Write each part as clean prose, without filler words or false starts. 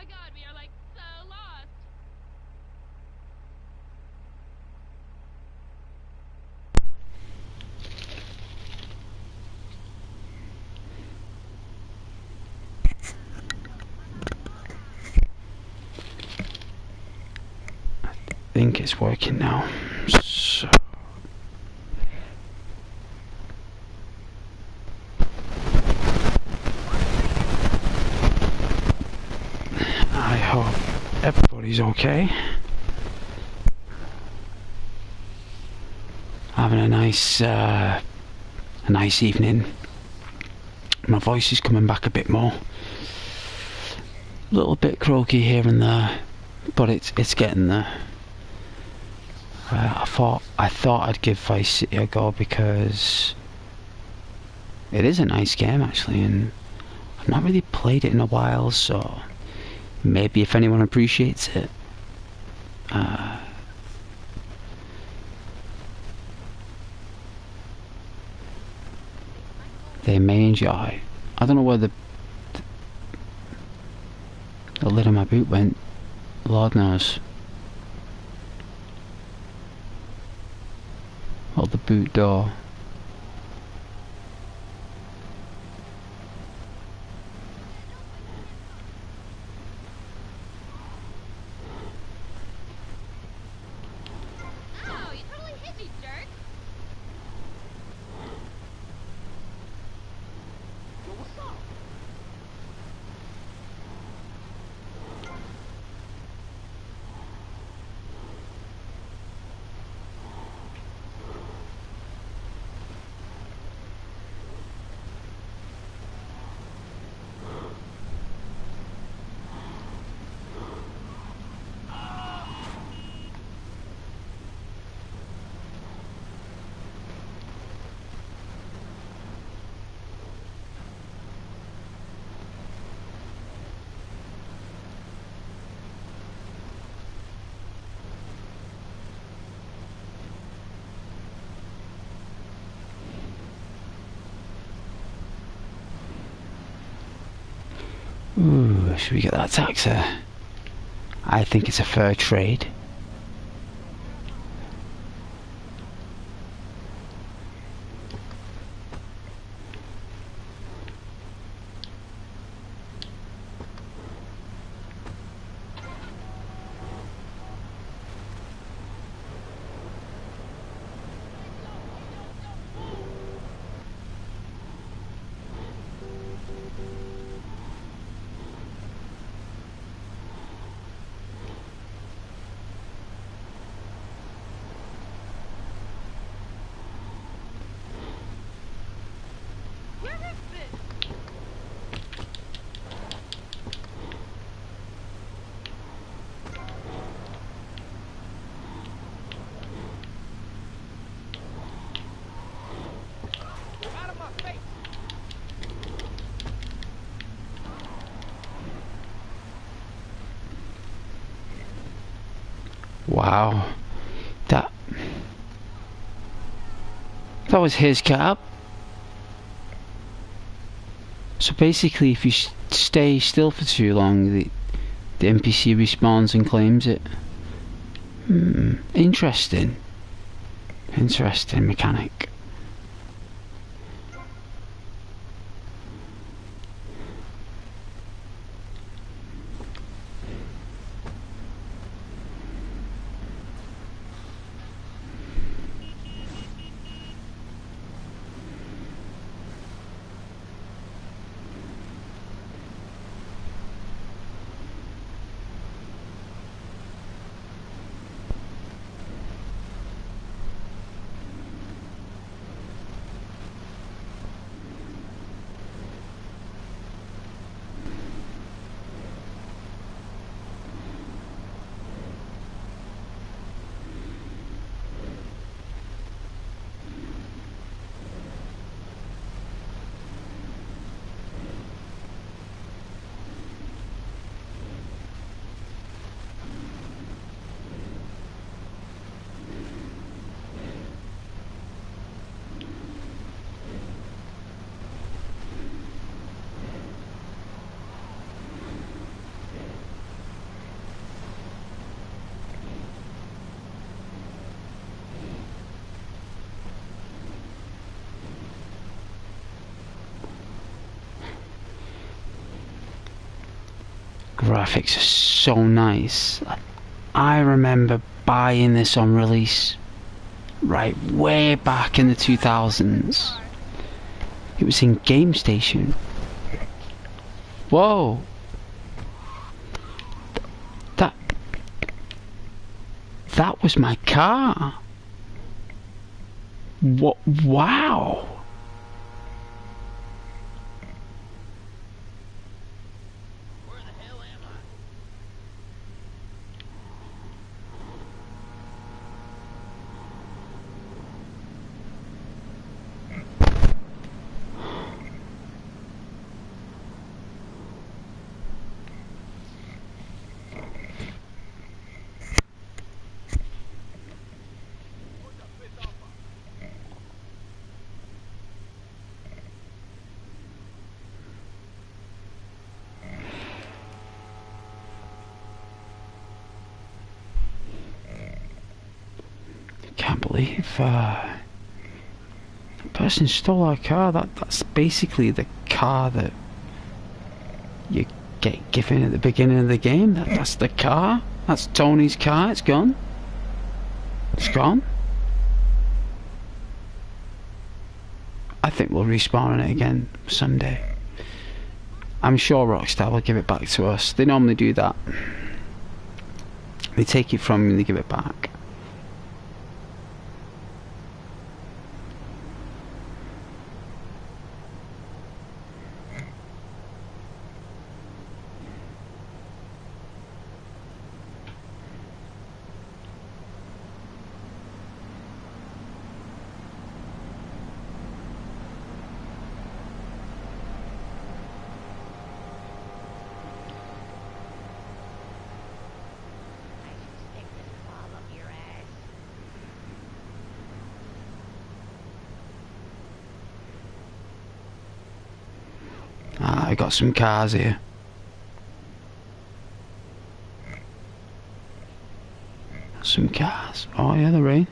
god, we are like so lost. I think it's working now. So I hope everybody's okay. Having a nice evening. My voice is coming back a bit more. A little bit croaky here and there, but it's getting there. I thought I'd give Vice City a go because it is a nice game actually, and I've not really played it in a while, so maybe if anyone appreciates it, they may enjoy. I don't know where the lid of my boot went. Lord knows. Or the boot door. Ow, you totally hit me, jerk. Yo, what's up? Ooh, should we get that taxi? I think it's a fair trade. Where is this? Out of my face. Wow. That was his cab. So basically, if you stay still for too long, the NPC respawns and claims it. Interesting. Interesting mechanic. graphics are so nice. I remember buying this on release, right, way back in the 2000s. It was in Game Station. Whoa! That was my car. What? Wow! Where the hell am I? Can't believe the person stole our car. That's basically the car that you get given at the beginning of the game. That's the car. That's Tony's car. It's gone. It's gone. I think we'll respawn on it again someday. I'm sure Rockstar will give it back to us. They normally do that. They take it from you and they give it back. I got some cars here. Some cars. Oh yeah, they're rain.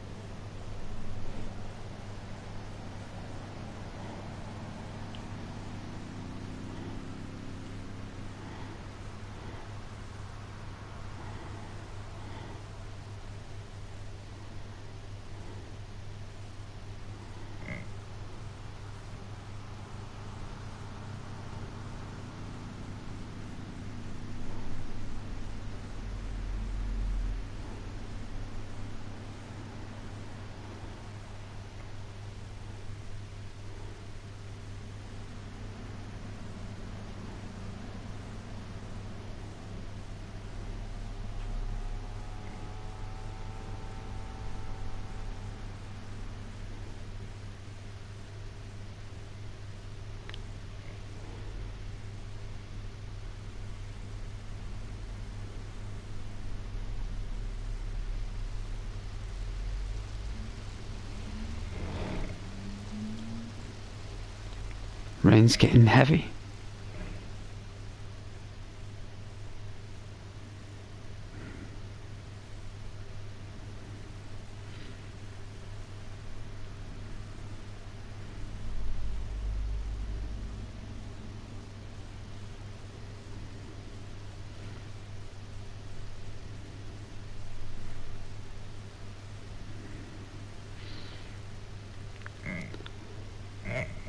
Rain's getting heavy.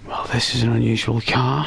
Well, this is an unusual car.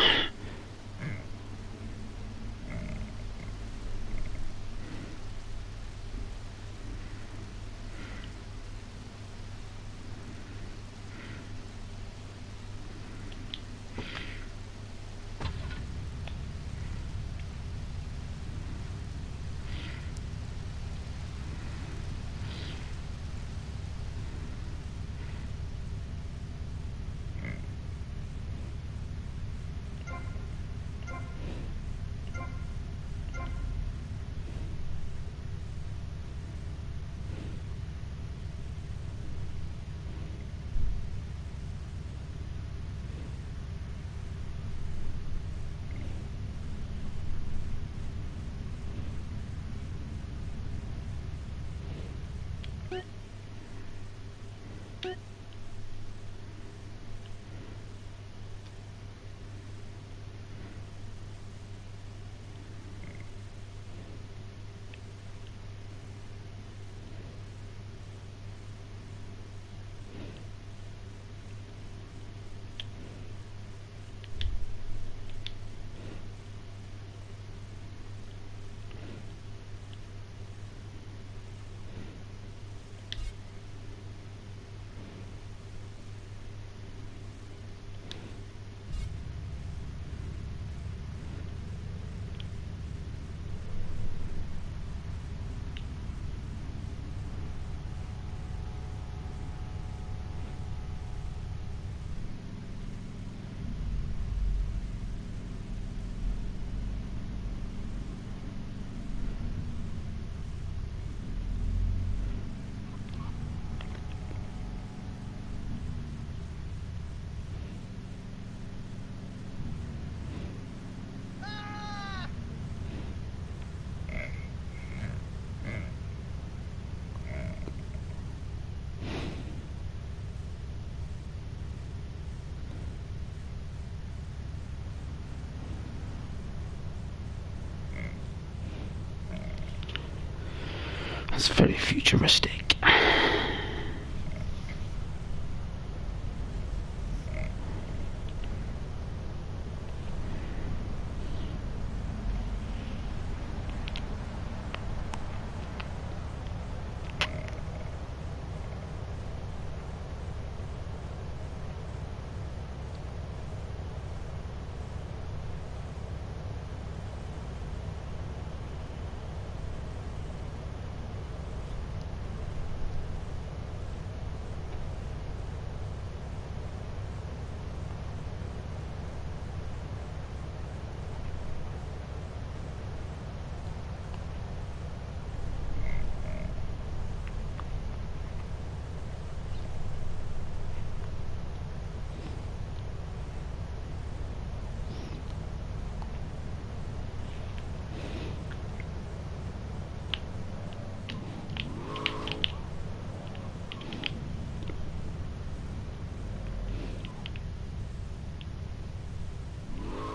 That's very futuristic.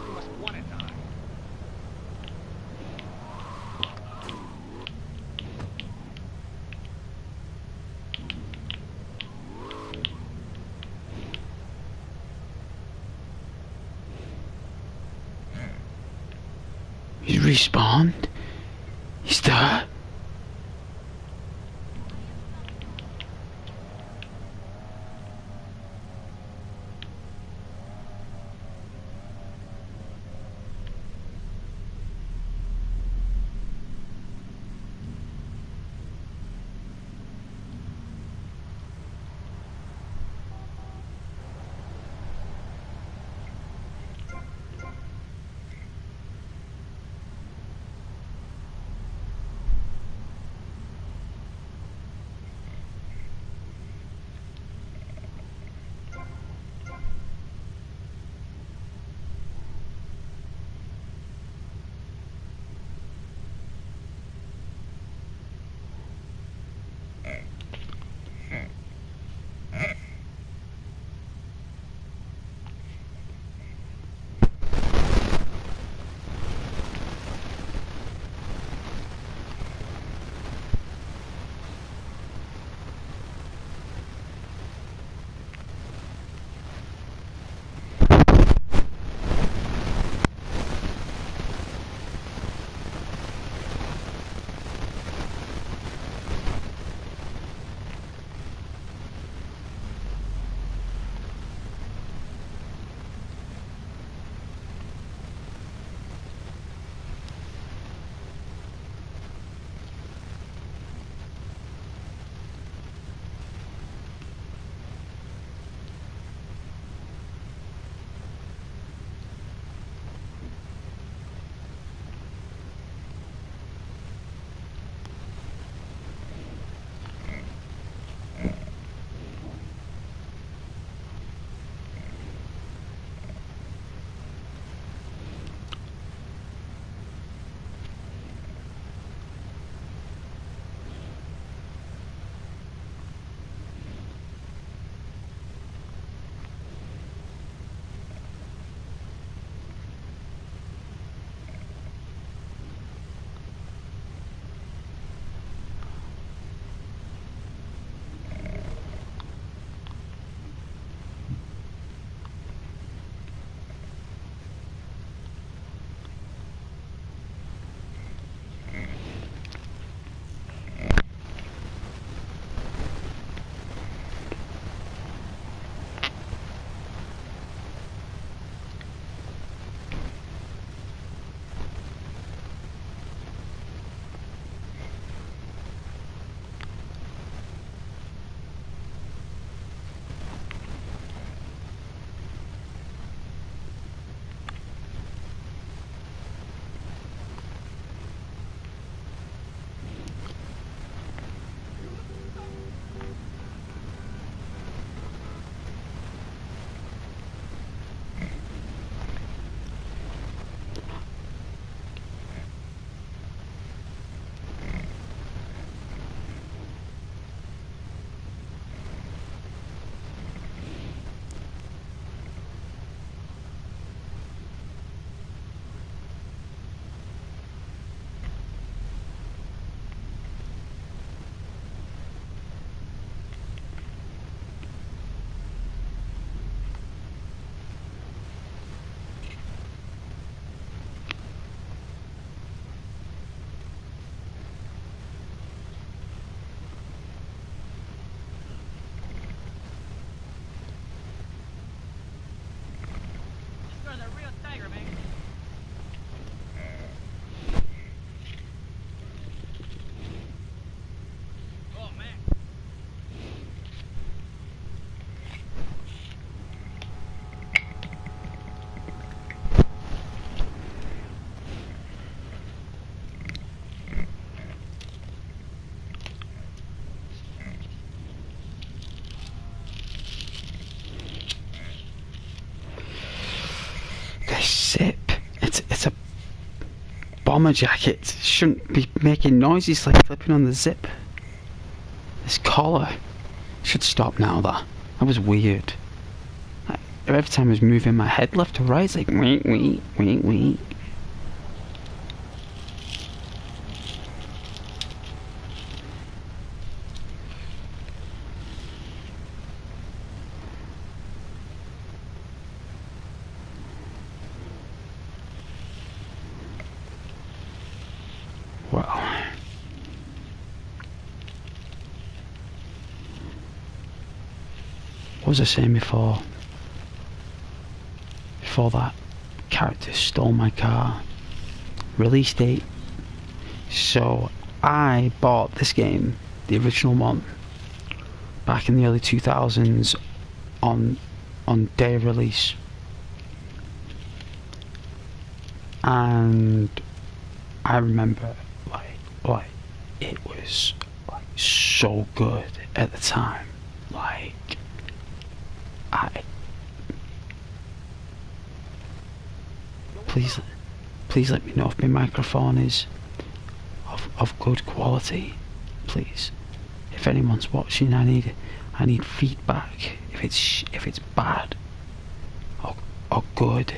You must want it, Doc. He's respawned. He's there. zip. It's a bomber jacket. It shouldn't be making noises like flipping on the zip. This collar should stop now. That was weird. Every time I was moving my head left to right, it's like wee wee wee wee. Well, what was I saying before? Before that character stole my car. Release date. So I bought this game, the original one, back in the early 2000s on day of release. And I remember like it was like so good at the time. Like please let me know if my microphone is of good quality. Please, if anyone's watching, I need feedback. If it's bad or good.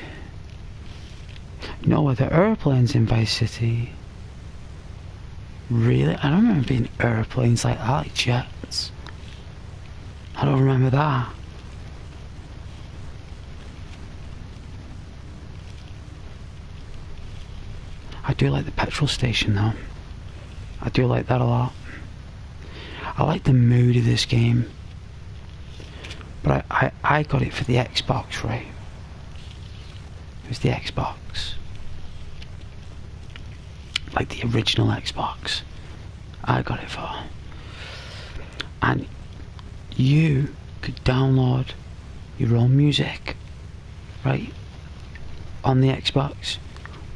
No, other airplanes in Vice City. Really? I don't remember being airplanes like that, like jets. I don't remember that. I do like the petrol station though. I do like that a lot. I like the mood of this game. But I got it for the Xbox, right? It was the Xbox. Like the original Xbox. I got it for. And you could download your own music, right? On the Xbox.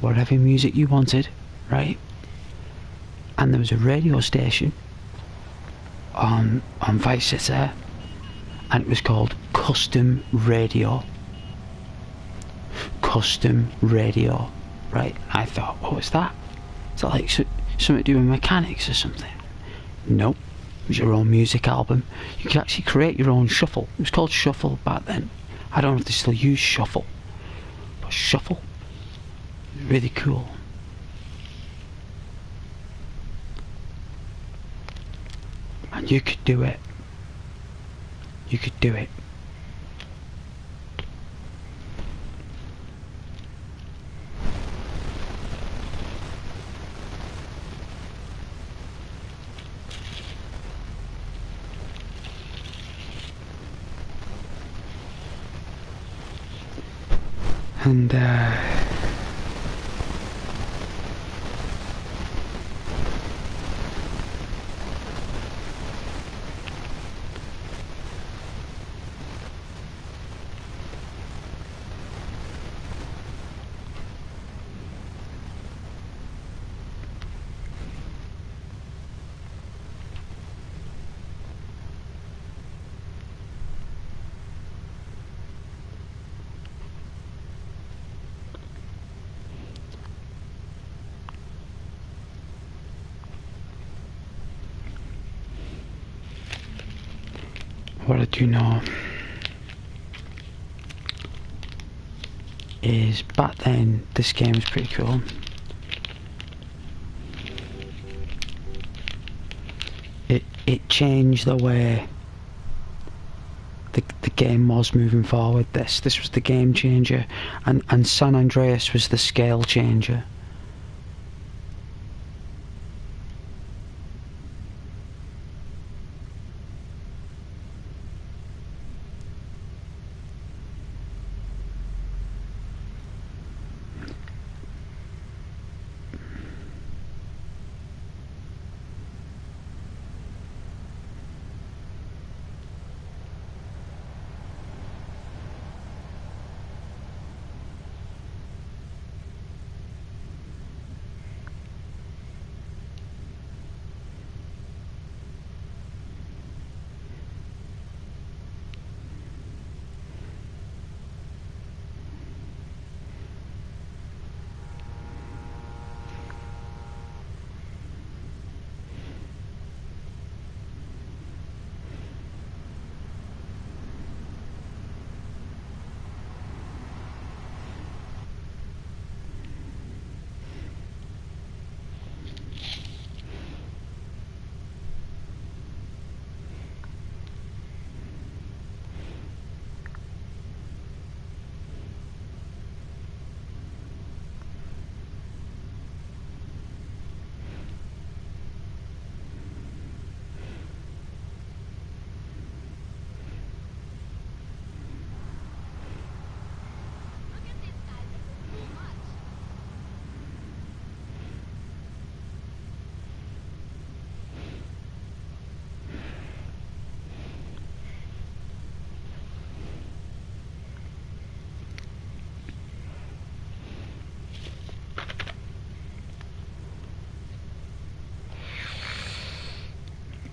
Whatever music you wanted, right? And there was a radio station on Vice City, and it was called Custom Radio. Custom Radio, right? I thought, what was that? Is that like something to do with mechanics or something? Nope. It was your own music album. You could actually create your own shuffle. It was called Shuffle back then. I don't know if they still use Shuffle, but Shuffle. Really cool. And you could do it. You could do it. And what I do know is back then this game was pretty cool. It changed the way the game was moving forward. This was the game changer, and San Andreas was the scale changer.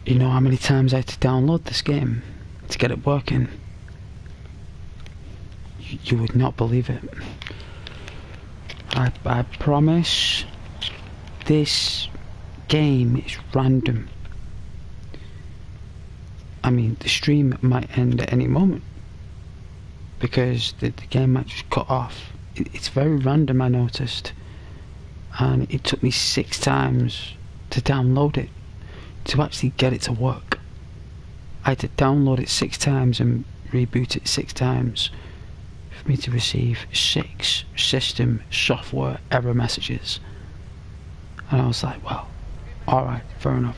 You know how many times I had to download this game to get it working? You would not believe it. I promise this game is random. I mean, the stream might end at any moment because the game might just cut off. It's very random, I noticed, and it took me 6 times to download it to actually get it to work. I had to download it 6 times and reboot it 6 times for me to receive 6 system software error messages. And I was like, well, alright, fair enough.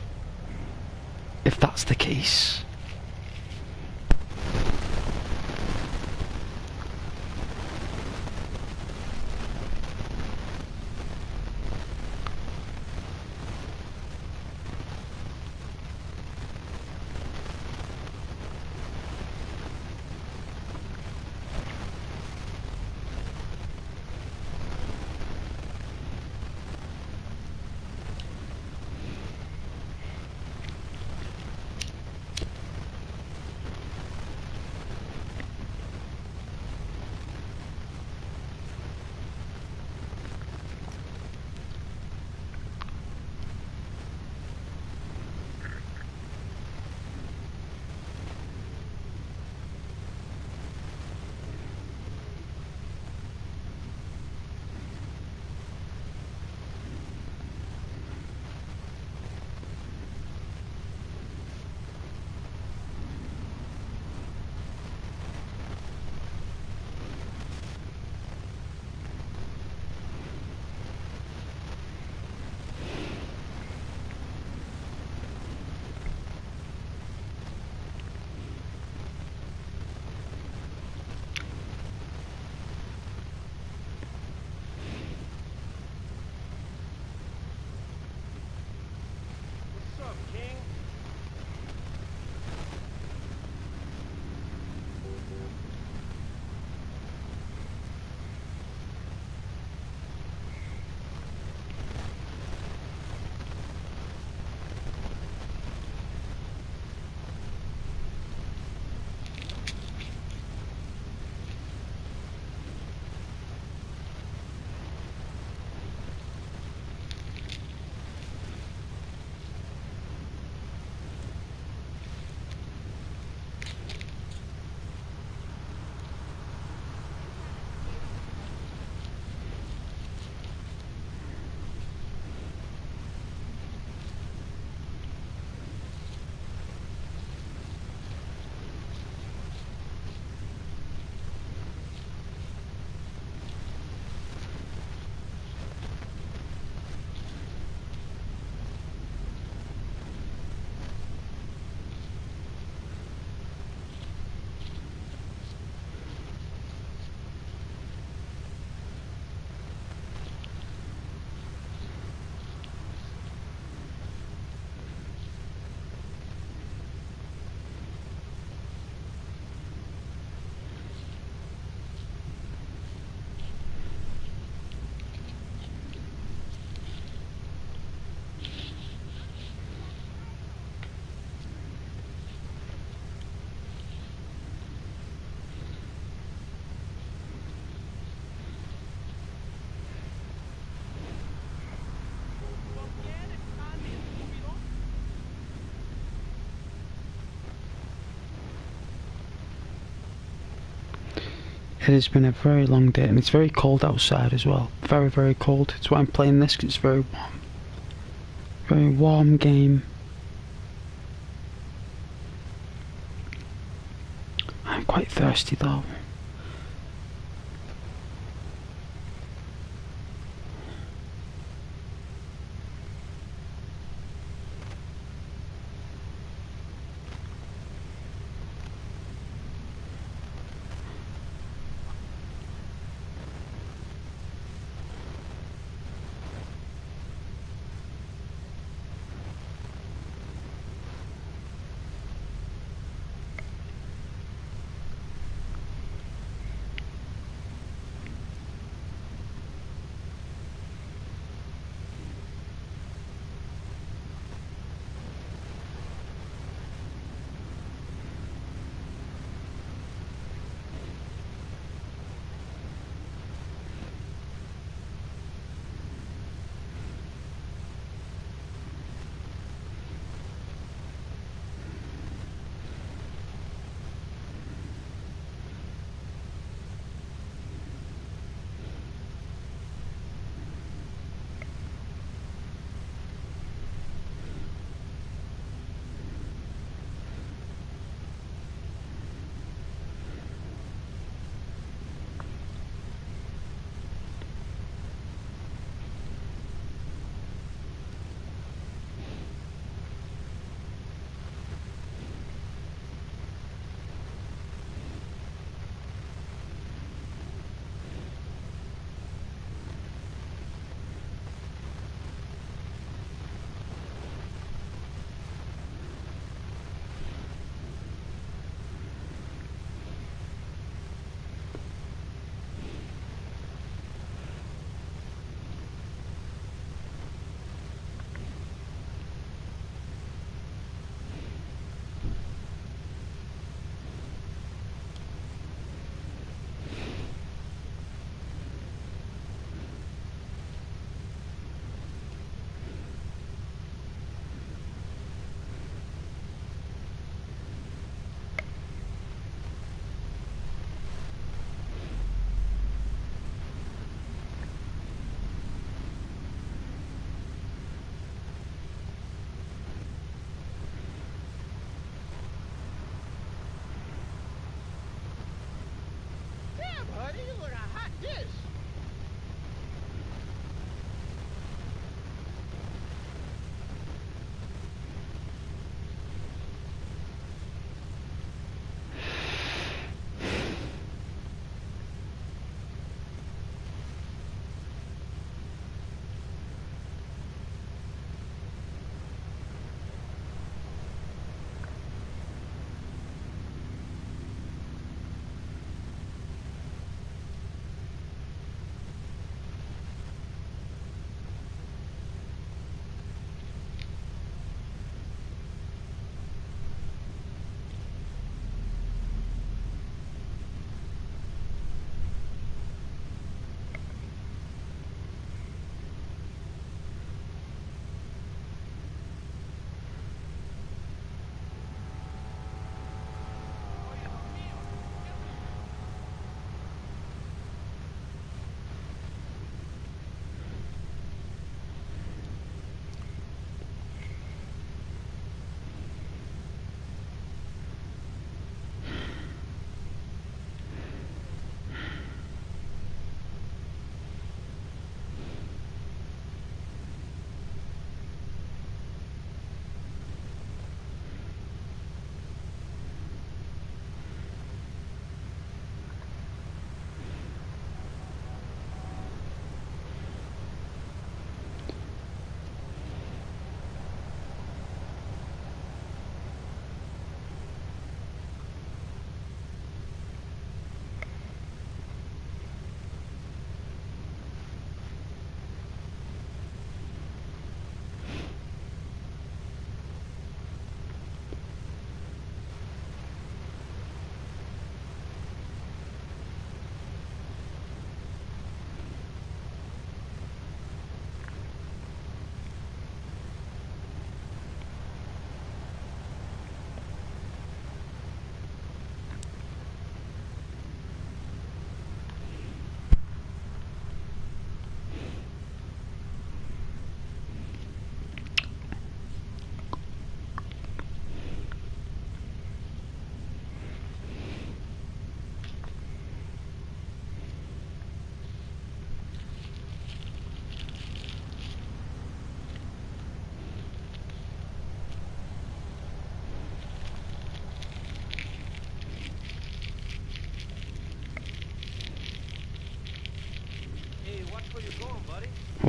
If that's the case. What's up, King? It has been a very long day, and it's very cold outside as well. Very, very cold. That's why I'm playing this, because it's very warm. Very warm game. I'm quite thirsty though.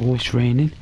Oh, it's raining.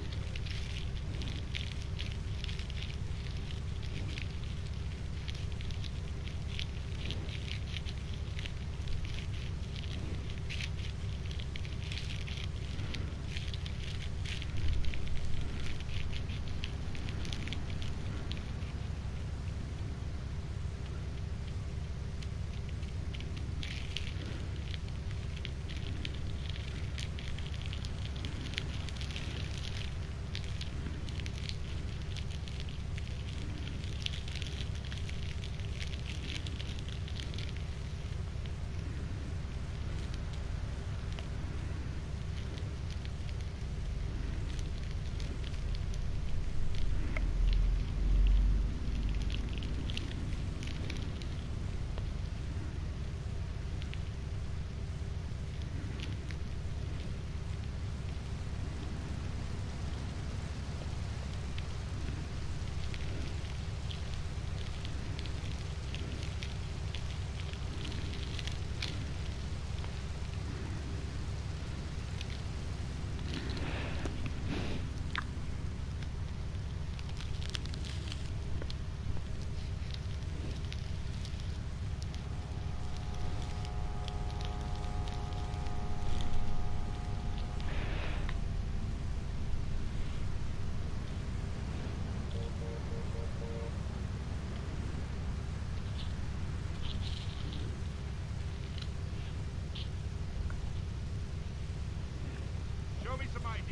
Show me some ID.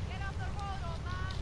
Get off the road, old man!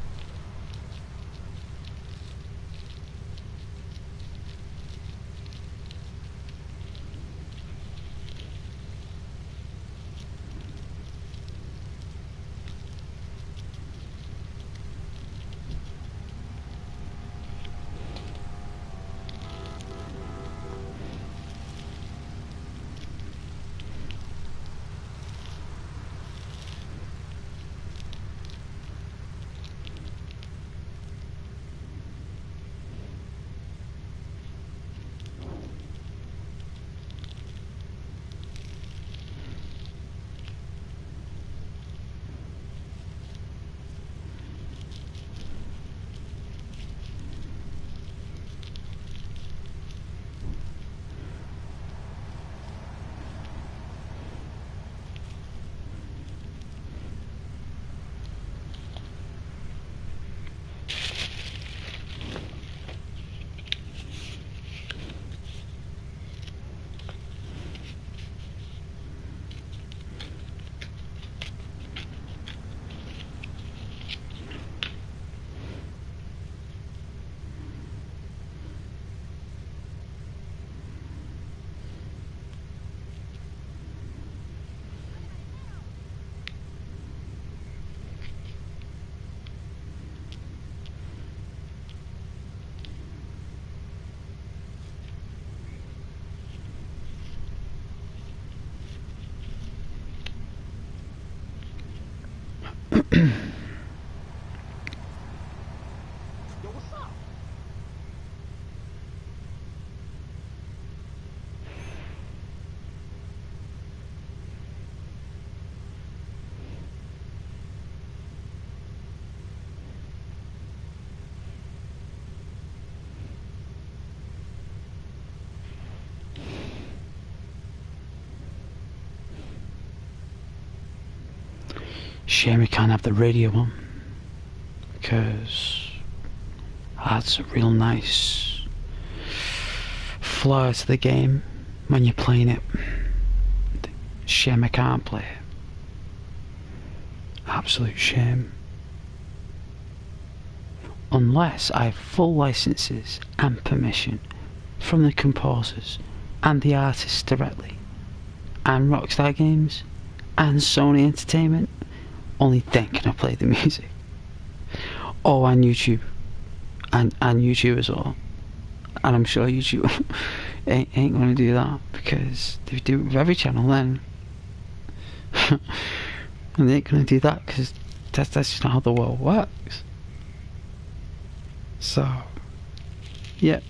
Yo, what's up? Shame we can't have the radio on, because that's a real nice flair to the game when you're playing it. Shame I can't play it. Absolute shame. unless I have full licenses and permission from the composers and the artists directly, and Rockstar Games, and Sony Entertainment, only then can I play the music. Oh, and YouTube. And YouTube as well. And I'm sure YouTube ain't going to do that, because they do it with every channel then. And they ain't going to do that because that's just not how the world works. So, yeah,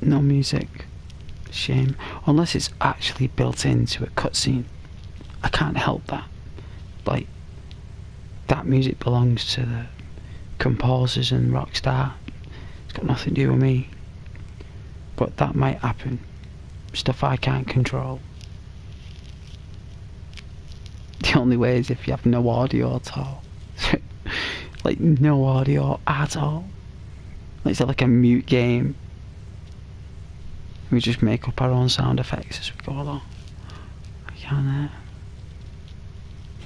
no music. Shame. Unless it's actually built into a cutscene. I can't help that. Like, that music belongs to the composers and Rockstar. It's got nothing to do with me. But that might happen. Stuff I can't control. The only way is if you have no audio at all. Like, no audio at all. Like, it's like a mute game. We just make up our own sound effects as we go along. I can't,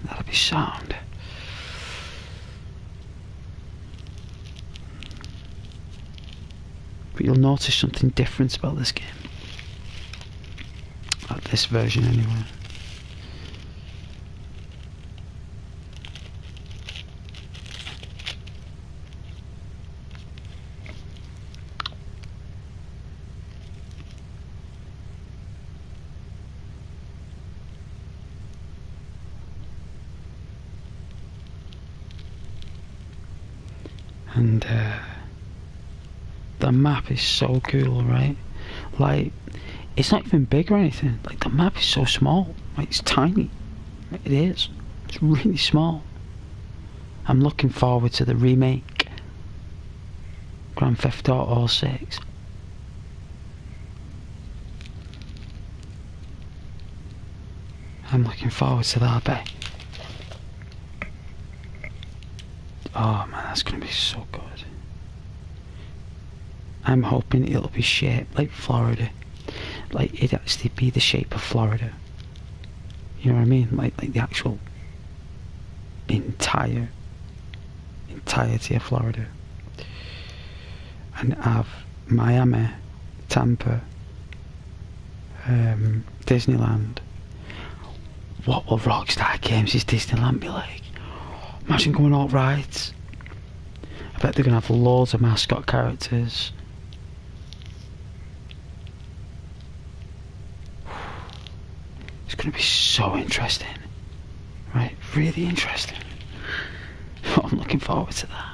that'll be sound. But you'll notice something different about this game. At this version anyway. And the map is so cool, right? Like, it's not even big or anything. Like, the map is so small. Like, it's tiny. It is. It's really small. I'm looking forward to the remake. Grand Theft Auto 6. I'm looking forward to that, I bet. Oh man, that's gonna be so good. I'm hoping it'll be shaped like Florida. Like, it'd actually be the shape of Florida. You know what I mean? Like the actual entirety of Florida. And have Miami, Tampa, Disneyland. What will Rockstar Games' Disneyland be like? Imagine going all rides. I bet they're going to have loads of mascot characters. It's going to be so interesting. Right? Really interesting. I'm looking forward to that.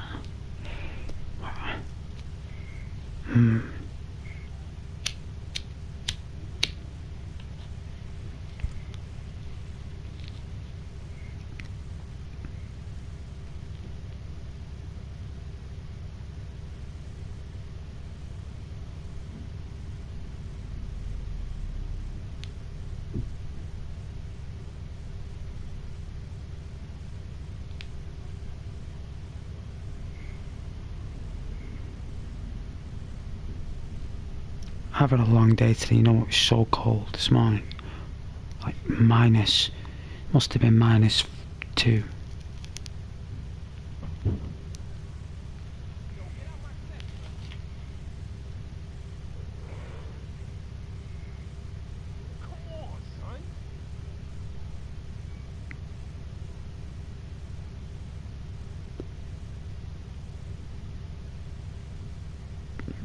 I've had a long day today. You know, it was so cold this morning. Like minus, must have been -2. Come on, son.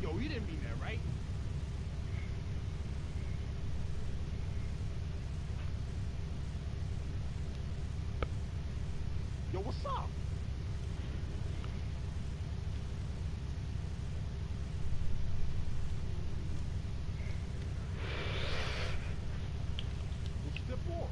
Yo, you didn't mean that, right? Yo, what's up? What's the for?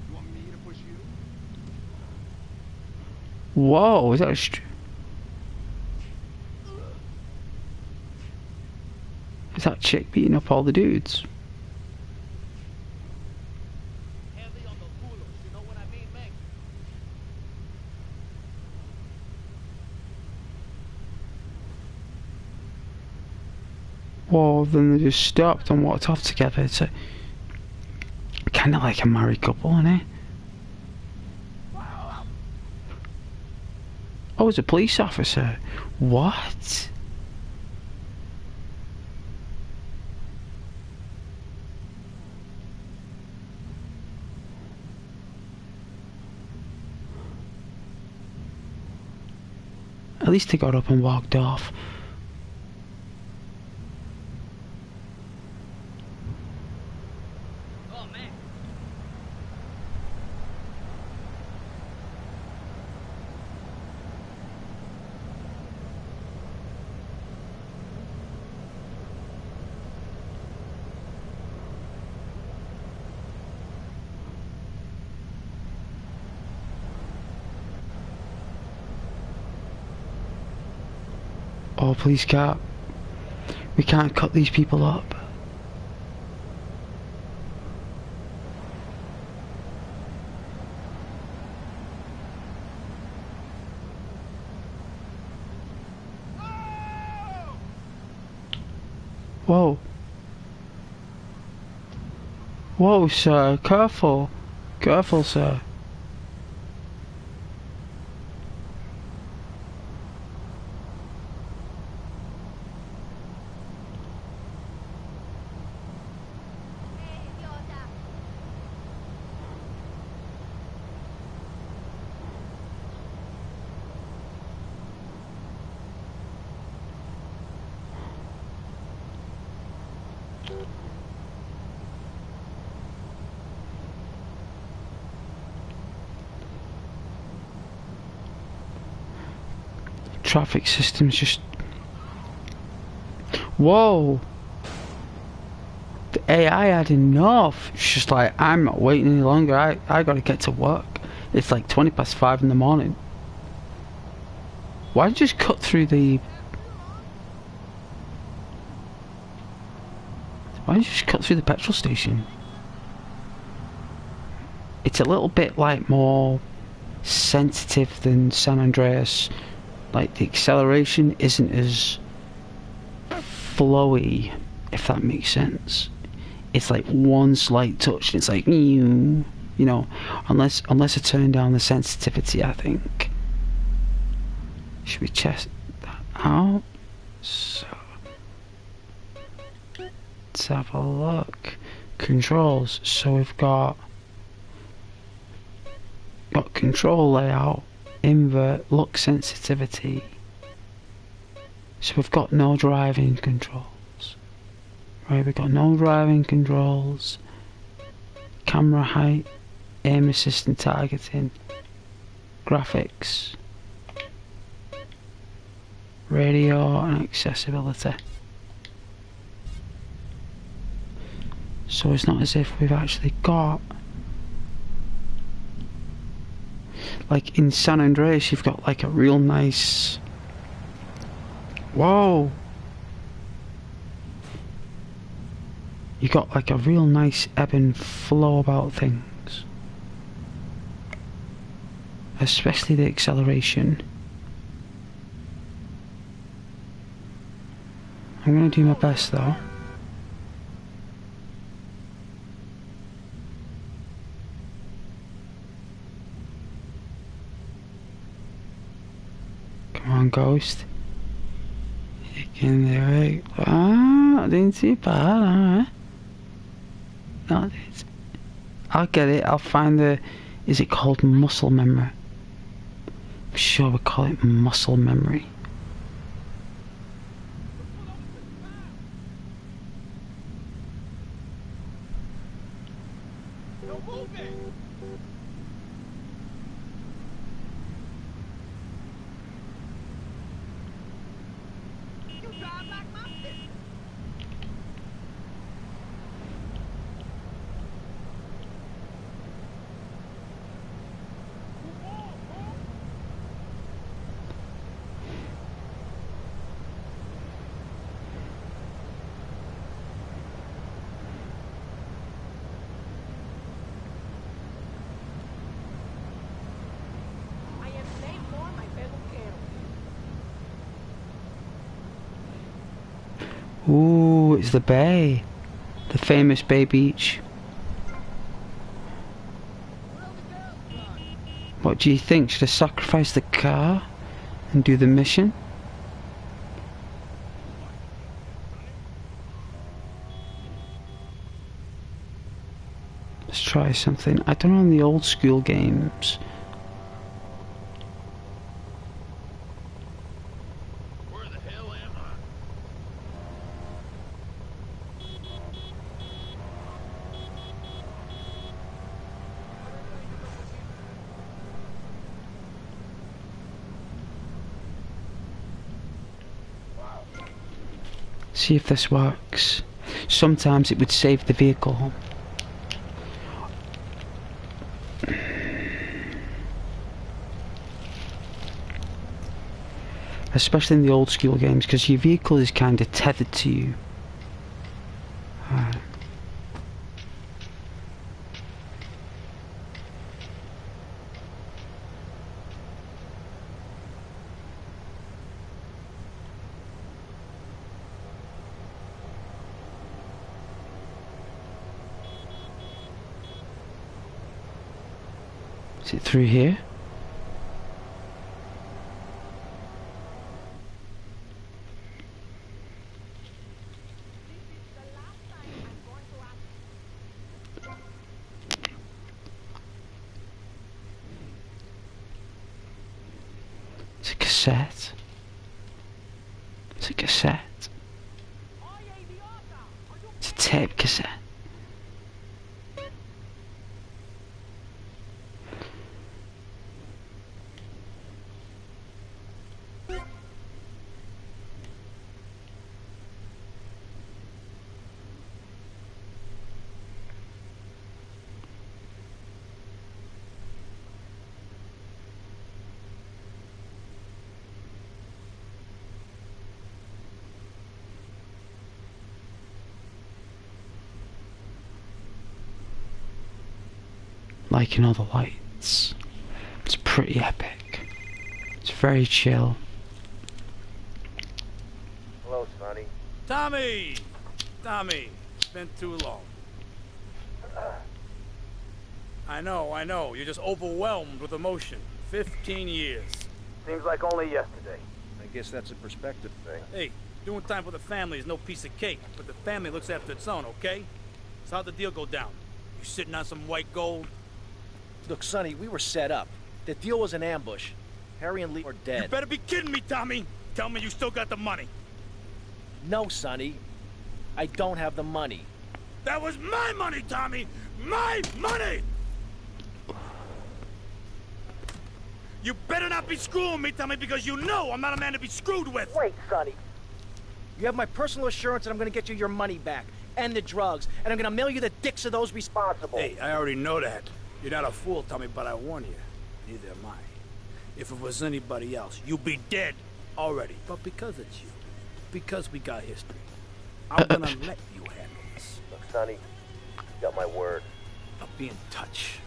You want me to push you? Whoa, is that is that chick beating up all the dudes? Heavy on the bull. Well, then they just stopped and walked off together. It's kind of like a married couple, isn't it? Oh, it's a police officer. What? At least he got up and walked off. Oh, man. Oh, police car. We can't cut these people up. Whoa. Whoa, sir. Careful. Careful, sir. Idiota. Traffic system's just... Whoa! The AI had enough. It's just like, I'm not waiting any longer. I gotta get to work. It's like 5:20 in the morning. Why did you just cut through the... Why did you just cut through the petrol station? It's a little bit like more sensitive than San Andreas. Like the acceleration isn't as flowy, if that makes sense. It's like one slight touch and it's like you know, unless I turn down the sensitivity, I think. Should we test that out? So let's have a look. Controls. So we've got control layout, invert, look sensitivity. So we've got no driving controls. Right, we've got no driving controls. Camera height, aim assistant targeting, graphics, radio and accessibility. So it's not as if we've actually got... Like in San Andreas, you've got like a real nice... Whoa! You got like a real nice ebb and flow about things. Especially the acceleration. I'm gonna do my best though. Come on, Ghost. You can do it. Ah, I didn't see bad, alright. No, I'll get it. I'll find the... Is it called muscle memory? I'm sure we call it muscle memory. No moving! You drive like my sister. I am safe for my fellow cattle. Ooh. Oh, it's the bay. The famous Bay Beach. What do you think? Should I sacrifice the car and do the mission? Let's try something. I don't know in the old school games. Where the hell am I? See if this works. Sometimes it would save the vehicle. Especially in the old school games, because your vehicle is kind of tethered to you. Is it through here? It's a cassette. It's a cassette. It's a tape cassette. Liking all the lights. It's pretty epic. It's very chill. Hello, Sonny. Tommy! Tommy, it's been too long. I know. You're just overwhelmed with emotion. 15 years. Seems like only yesterday. I guess that's a perspective thing. Hey, doing time for the family is no piece of cake, but the family looks after its own, okay? So how'd the deal go down? You sitting on some white gold? Look, Sonny, we were set up. The deal was an ambush. Harry and Lee are dead. You better be kidding me, Tommy! Tell me you still got the money. No, Sonny. I don't have the money. That was my money, Tommy! My money! You better not be screwing me, Tommy, because you know I'm not a man to be screwed with! Wait, Sonny. You have my personal assurance that I'm gonna get you your money back. And the drugs. And I'm gonna mail you the dicks of those responsible. Hey, I already know that. You're not a fool, Tommy, but I warn you. Neither am I. If it was anybody else, you'd be dead already. But because it's you, because we got history, I'm gonna let you handle this. Look, Sonny, you got my word. I'll be in touch.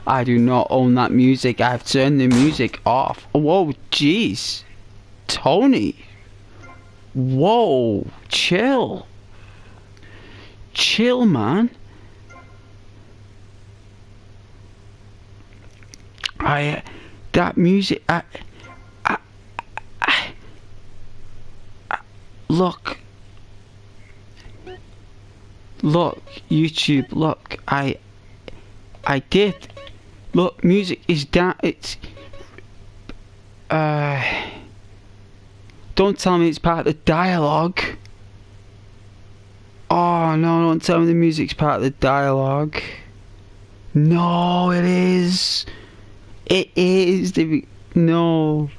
I do not own that music. I've turned the music off. Whoa, jeez. Tony. Whoa, chill. Chill, man. That music, look, YouTube, look, I did, look, music is down, it's, don't tell me it's part of the dialogue. Oh no, don't tell me the music's part of the dialogue. No, it is. It is. No.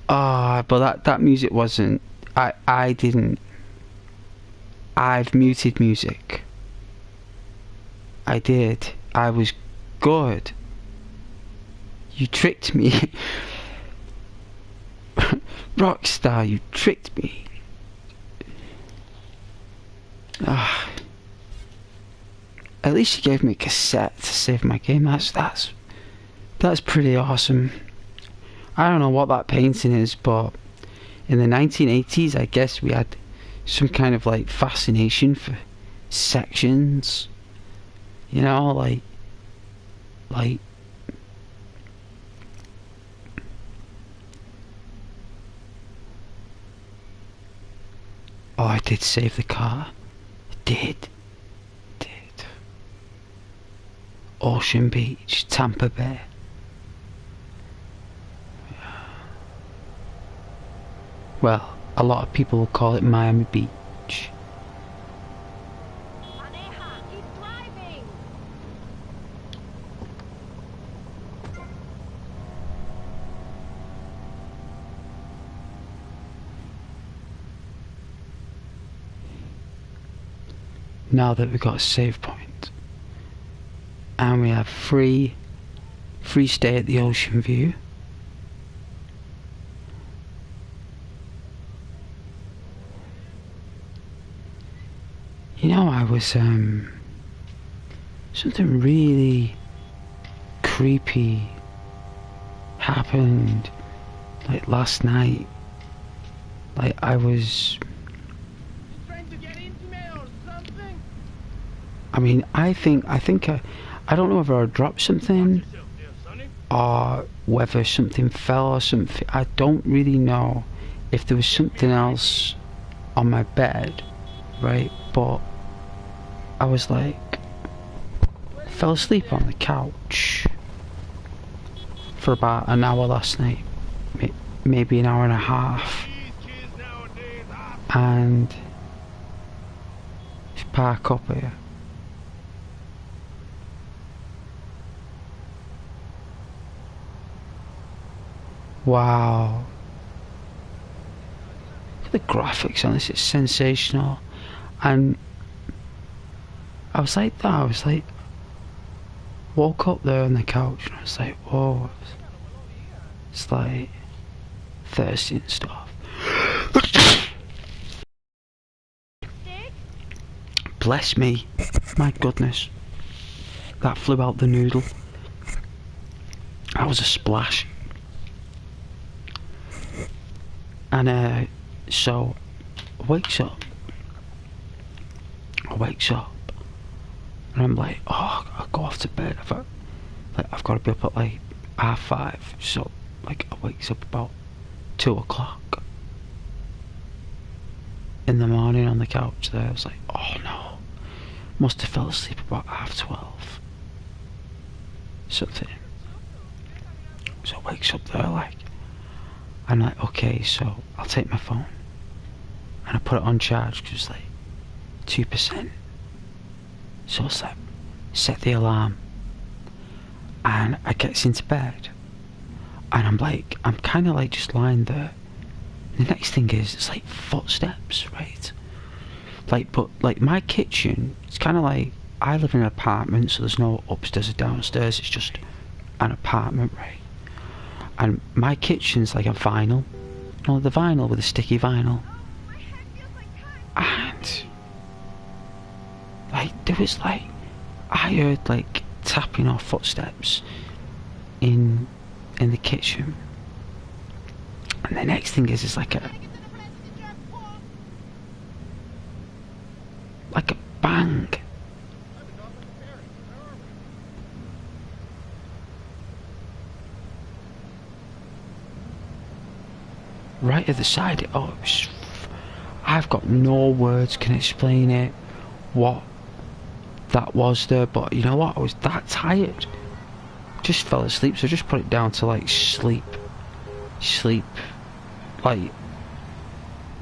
But that music wasn't. I didn't. I've muted music. I did. I was good. You tricked me. Rockstar, you tricked me. At least you gave me a cassette to save my game. That's pretty awesome. I don't know what that painting is, but in the 1980s, I guess we had some kind of like fascination for sections. You know, like oh, I did save the car. I did. Ocean Beach, Tampa Bay. Well, a lot of people will call it Miami Beach. Maneja, keep driving. Now that we've got a save point and we have free stay at the Ocean View, you know, I was something really creepy happened like last night. Like I was, Trying to get into me or something? I mean, I think I don't know whether I dropped something Yourself there, sonny. or whether something fell or something. I don't really know if there was something else on my bed, right? But I was like, fell asleep on the couch for about an hour last night, maybe an hour and a half, These kids nowadays, and just park up here. Wow. Look at the graphics on this, it's sensational. And I was like that, I was like, woke up there on the couch and I was like, whoa. It's like thirsty and stuff. Bless me. My goodness. That flew out the noodle. That was a splash. And so I wakes up and I'm like, oh, I'll go off to bed. I've got to be up at like 5:30, so like I wakes up about 2 o'clock in the morning on the couch there. I was like, oh no, must have fell asleep about 12:30 something. So I wakes up there like, I'm like, okay, so I'll take my phone and I put it on charge because it's like 2%. So it's like, set the alarm and I gets into bed and I'm kind of like just lying there. The next thing is, it's like footsteps, right? Like, but like my kitchen, it's kind of like, I live in an apartment, so there's no upstairs or downstairs, it's just an apartment, right? And my kitchen's like a vinyl, you know, the vinyl with the sticky vinyl. And like there was like, I heard like tapping or footsteps in the kitchen. And the next thing is, it's like a bang. Right at the side. Oh, I've got no words can explain it, what that was there, but you know what, I was that tired, just fell asleep, so just put it down to like sleep, like,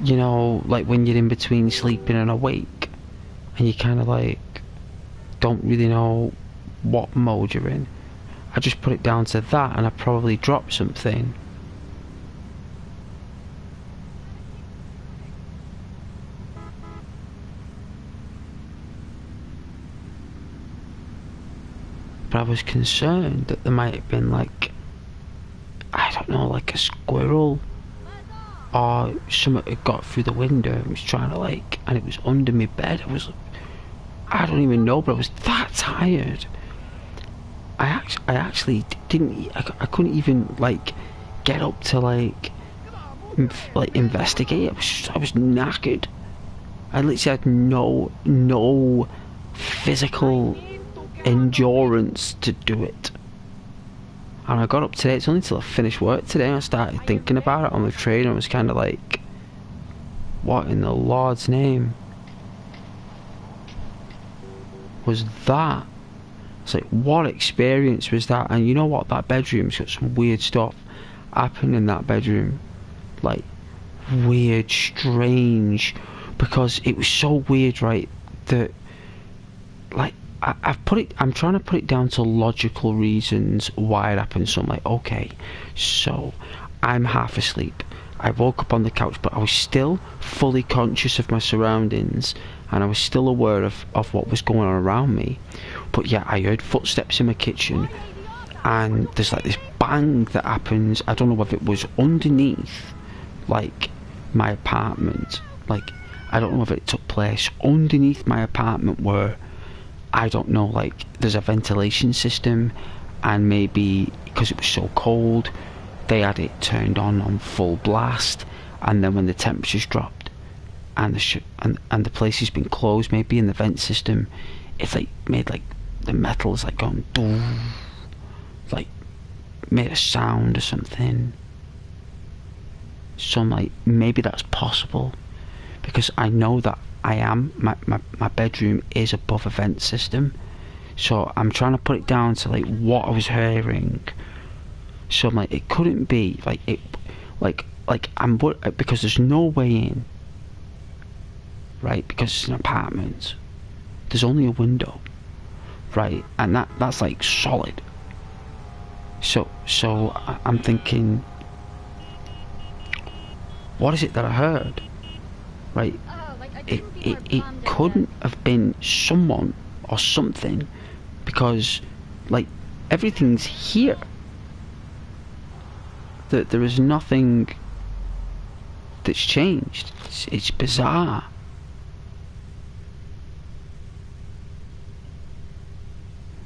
you know, like when you're in between sleeping and awake and you kind of like don't really know what mode you're in. I just put it down to that, and I probably dropped something. But I was concerned that there might have been like, I don't know, like a squirrel or something had got through the window and was trying to like, and it was under my bed. I don't even know, but I was that tired. I actually didn't, I couldn't even like get up to like like investigate. I was knackered. I literally had no physical endurance to do it. And I got up today. It's only till I finished work today. I started thinking about it on the train. And I was kind of like, what in the Lord's name was that? It's like, what experience was that? And you know what? That bedroom's got some weird stuff happening in that bedroom. Like, weird, strange. Because it was so weird, right? That, like, I'm trying to put it down to logical reasons why it happened. So I'm like, okay, so I'm half asleep. I woke up on the couch, but I was still fully conscious of my surroundings, and I was still aware of what was going on around me. But yeah, I heard footsteps in my kitchen, and there's like this bang that happens. I don't know whether it was underneath, like, my apartment. Like, I don't know if it took place underneath my apartment where, I don't know, like, there's a ventilation system, and maybe because it was so cold, they had it turned on full blast, and then when the temperatures dropped, and the place has been closed, maybe in the vent system, it's like made like the metal is like going boom, like made a sound or something. So I'm like, maybe that's possible, because I know that my bedroom is above a vent system, so I'm trying to put it down to like what I was hearing. So I'm like, it couldn't be like it, like because there's no way in, right? Because it's an apartment, there's only a window, right? And that's like solid. So I'm thinking, what is it that I heard, right? It couldn't have been someone or something, because like everything's here. There is nothing that's changed. It's bizarre.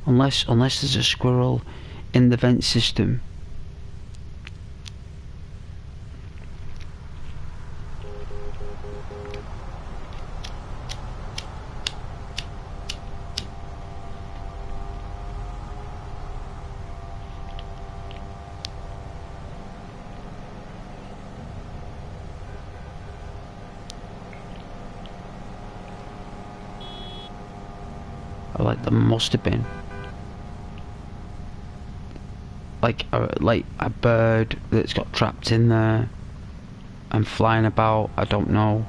Unless there's a squirrel in the vent system. Like, there must have been like a bird that's got trapped in there and flying about. I don't know.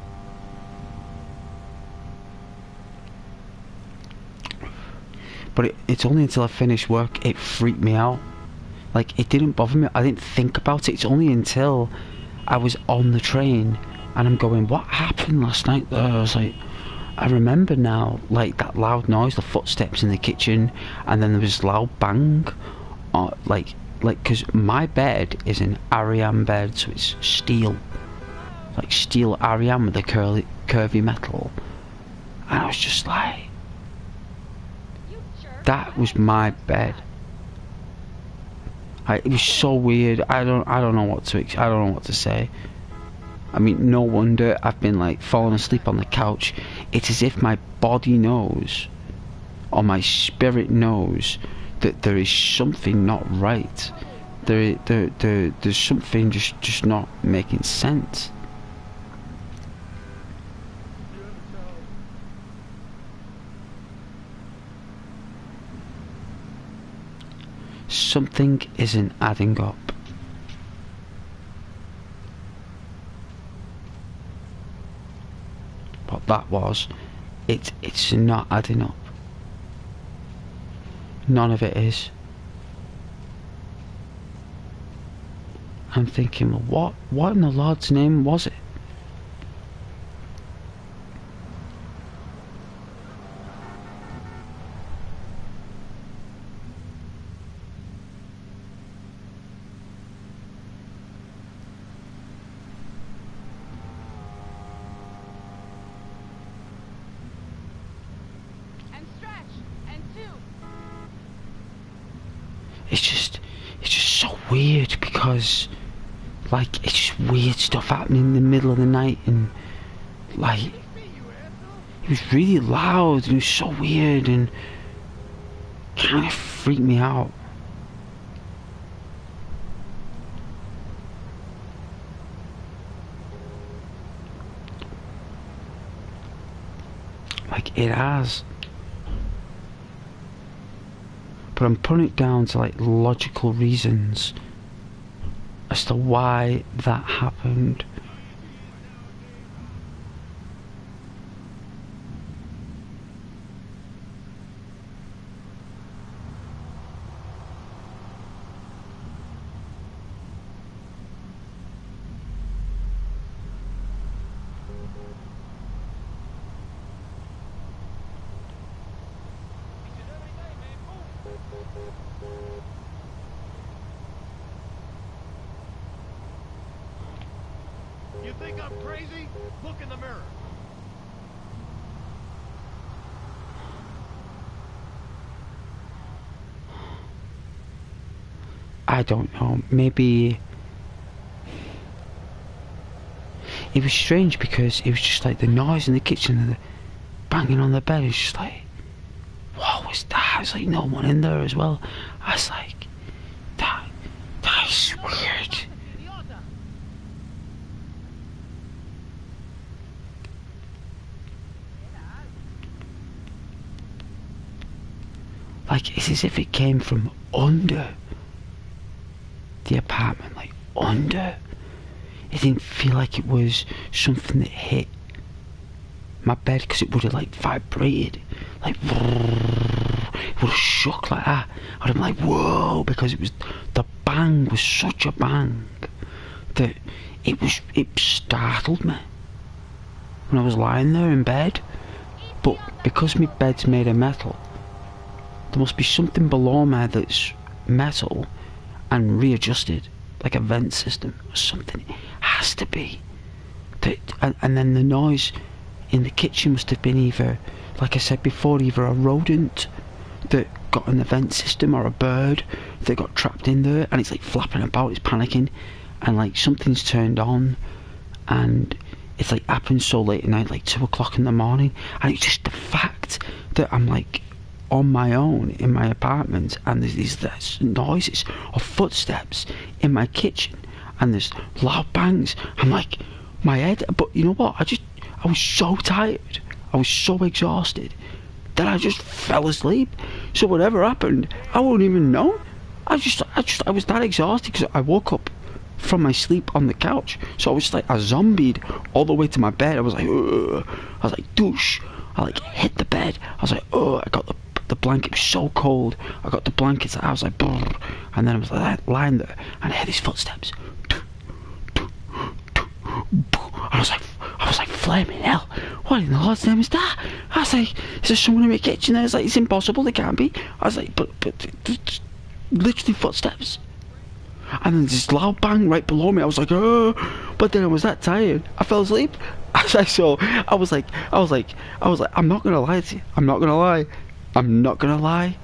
But it's only until I finished work it freaked me out. Like, it didn't bother me. I didn't think about it. It's only until I was on the train and I'm going, what happened last night there? I was like, I remember now, like, that loud noise, the footsteps in the kitchen, and then there was loud bang, like, because my bed is an Ariane bed, so it's steel, like steel Ariane with the curvy metal, and I was just like, that was my bed. It was so weird. I don't know what to say. I mean, no wonder I've been like falling asleep on the couch. It's as if my body knows, or my spirit knows, that there is something not right. There's something just not making sense. Something isn't adding up. What that was, it's not adding up. None of it is. I'm thinking, well, what in the Lord's name was it? It's just so weird, because like, it's just weird stuff happening in the middle of the night, and like, it was really loud and it was so weird and kind of freaked me out. Like, it has. But I'm putting it down to like logical reasons as to why that happened. You think I'm crazy? Look in the mirror. I don't know, maybe it was strange because it was just like the noise in the kitchen and the banging on the bed. It's just like, what was that? There's like no one in there as well. I was like, that's weird. Like, it's as if it came from under the apartment, like under. It didn't feel like it was something that hit my bed, because it would have like vibrated, like it would have shook like that. I'd have been like, whoa, because it was, the bang was such a bang that it startled me when I was lying there in bed. But because my bed's made of metal, there must be something below me that's metal and readjusted, like a vent system or something. It has to be. And then the noise in the kitchen must have been either, like I said before, either a rodent that got in the vent system or a bird that got trapped in there, and it's like flapping about, it's panicking, and like something's turned on, and it's like happened so late at night, like 2 o'clock in the morning, and it's just the fact that I'm like on my own in my apartment, and there's these noises of footsteps in my kitchen, and there's loud bangs. I'm like, my head, but you know what, I was so tired, I was so exhausted that I just fell asleep. So whatever happened, I wouldn't even know. I was that exhausted because I woke up from my sleep on the couch. So I was like, I zombied all the way to my bed. I was like, ugh. I was like, douche. I like hit the bed. I was like, oh, I got the blanket was so cold. I got the blankets. I was like, brr. And then I was like lying there, and I heard these footsteps. I was like, flaming hell, what in the Lord's name is that? I was like, is there someone in my kitchen? I was like, it's impossible, they can't be. I was like, but literally footsteps. And then this loud bang right below me. I was like, oh, but then I was that tired, I fell asleep. So I was like, I'm not gonna lie to you. I'm not gonna lie.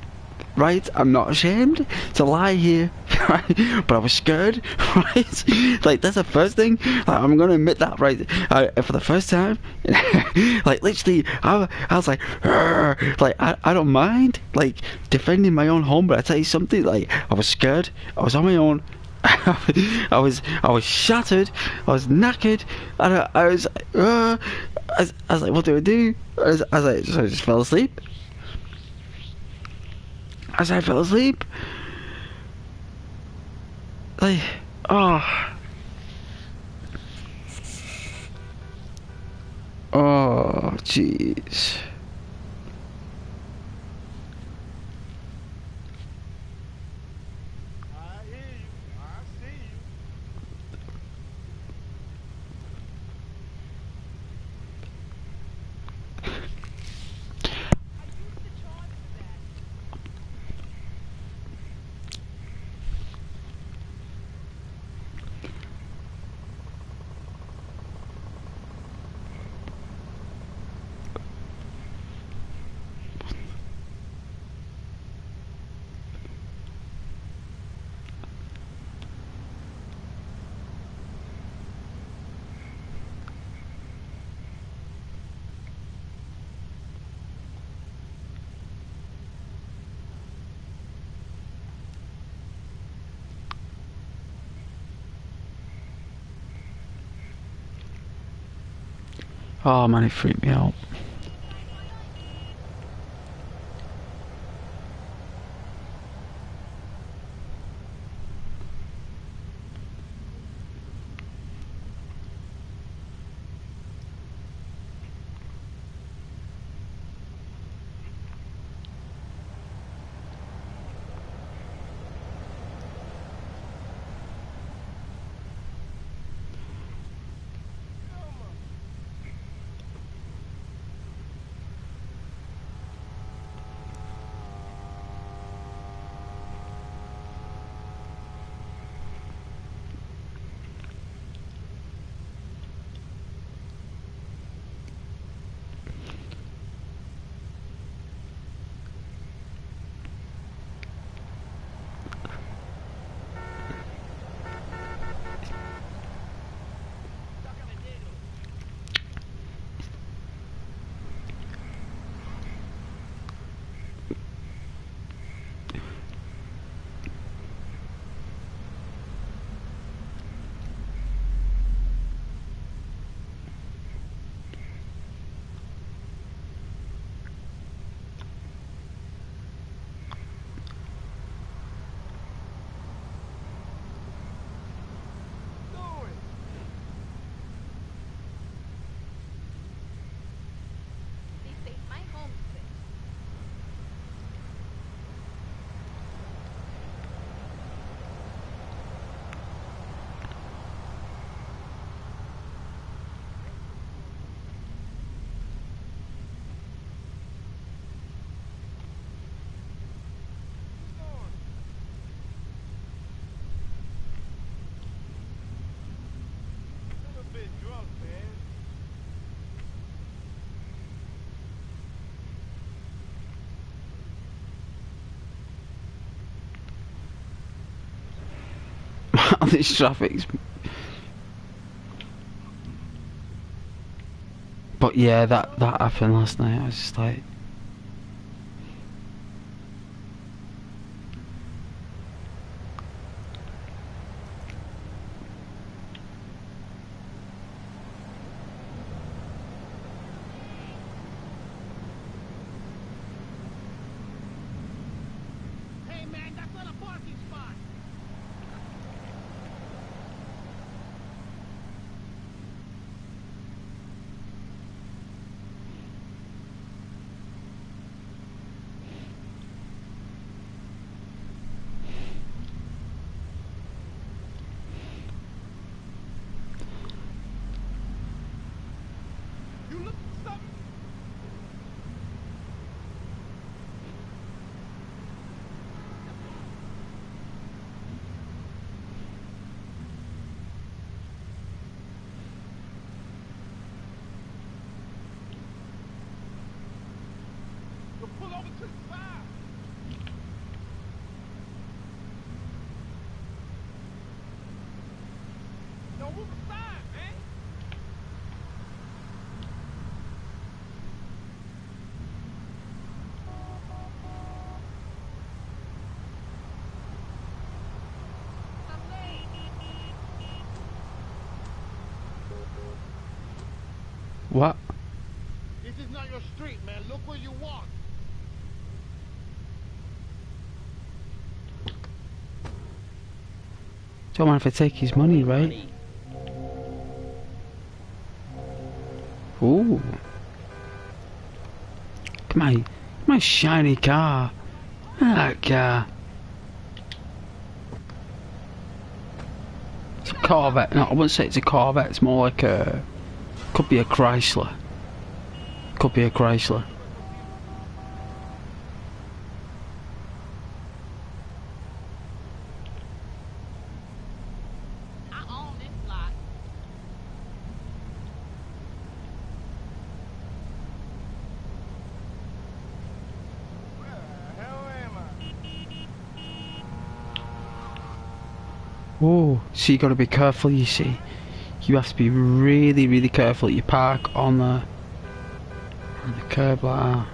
Right, I'm not ashamed to lie here, right? But I was scared, right? Like, that's the first thing. Like, I'm gonna admit that, right? For the first time, like literally, I was like, like I don't mind, like defending my own home, but I tell you something, like I was scared. I was on my own. I was shattered. I was knackered, and I was like, what do I do? I was like, so I just fell asleep. As I fell asleep, like, oh, jeez. I hear you. I see you. Oh man, it freaked me out. This ain't my home straight. Little bit drunk, man. This traffic's... But yeah, that happened last night. I was just like... Hey, man, that's not a parking spot. You look for something? You pull over to the side. No, move aside, man. I'm late. What? This is not your street, man. Look where you walk. Don't mind if I take his money, right? Ooh. Come on. My shiny car. That car. It's a Corvette. No, I wouldn't say it's a Corvette. It's more like a... Could be a Chrysler. Could be a Chrysler. I own this lot. Where the hell am I? Oh, so you got to be careful. You see, you have to be really, really careful. You park on the curb like that.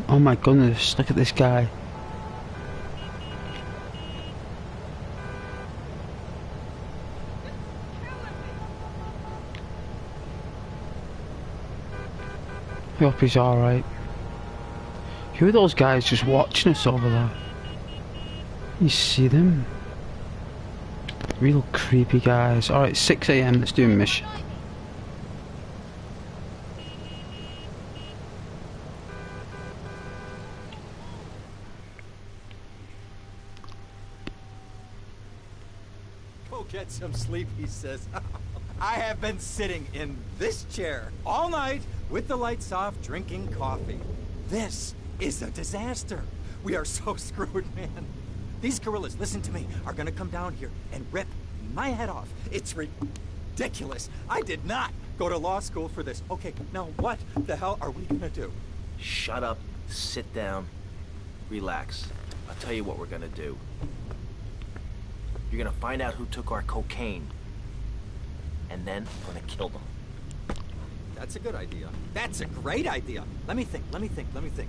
Oh my goodness, look at this guy. I hope he's alright. Who are those guys just watching us over there? You see them? Real creepy guys. Alright, 6 AM, let's do a mission. Go get some sleep, he says. I have been sitting in this chair all night with the lights off, drinking coffee. This is a disaster. We are so screwed, man. These gorillas, listen to me, are gonna come down here and rip my head off. It's ridiculous. I did not go to law school for this. Okay, now what the hell are we gonna do? Shut up, sit down, relax. I'll tell you what we're gonna do. You're gonna find out who took our cocaine. And then we're gonna kill them. That's a good idea. That's a great idea. Let me think.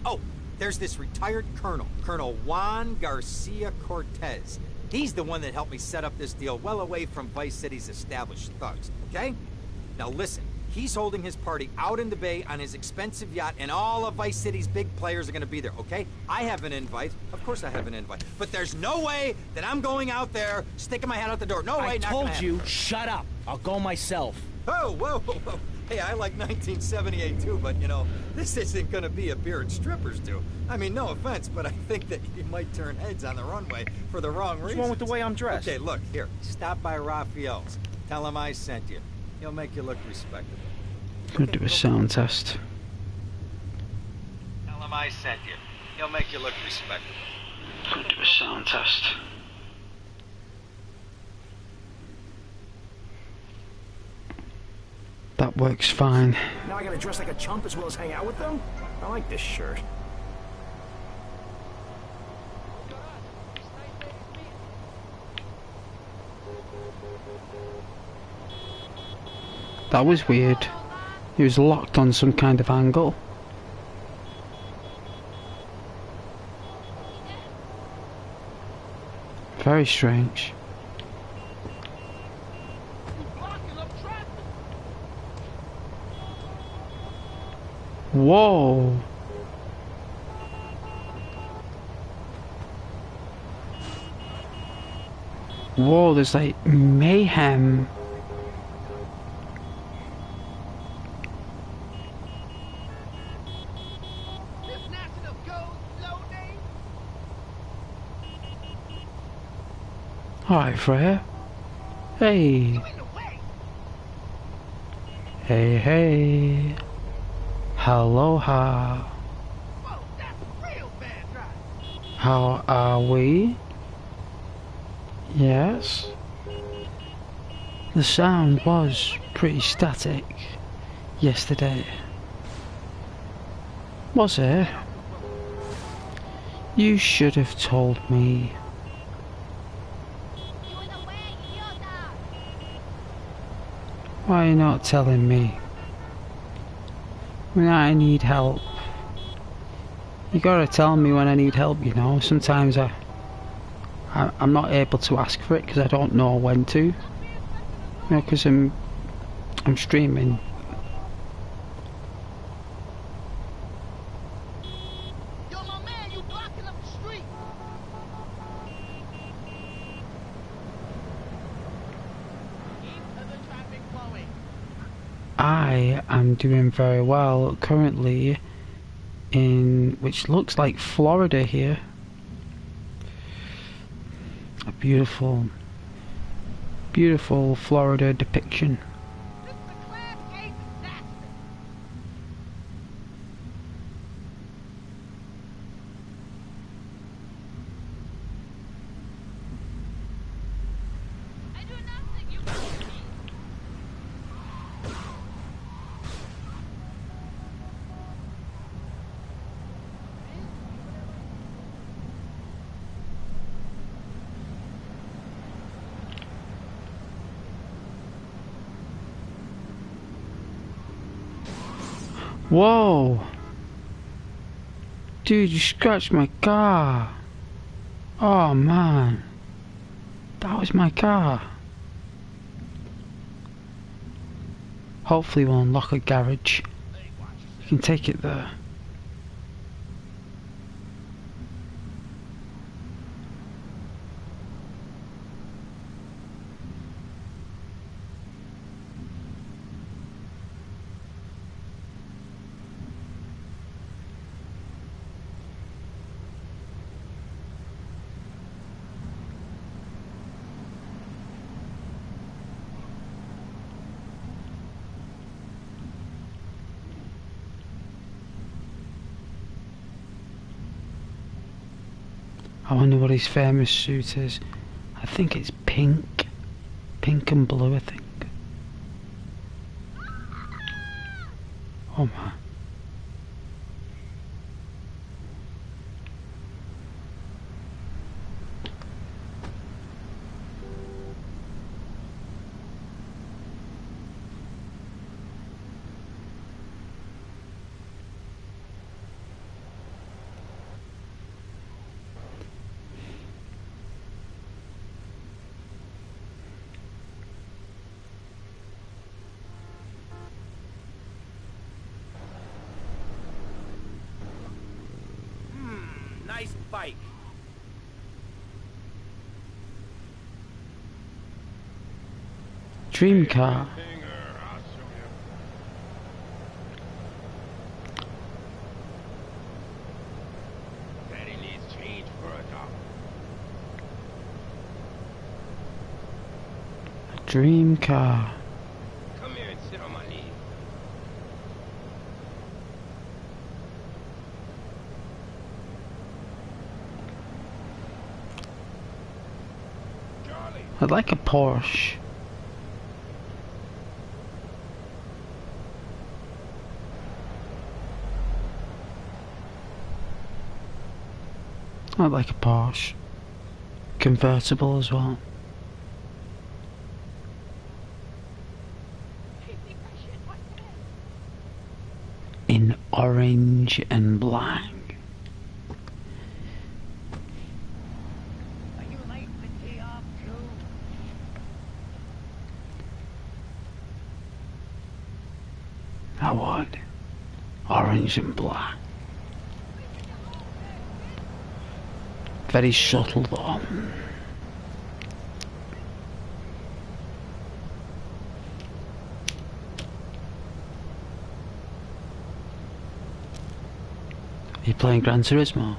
Oh, there's this retired colonel, Colonel Juan Garcia Cortez. He's the one that helped me set up this deal well away from Vice City's established thugs, okay? Now listen, he's holding his party out in the bay on his expensive yacht, and all of Vice City's big players are gonna be there, okay? I have an invite. Of course I have an invite. But there's no way that I'm going out there, sticking my head out the door. No way, I not gonna told happen. you, shut up. I'll go myself. Oh, whoa. Hey, I like 1978 too, but you know, this isn't gonna be a beer and strippers do. I mean, no offense, but I think that you might turn heads on the runway for the wrong reasons. What's wrong with the way I'm dressed? Okay, look, here, stop by Raphael's. Tell him I sent you. He'll make you look respectable. I'm gonna do a sound test. Tell him I sent you. He'll make you look respectable. I'm gonna do a sound test. That works fine. Now I gotta dress like a chump as well as hang out with them? I like this shirt. That was weird. He was locked on some kind of angle. Very strange. Whoa! Whoa, there's like mayhem. This national goes slow day. Alright, Freya. Hey. You in the way. Hey. Aloha. Whoa, that's a real bad drive. How are we? Yes. The sound was pretty static yesterday. Was it? You should have told me. Why are you not telling me? When I need help. You gotta tell me when I need help, you know. Sometimes I'm not able to ask for it because I don't know when to. You know, because I'm streaming. Yo, my man, you blocking up the street. Keep the traffic flowing. I am doing very well currently in which looks like Florida here. A beautiful Florida depiction. This is a class A disaster. I do nothing. You pushed me. Whoa! Dude, you scratched my car. Oh man. That was my car. Hopefully we'll unlock a garage. You can take it there. I wonder what his famous suit is. I think it's pink. Pink and blue, I think. Oh man. Nice bike. Dream car. Daddy needs change for a dog. A dream car. Come here and sit on my knee. Charlie. I'd like a Porsche. I'd like a Porsche. Convertible as well. In orange and black. Are you late for tea off too? I would. Orange and black. Very subtle though. Are you playing Gran Turismo?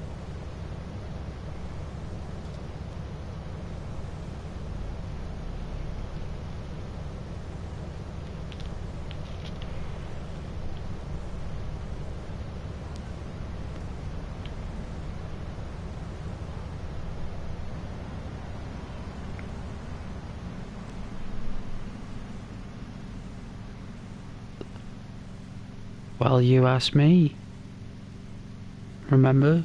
Well, you asked me. Remember?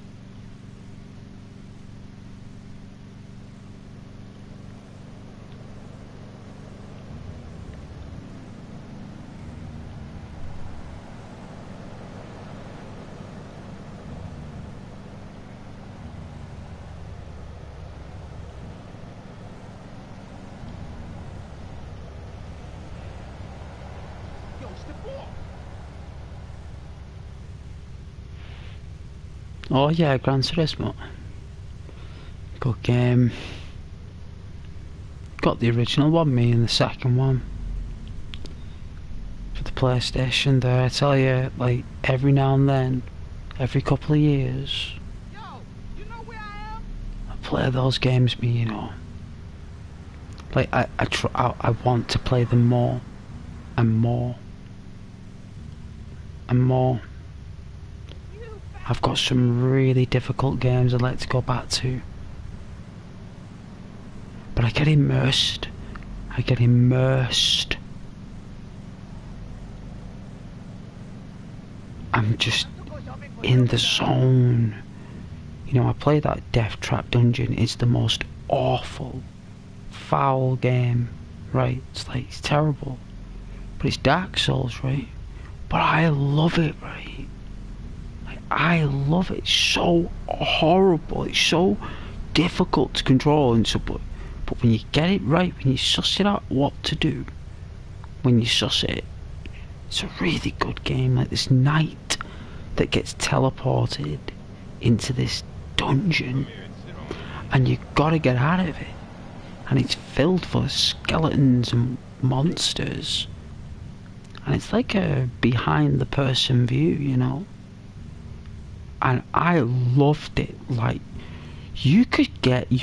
Yo, step off. Oh yeah, Gran Turismo. Good game. Got the original one, me, and the second one for the PlayStation there. I tell you, like, every now and then, every couple of years, Yo, you know where I am? I play those games, me, you know. Like, I want to play them more and more and more. I've got some really difficult games I'd like to go back to. But I get immersed. I get immersed. I'm just in the zone. You know, I play that Death Trap Dungeon. It's the most awful, foul game, right? It's like, it's terrible. But it's Dark Souls, right? But I love it, right? I love it. It's so horrible. It's so difficult to control and so, but when you get it right, when you suss it out what to do, when you suss it, it's a really good game. Like this knight that gets teleported into this dungeon, and you gotta get out of it, and it's filled full of skeletons and monsters, and it's like a behind the person view, you know. And I loved it. Like, you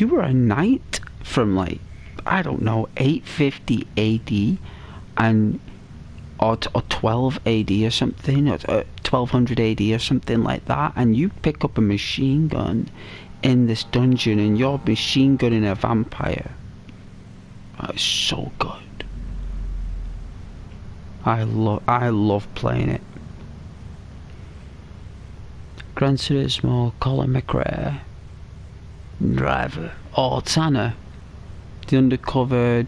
were a knight from, like, I don't know, 850 AD and or 12 AD or something, or 1200 AD or something like that, and you pick up a machine gun in this dungeon and you're machine gunning a vampire. It's so good. I love playing it. Gran Turismo, Colin McRae, Driver, or Tanner, the undercover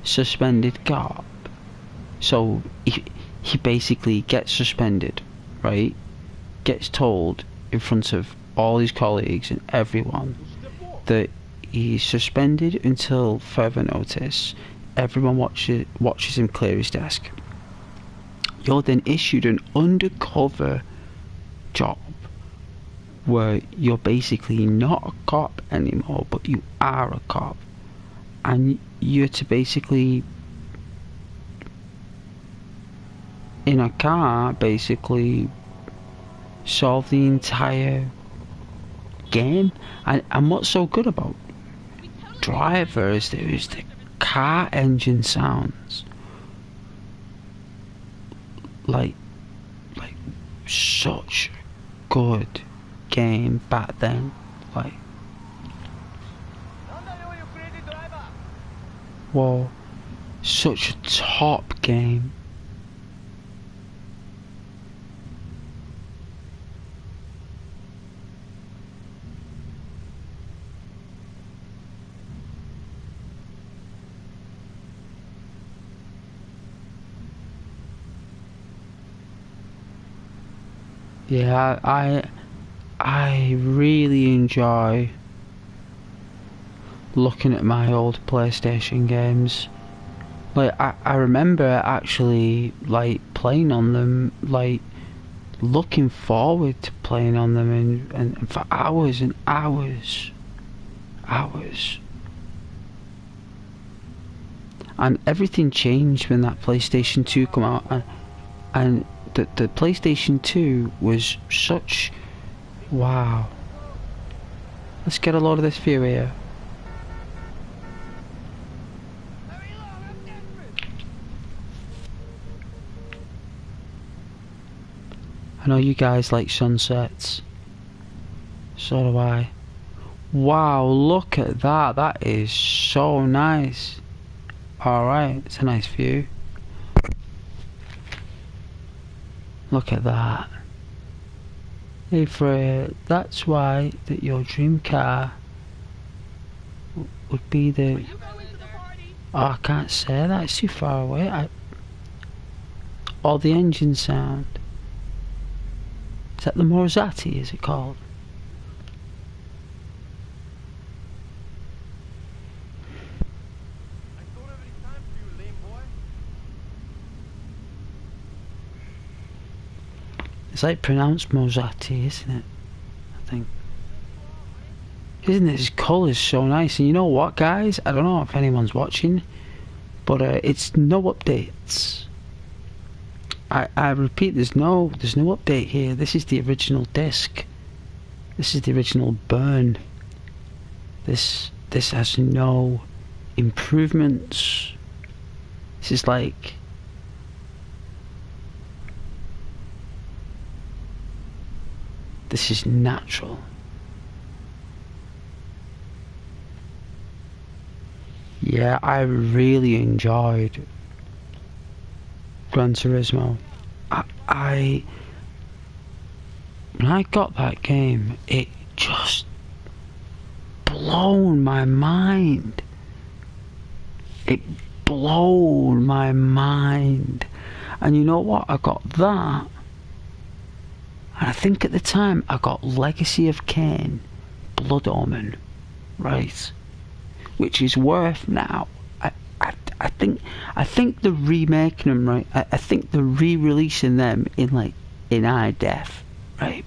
suspended cop. So he basically gets suspended, right? Gets told in front of all his colleagues and everyone that he's suspended until further notice. Everyone watches him clear his desk. You're then issued an undercover job where you're basically not a cop anymore, but you are a cop, and you're to basically, in a car, basically solve the entire game. And what's so good about Driver is the car engine sounds like such good game back then. Like, whoa, such a top game. Yeah, I really enjoy looking at my old PlayStation games. Like, I remember actually, like, playing on them, like, looking forward to playing on them and for hours and hours. And everything changed when that PlayStation 2 came out, and the PlayStation 2 was such... Wow. Let's get a load of this view here. I know you guys like sunsets. So do I. Wow, look at that. That is so nice. Alright, it's a nice view. Look at that. Hey Freya, that's why that your dream car would be the... Oh, I can't say that, it's too far away. Or the engine sound. Is that the Morzati, is it called? It's like pronounced Morzati, isn't it? I think. Isn't it? His colour's so nice. And you know what, guys? I don't know if anyone's watching, but it's no updates. I repeat, there's no update here. This is the original disc. This is the original burn. This has no improvements. This is like... This is natural. Yeah, I really enjoyed Gran Turismo. When I got that game, it just blown my mind. It blown my mind. And you know what? I got that. And I think at the time I got Legacy of Kain, Blood Omen, right, which is worth now. I think they're remaking them, right. I think they're re-releasing them in high def, right.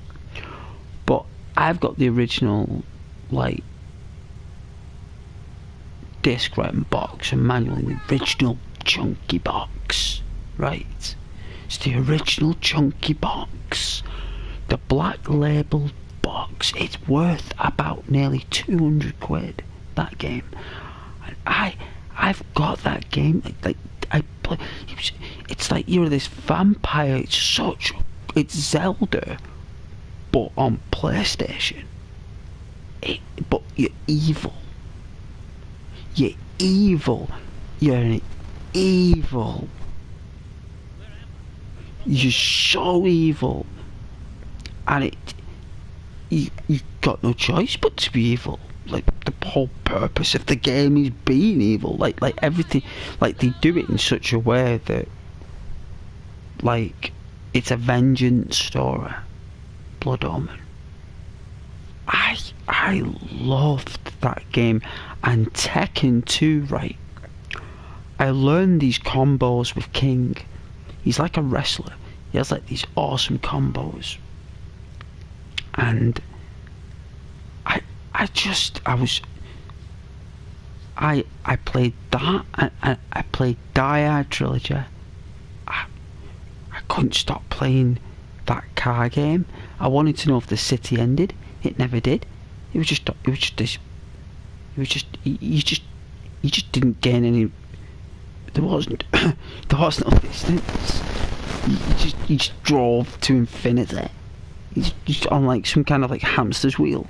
But I've got the original like disc, right, and box and manual in the original chunky box, right. It's the original chunky box, the black label box. It's worth about nearly 200 quid, that game. And I've got that game. I play. It's like you're this vampire. It's Zelda, but on PlayStation. But you're evil. You're evil. You're an evil. You're so evil, and you got no choice but to be evil. Like the whole purpose of the game is being evil. Like everything, like they do it in such a way that, like, it's a vengeance story. Blood Omen. I loved that game, and Tekken 2, right. I learned these combos with King. He's like a wrestler. He has like these awesome combos. And I played that, and I played Die Trilogy. I couldn't stop playing that car game. I wanted to know if the city ended. It never did. You just didn't gain any. There wasn't no distance. You just drove to infinity. You just on like some kind of like hamster's wheel.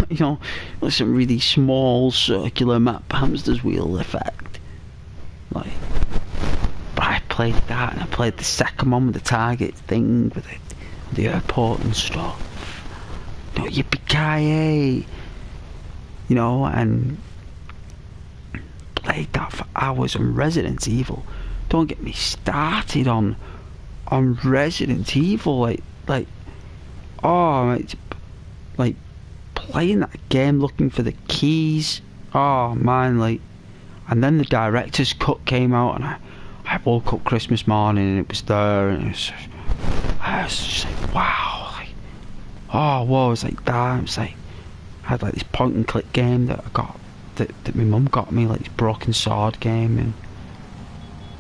You know, like some really small circular map hamster's wheel effect. Like, but I played that, and I played the second one with the target thing, with the airport and stuff. You know, yippee-ki-yay! You know, and played that for hours on Resident Evil. Don't get me started on Resident Evil. Like playing that game, looking for the keys. Oh man, like, and then the director's cut came out, and I woke up Christmas morning and it was there, and I was just like, wow, like, oh whoa, it was like that. It was like, I had like this point and click game that I got, that my mum got me, like this Broken Sword game, and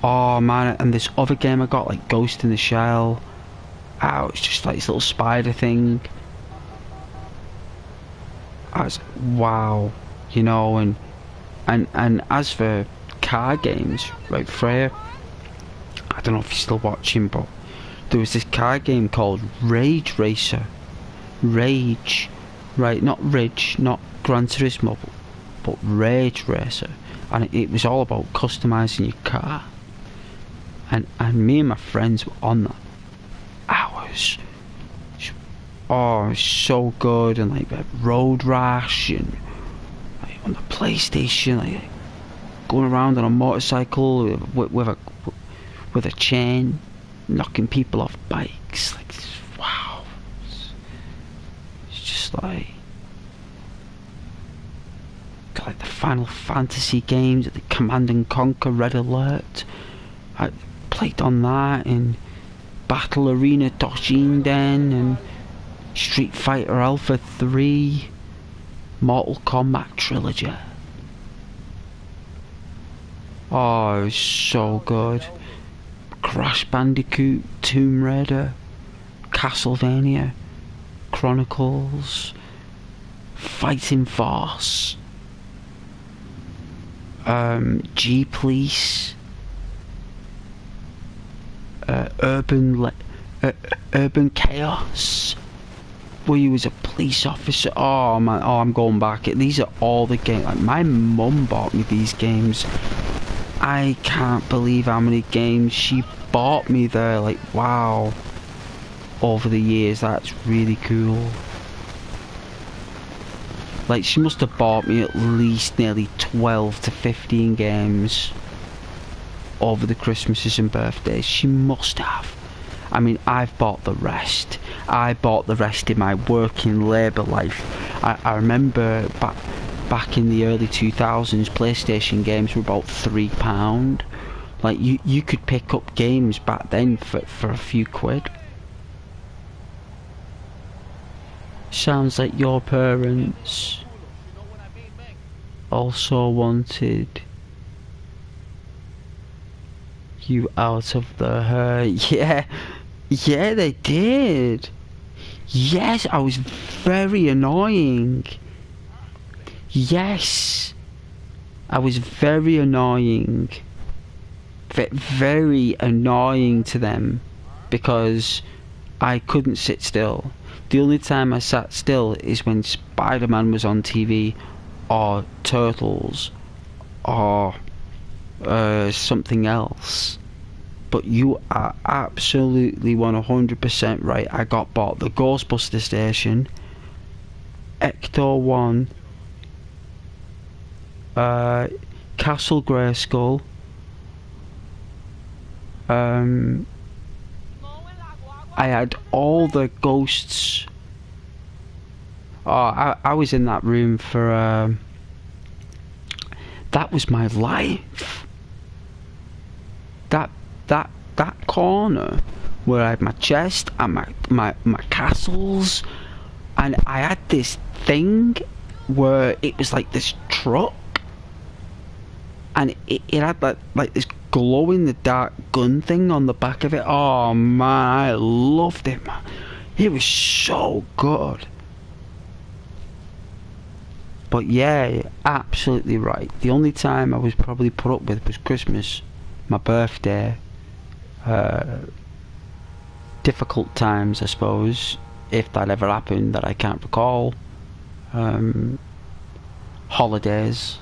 oh man, and this other game I got, like Ghost in the Shell. Oh, it's just like this little spider thing. I was like, wow, you know, and as for car games, right, Freya, I don't know if you're still watching, but there was this car game called Rage Racer. Rage, right, not Ridge, not Gran Turismo, but Rage Racer, and it was all about customizing your car, and me and my friends were on that. Oh, it was so good, and like Road Rash, and like, on the PlayStation, like going around on a motorcycle with a chain, knocking people off bikes. Like, wow, it's just like got like the Final Fantasy games, the Command and Conquer Red Alert. I played on that, in Battle Arena Toshinden, and Street Fighter Alpha 3, Mortal Kombat Trilogy. Oh, it was so good. Crash Bandicoot, Tomb Raider, Castlevania, Chronicles, Fighting Force, G-Police, Urban Chaos, where you was a police officer. Oh man, oh, I'm going back. These are all the games. Like, my mum bought me these games. I can't believe how many games she bought me there. Like, wow. Over the years, that's really cool. Like, she must have bought me at least nearly 12 to 15 games over the Christmases and birthdays. She must have. I mean, I've bought the rest. I bought the rest in my working labour life. I remember back in the early 2000s, PlayStation games were about £3. Like, you could pick up games back then for a few quid. Sounds like your parents also wanted you out of the hurt. Yeah, they did. Yes, I was very annoying. Yes, I was very annoying. Very annoying to them because I couldn't sit still. The only time I sat still is when Spider-Man was on TV, or Turtles, or something else. But you are absolutely 100% right. I got bought the Ghostbuster station, Ector 1, Castle Grayskull, I had all the ghosts. Oh, I was in that room for that was my life. That corner where I had my chest and my castles, and I had this thing where it was like this truck, and it had like this glow in the dark gun thing on the back of it. Oh man, I loved it, man. It was so good. But yeah, absolutely right. The only time I was probably put up with was Christmas, my birthday. Difficult times, I suppose, if that ever happened, that I can't recall. Holidays.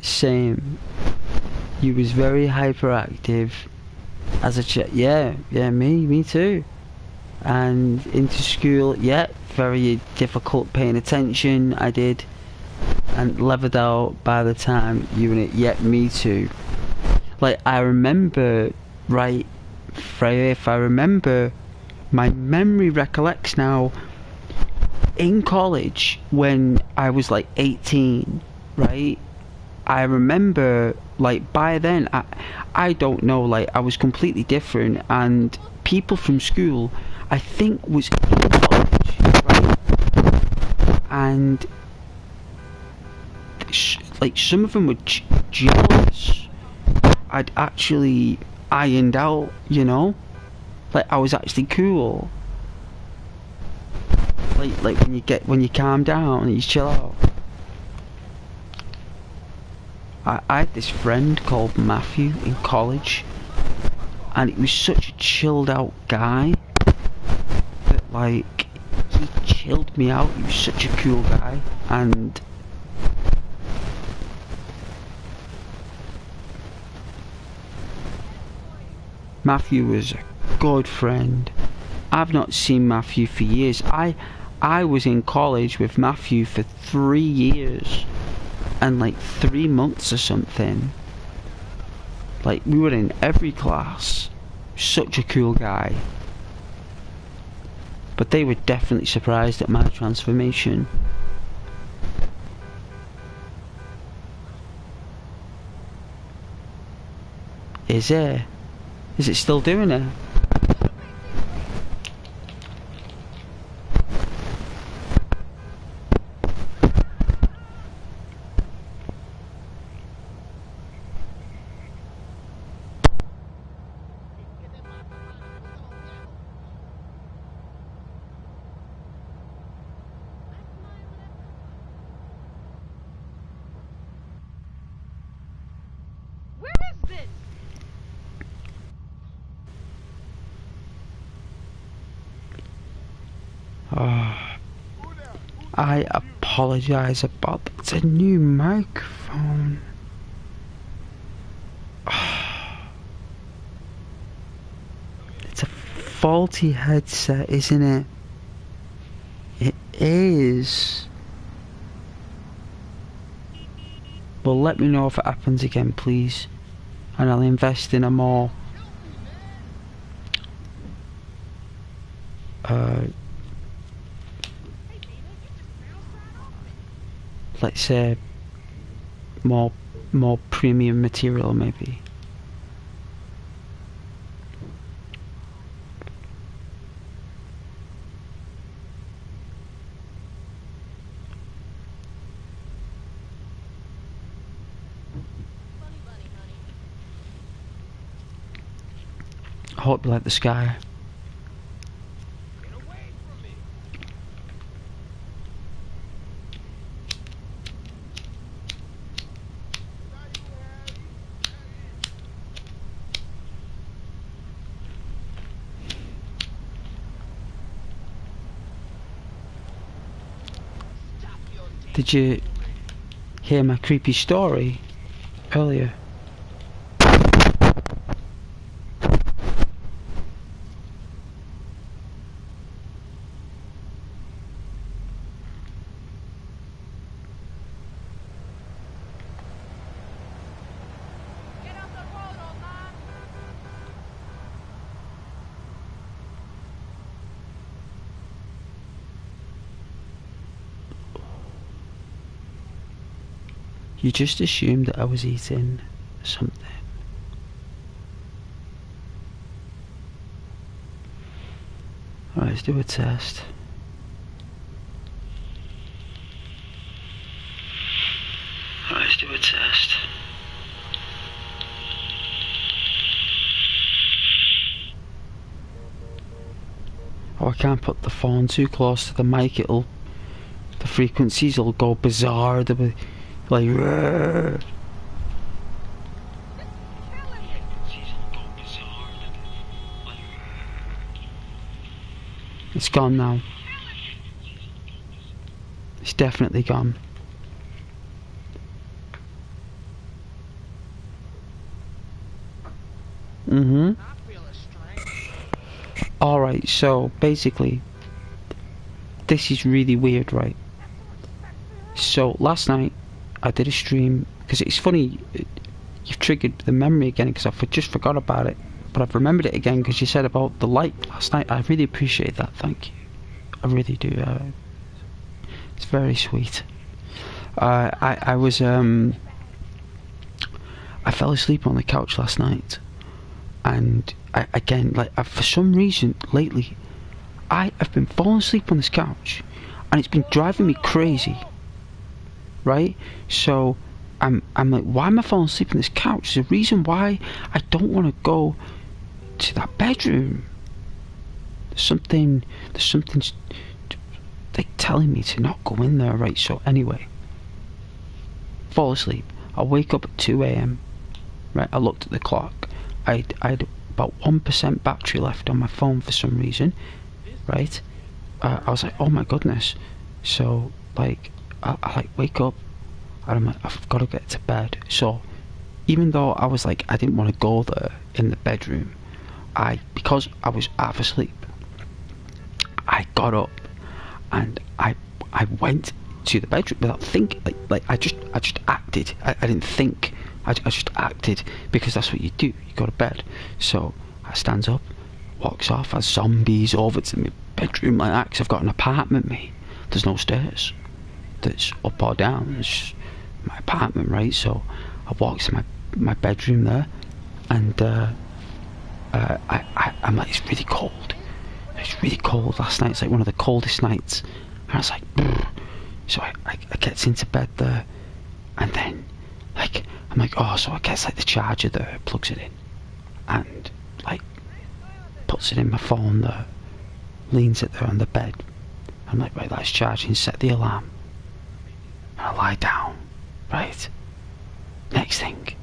Same. You was very hyperactive as a yeah, me too. And into school, yeah, very difficult paying attention. I did, and levered out by the time you in it. Yeah, me too. Like, I remember, right, Freya, if I remember, my memory recollects now, in college, when I was like 18, right, I remember, like, by then, I don't know, like, I was completely different, and people from school, I think, was in college, right, and, like, some of them were jealous. I'd actually ironed out, you know, like, I was actually cool, like when you calm down and you chill out. I had this friend called Matthew in college, and he was such a chilled out guy that, like, he chilled me out. He was such a cool guy, and Matthew was a good friend. I've not seen Matthew for years. I was in college with Matthew for 3 years and like 3 months or something. Like, we were in every class. Such a cool guy. But they were definitely surprised at my transformation. Is it? Is it still doing it? Where is this? I apologise about that. It's a new microphone. It's a faulty headset, isn't it? It is. But let me know if it happens again, please. And I'll invest in a more... let's say... more premium material, maybe. I hope you like the sky. Did you hear my creepy story earlier? You just assumed that I was eating something. Alright, let's do a test. Alright, let's do a test. Oh, I can't put the phone too close to the mic, the frequencies will go bizarre, they'll be like, rrr. It's gone now. It's definitely gone. Alright, so basically this is really weird, right? So last night I did a stream, because it's funny, you've triggered the memory again, because I just forgot about it, but I've remembered it again because you said about the light last night. I really appreciate that, thank you. I really do. It's very sweet. I fell asleep on the couch last night, and for some reason lately I have been falling asleep on this couch, and it's been driving me crazy. Right? So I'm like, why am I falling asleep on this couch? There's a reason why I don't want to go to that bedroom. There's something like telling me to not go in there, right? So anyway, fall asleep. I wake up at 2 AM. Right? I looked at the clock. I had about 1% battery left on my phone for some reason. Right? I was like, oh my goodness. So like, I like wake up and I'm like, I've got to get to bed. So even though I was like, I didn't want to go there in the bedroom, because I was half asleep, I got up and I went to the bedroom without thinking. Like I just acted. I didn't think. I just acted, because that's what you do. You go to bed. So I stands up, walks off as zombies over to my bedroom like that, 'cause I've got an apartment, mate. There's no stairs that's up or down. It's just my apartment, right? So I walk to my bedroom there, and I'm like, it's really cold. It's really cold last night. It's like one of the coldest nights. And I was like, brr. So I gets into bed there, and then like I'm like, oh, so I gets like the charger there, plugs it in, and like puts it in my phone there, leans it there on the bed. I'm like, right, that's charging, set the alarm. And I lie down, right? Next thing,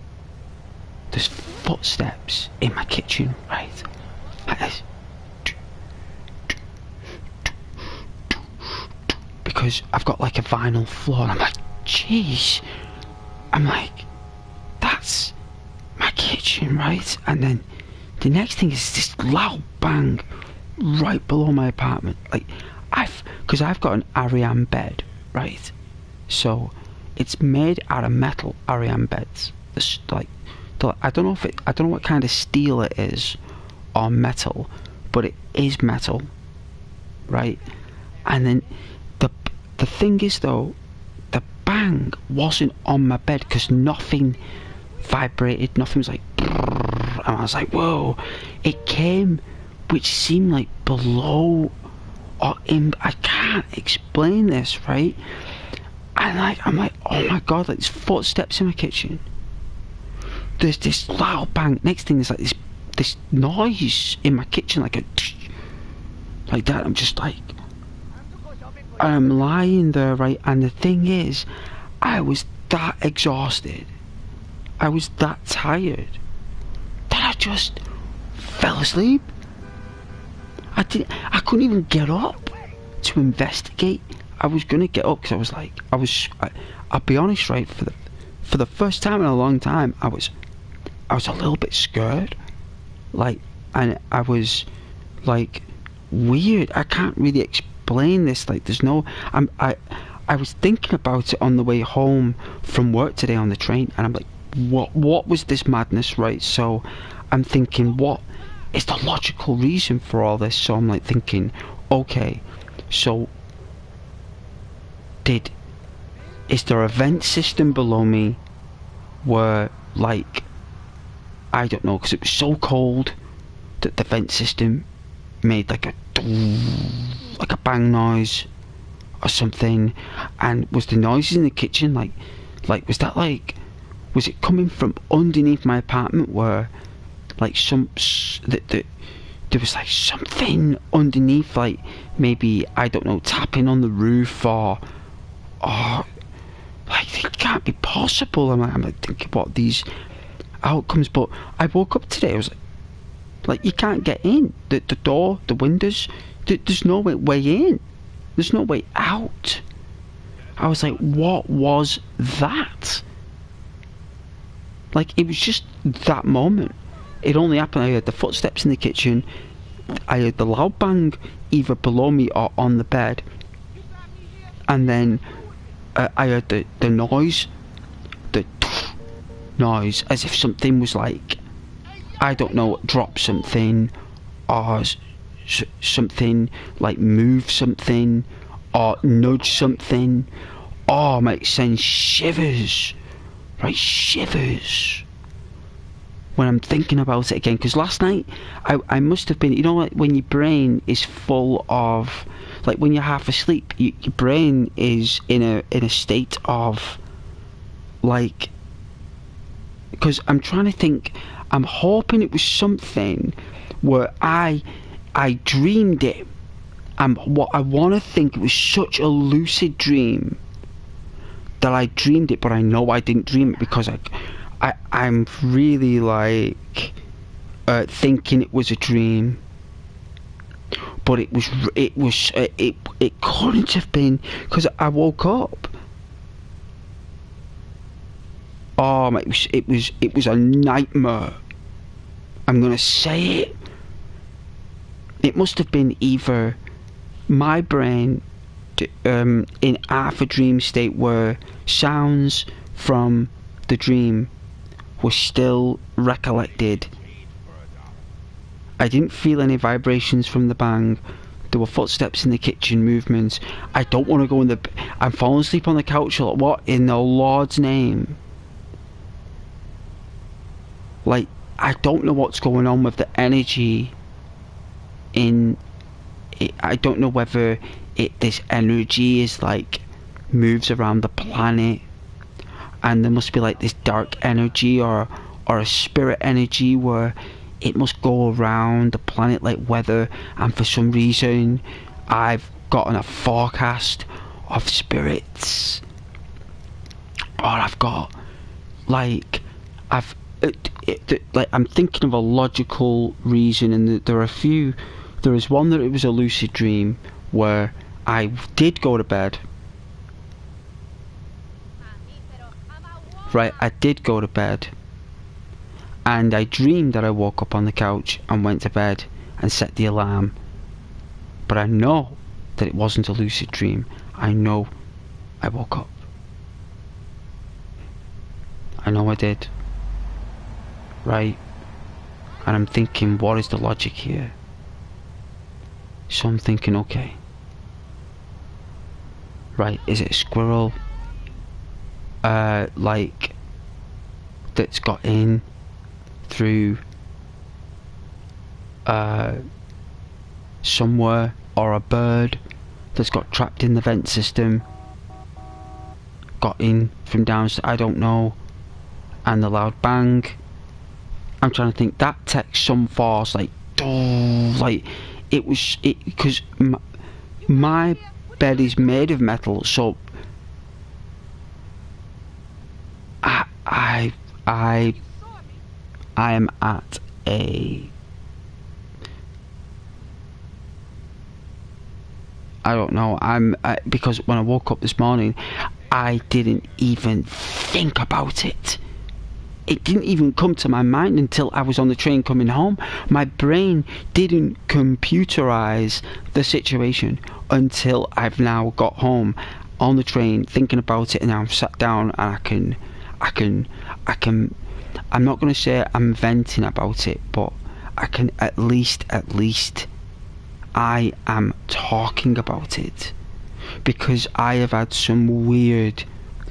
there's footsteps in my kitchen, right? Like this. Because I've got like a vinyl floor, and I'm like, jeez. I'm like, that's my kitchen, right? And then the next thing is this loud bang right below my apartment. Like, because I've got an Ariane bed, right? So it's made out of metal Ariane beds. I don't know what kind of steel it is or metal, but it is metal, right? And then the thing is though, the bang wasn't on my bed because nothing vibrated, nothing was like, and I was like, whoa. It came, which seemed like below or in. I can't explain this, right? And I'm like, oh my god, like there's footsteps in my kitchen. There's this loud bang. Next thing is like this noise in my kitchen, like that. I'm just like, I'm lying there, right? And the thing is, I was that exhausted, I was that tired, that I just fell asleep. I couldn't even get up to investigate. I was gonna get up because I was like, I'll be honest, right? For the first time in a long time, I was a little bit scared, like, and I was like weird. I can't really explain this. Like, there's no. I was thinking about it on the way home from work today on the train, and I'm like, what was this madness, right? So I'm thinking, what is the logical reason for all this? So I'm like thinking, okay, so is there a vent system below me where, like, I don't know, because it was so cold that the vent system made like a bang noise or something? And was the noises in the kitchen like was that like, was it coming from underneath my apartment where like there was like something underneath, like maybe, I don't know, tapping on the roof or like, it can't be possible. I'm like thinking about these outcomes, but I woke up today, I was like you can't get in. The door, the windows, there's no way in. There's no way out. I was like, what was that? Like, it was just that moment. It only happened. I heard the footsteps in the kitchen. I heard the loud bang either below me or on the bed. And then I heard the noise. The noise as if something was like, I don't know, drop something or something, like move something or nudge something. Oh, it sends shivers, right? Shivers when I'm thinking about it again, because last night I must have been, you know, like when your brain is full of, like when you're half asleep, your brain is in a state of, like, because I'm trying to think, I'm hoping it was something where I dreamed it, and what I want to think, it was such a lucid dream that I dreamed it, but I know I didn't dream it because I'm really like thinking it was a dream, but it couldn't have been, because I woke up. Oh, it was a nightmare. I'm gonna say it. It must have been either my brain in half a dream state where sounds from the dream were still recollected. I didn't feel any vibrations from the bang. There were footsteps in the kitchen, movements. I don't want to go in the... I'm falling asleep on the couch. Like, what in the Lord's name? Like, I don't know what's going on with the energy in it. I don't know whether this energy is like moves around the planet, and there must be like this dark energy or a spirit energy where it must go around the planet like weather, and for some reason I've gotten a forecast of spirits, or I've got like like I'm thinking of a logical reason, and there are a few. There is one that it was a lucid dream where I did go to bed. Right, I did go to bed, and I dreamed that I woke up on the couch and went to bed and set the alarm. But I know that it wasn't a lucid dream. I know I woke up. I know I did. Right? And I'm thinking, what is the logic here? So I'm thinking, okay. Right, is it a squirrel? Like, that's got in through somewhere, or a bird that's got trapped in the vent system, got in from downstairs, I don't know, and the loud bang. I'm trying to think, that text some force, like, like, it was, because my bed is made of metal, so I am at a, I don't know, because when I woke up this morning, I didn't even think about it. It didn't even come to my mind until I was on the train coming home. My brain didn't computerize the situation until I've now got home on the train thinking about it, and now I'm sat down and I can I'm not going to say I'm venting about it, but I can at least I am talking about it, because I have had some weird,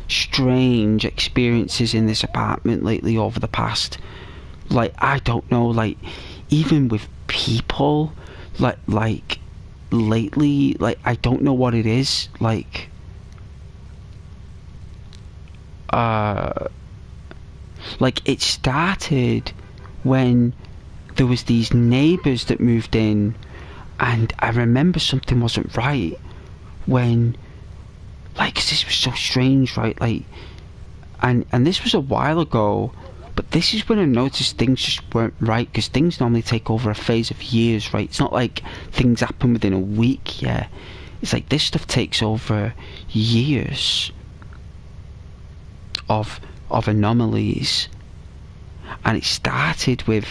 strange experiences in this apartment lately over the past, like, I don't know, like, even with people, like lately, like, I don't know what it is, like, it started when there was these neighbours that moved in, and I remember something wasn't right when, like, 'cause this was so strange, right, like, and this was a while ago, but this is when I noticed things just weren't right, because things normally take over a phase of years, right? It's not like things happen within a week, yeah. It's like this stuff takes over years of anomalies, and it started with,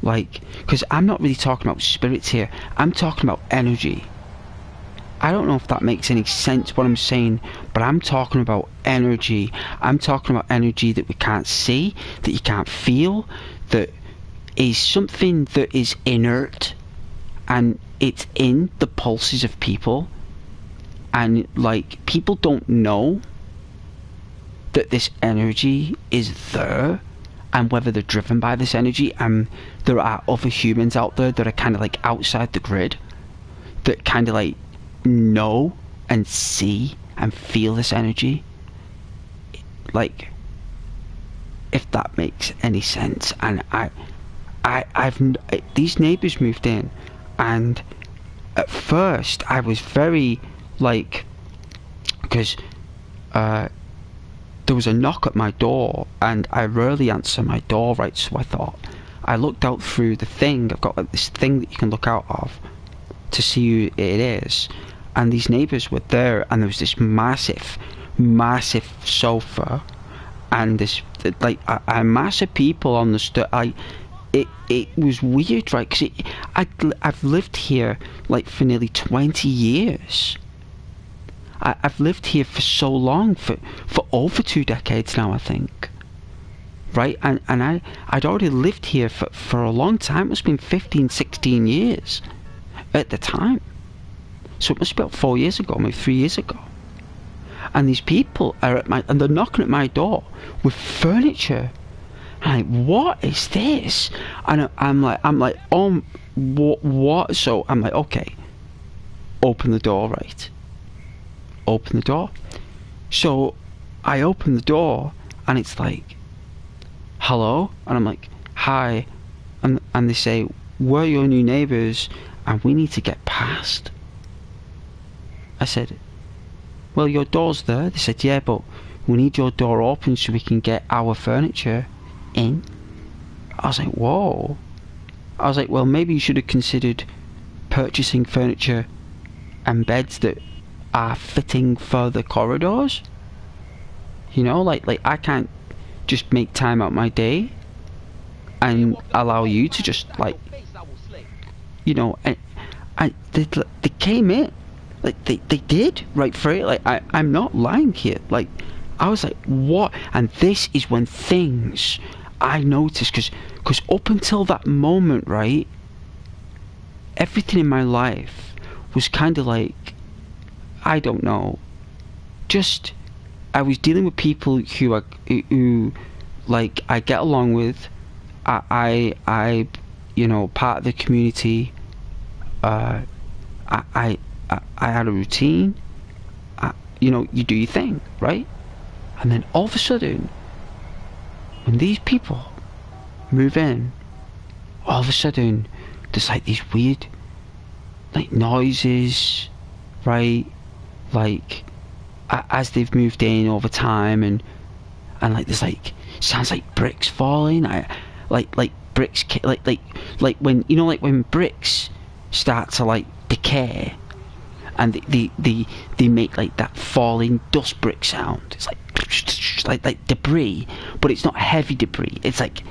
like, because I'm not really talking about spirits here, I'm talking about energy. I don't know if that makes any sense what I'm saying, but I'm talking about energy. I'm talking about energy that we can't see, that you can't feel, that is something that is inert, and it's in the pulses of people, and, like, people don't know that this energy is there, and whether they're driven by this energy, and there are other humans out there that are kind of like outside the grid, that kind of like know and see and feel this energy, like, if that makes any sense. And I've these neighbours moved in, and at first I was very, like, because there was a knock at my door, and I rarely answer my door, right? So I thought, I looked out through the thing, I've got like this thing that you can look out of to see who it is, and these neighbours were there, and there was this massive sofa, and this, like, a mass of people on the it was weird, right? Because I've lived here, like, for nearly 20 years. I've lived here for so long, for over 2 decades now, I think. Right? And I'd already lived here for a long time. It must have been 15, 16 years at the time. So it must be about 4 years ago, maybe 3 years ago. And these people are and they're knocking at my door with furniture. And I'm like, what is this? And I'm like, oh, what? So I'm like, okay, open the door, right? Open the door. So I open the door, and it's like, hello? And I'm like, hi. And they say, we're your new neighbours, and we need to get past. I said, well, your door's there. They said, yeah, but we need your door open so we can get our furniture in. I was like, whoa. I was like, well, maybe you should have considered purchasing furniture and beds that are fitting for the corridors. You know, like I can't just make time out my day and allow you to just, like, you know, and they came in, like, they did, right, for it. Like, I'm not lying here, like, I was like, what? And this is when things I noticed, because up until that moment, right, everything in my life was kind of like, I don't know, just, I was dealing with people who like, I get along with, I you know, part of the community, I had a routine, you know, you do your thing, right? And then all of a sudden, when these people move in, all of a sudden, there's like these weird, like, noises, right? Like, as they've moved in over time, and like, there's like, sounds like bricks falling. Like bricks, like when, you know, like when bricks start to like decay, and they make like that falling dust brick sound. It's like debris, but it's not heavy debris. It's like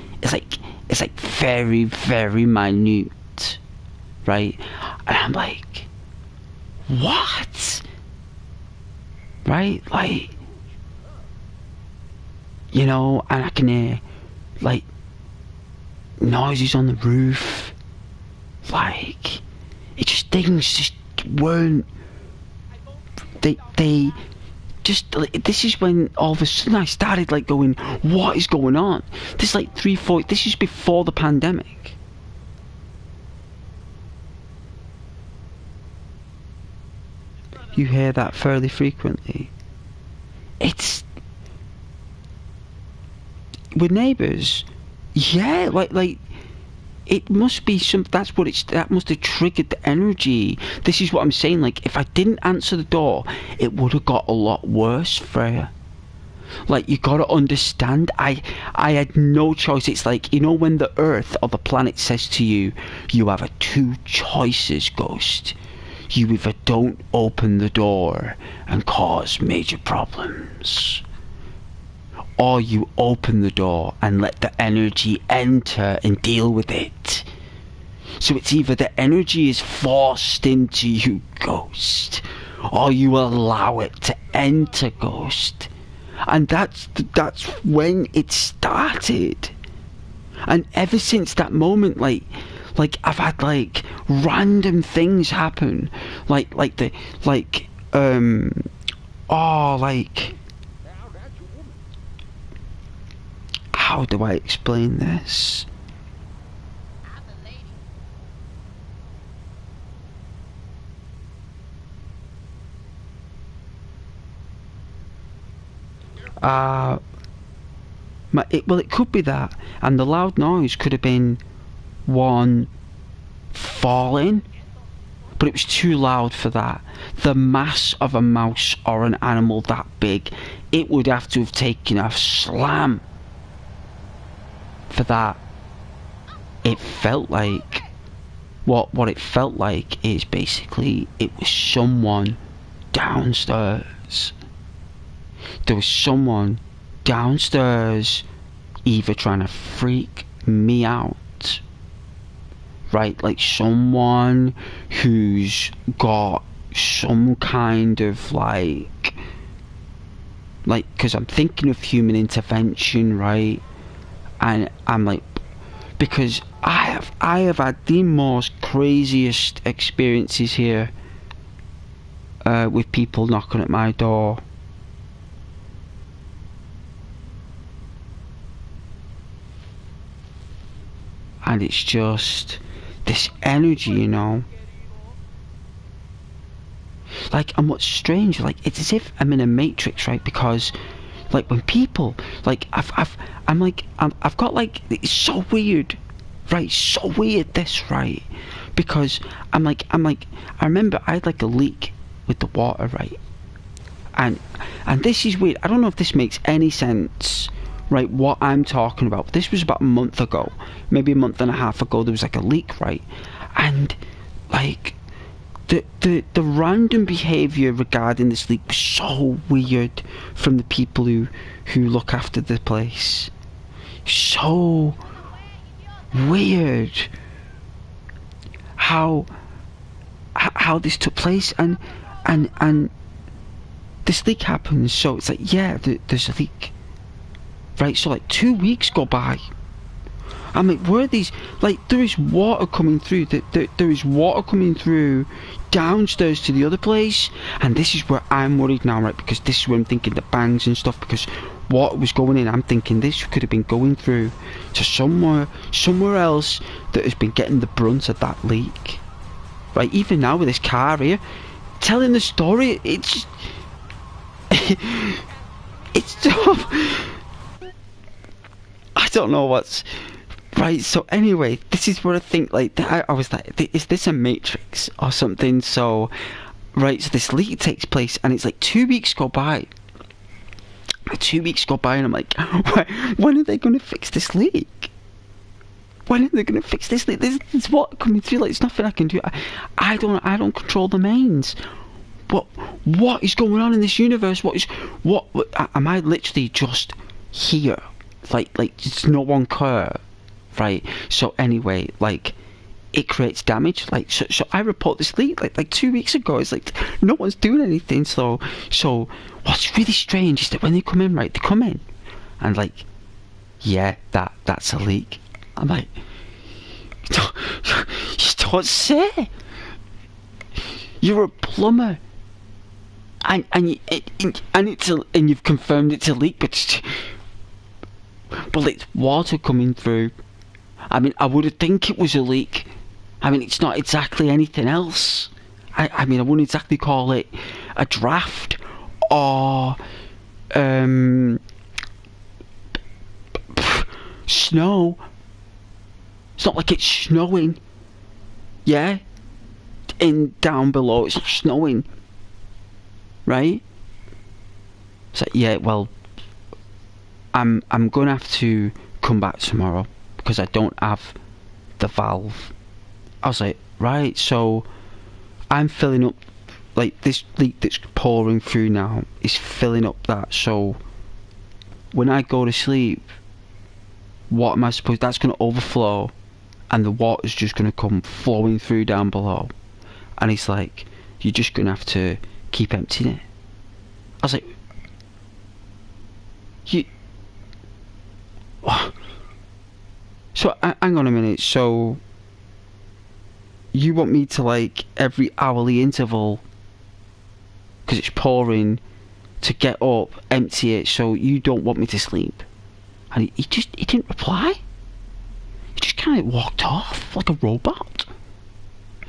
very, very minute, right? And I'm like, what? Right? Like, you know, and I can hear like noises on the roof. Like, it just, things just weren't, they just, this is when all of a sudden I started like going, what is going on? This is like 3-4, this is before the pandemic. You hear that fairly frequently. It's with neighbours, yeah, like it must be some, that must have triggered the energy. This is what I'm saying, like, if I didn't answer the door, it would have got a lot worse, Freya. Like, you gotta understand, I had no choice. It's like, you know, when the earth or the planet says to you, you have two choices, Ghost. You either don't open the door and cause major problems, or you open the door and let the energy enter and deal with it. So it's either the energy is forced into you, Ghost, or you allow it to enter, Ghost. And that's when it started. And ever since that moment, like I've had like random things happen, how do I explain this? I'm a lady. It could be that, and the loud noise could have been one falling, but it was too loud for that. The mass of a mouse or an animal that big, it would have to have taken a slam for that. It felt like, what it felt like is basically, it was someone downstairs. There was someone downstairs either trying to freak me out, right? Like someone who's got some kind of like, because I'm thinking of human intervention, right? And I'm like, because I have had the most craziest experiences here with people knocking at my door. And it's just this energy, you know. Like, and what's strange, like, it's as if I'm in a matrix, right? Because, like, when people, like, I've got, like, it's so weird, right? So weird, this, right? Because I'm like, I remember I had, like, a leak with the water, right? And this is weird. I don't know if this makes any sense, right, what I'm talking about. This was about a month ago, maybe a month and a half ago. There was like a leak, right? And like the random behaviour regarding this leak was so weird from the people who look after the place. So weird how this took place, and this leak happens, so it's like, yeah, there's a leak. Right, so like 2 weeks go by. I'm like, where are these? Like, there is water coming through. There is water coming through downstairs to the other place, and this is where I'm worried now, right? Because this is where I'm thinking the bangs and stuff. Because water was going in, I'm thinking this could have been going through to somewhere else that has been getting the brunt of that leak. Right, even now with this car here, telling the story, it's tough. I don't know what's. Right, so anyway, this is where I think, like, I was like, is this a Matrix or something? So, right, so this leak takes place, and it's like 2 weeks go by. 2 weeks go by, and I'm like, when are they going to fix this leak? When are they going to fix this leak? There's water coming through, like, there's nothing I can do. I don't control the mains. What is going on in this universe? What am I literally just here? Like, just no one care. Right, so anyway, like, it creates damage. Like, so I report this leak like 2 weeks ago. It's like no one's doing anything. So what's really strange is that when they come in, right, they come in, and like, yeah, that's a leak. I'm like, you don't say. You're a plumber, and you've confirmed it's a leak, but it's water coming through. I mean, I would have think it was a leak. I mean, it's not exactly anything else. I mean, I wouldn't exactly call it a draft or snow. It's not like it's snowing. Yeah? Down below, it's not snowing. Right? So, yeah, well, I'm gonna have to come back tomorrow, because I don't have the valve. I was like, right, so I'm filling up, like, this leak that's pouring through now is filling up that, so when I go to sleep, what am I supposed, that's going to overflow, and the water's just going to come flowing through down below. And he's like, you're just going to have to keep emptying it. I was like, so hang on a minute, so you want me to, like, every hourly interval, because it's pouring, to get up, empty it, so you don't want me to sleep? And he didn't reply. He just kind of walked off like a robot.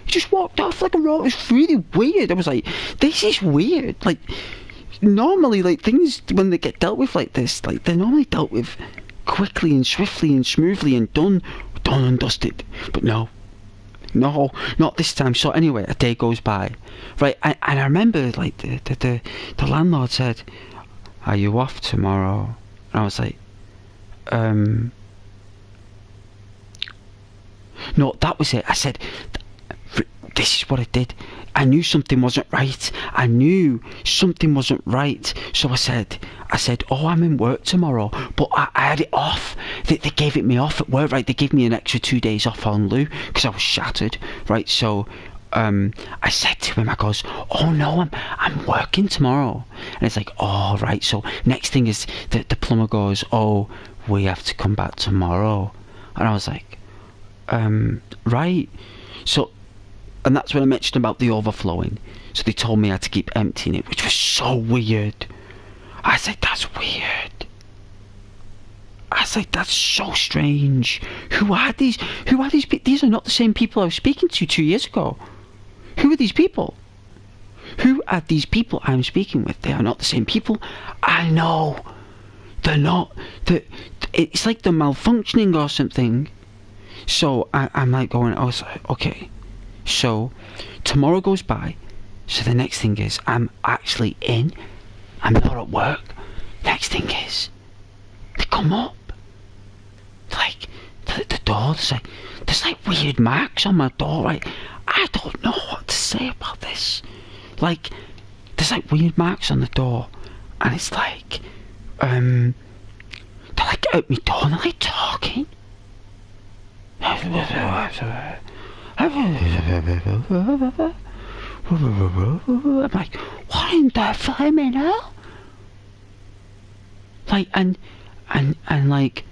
He just walked off like a robot. It was really weird. I was like, this is weird. Like, normally, like, things, when they get dealt with like this, like, they're normally dealt with quickly and swiftly and smoothly and done and dusted. But no, not this time. So anyway, a day goes by, right? And I remember, like, the landlord said, "Are you off tomorrow?" And I was like, no, that was it. I said, this is what I did. I knew something wasn't right. So I said, oh, I'm in work tomorrow, but I had it off. They gave it me off at work, right? They gave me an extra 2 days off on lieu because I was shattered, right? So I said to him, I goes, oh no, I'm working tomorrow. And it's like, oh, right. So next thing is the plumber goes, oh, we have to come back tomorrow. And I was like, right. So, and that's when I mentioned about the overflowing. So they told me I had to keep emptying it, which was so weird. I said, that's weird. I said, that's so strange. Who are these people? These are not the same people I was speaking to 2 years ago. Who are these people? Who are these people I'm speaking with? They are not the same people. I know. They're not. It's like they're malfunctioning or something. So I'm like going, I was like, okay. So tomorrow goes by. So the next thing is, I'm actually in. I'm not at work. Next thing is, they come up. Like, the door, there's like weird marks on my door, right? I don't know what to say about this. Like, there's like weird marks on the door. And it's like, they're like at my door and they're like talking. I'm like, what what in the flaming hell? Like, and like,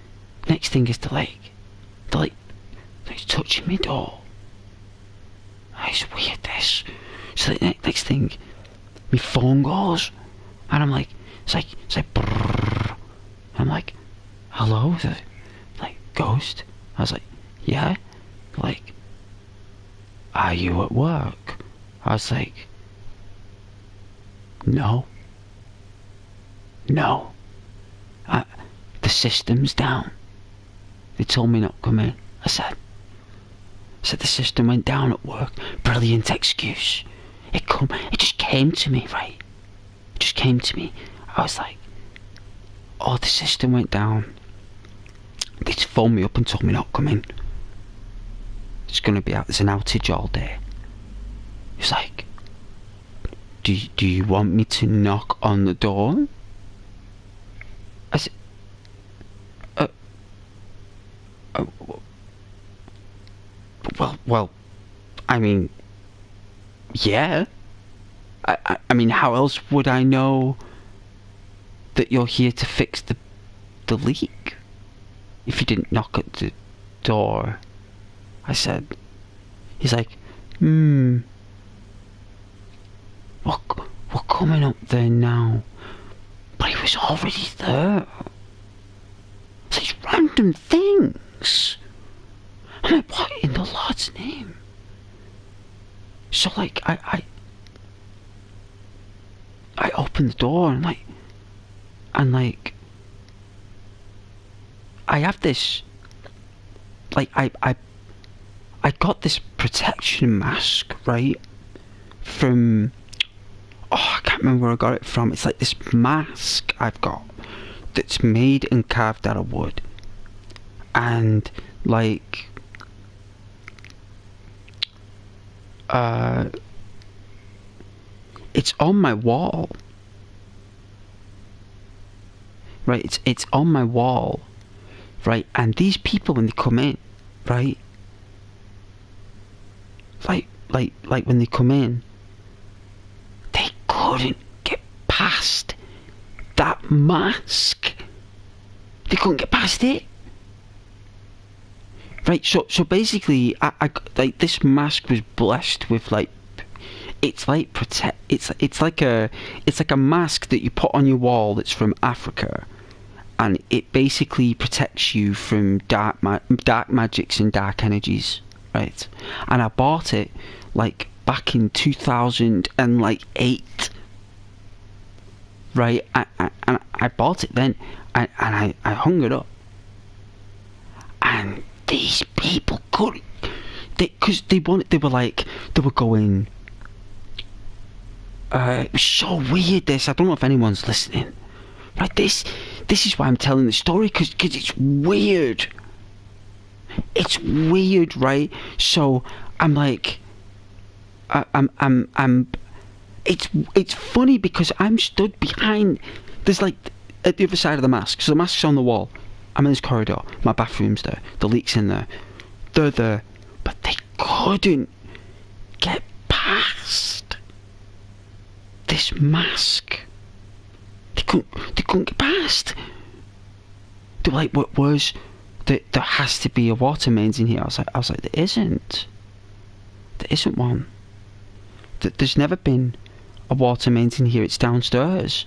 next thing is they're like touching my door. It's weird, this. So the next thing, my phone goes, and I'm like, it's like brrrr. I'm like, hello? Is it like Ghost? I was like, yeah. Like, are you at work? I was like, no. The system's down. They told me not to come in. I said the system went down at work. Brilliant excuse. It just came to me, right? It just came to me. I was like, oh, the system went down. They just phoned me up and told me not to come in. It's gonna be out. There's an outage all day. He's like, do you want me to knock on the door? I said, well, I mean, yeah. I mean, how else would I know that you're here to fix the leak if you didn't knock at the door? I said. He's like, we're coming up there now. But he was already there. Such random things. I'm like, what in the Lord's name? So like, I opened the door and like, I have this, like, I got this protection mask, right, from, I can't remember where I got it from. It's like this mask I've got that's made and carved out of wood, and like, it's on my wall, right? It's on my wall, right? And these people, when they come in, right, like when they come in, they couldn't get past that mask. They couldn't get past it. Right, so basically, I like, this mask was blessed with like, it's like it's like a mask that you put on your wall that's from Africa, and it basically protects you from dark magics and dark energies, right? And I bought it like back in 2008, right? And I bought it then, and I hung it up, and these people couldn't, because they were going, it was so weird, this. I don't know if anyone's listening, right? This is why I'm telling the story, because it's weird. It's weird, right? So I'm like, it's funny because I'm stood behind, there's like, at the other side of the mask, so the mask's on the wall, I'm in this corridor, my bathroom's there, the leak's in there, they're there, but they couldn't get past this mask. They couldn't get past. They were like, where's there has to be a water mains in here. I was like, there isn't one. There's never been a water mains in here, it's downstairs.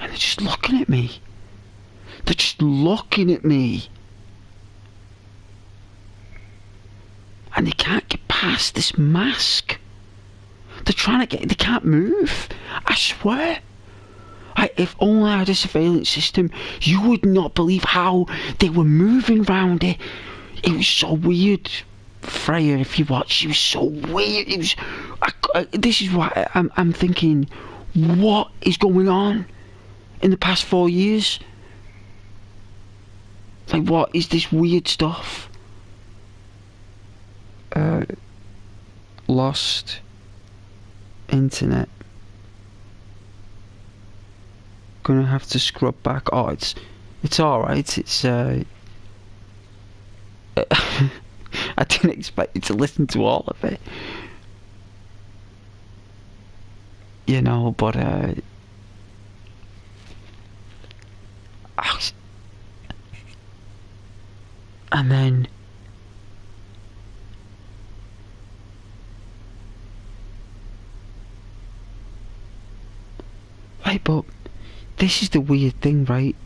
And they're just looking at me. They're just looking at me. And they can't get past this mask. They're trying to they can't move. I swear. If only I had a surveillance system, you would not believe how they were moving round it. It was so weird. Freya, if you watch, it was so weird. It was. This is why I'm thinking, what is going on in the past 4 years? Like, what is this weird stuff? Lost internet. Gonna have to scrub back. Oh, it's alright. It's I didn't expect you to listen to all of it. you know, but and then right, but this is the weird thing, right?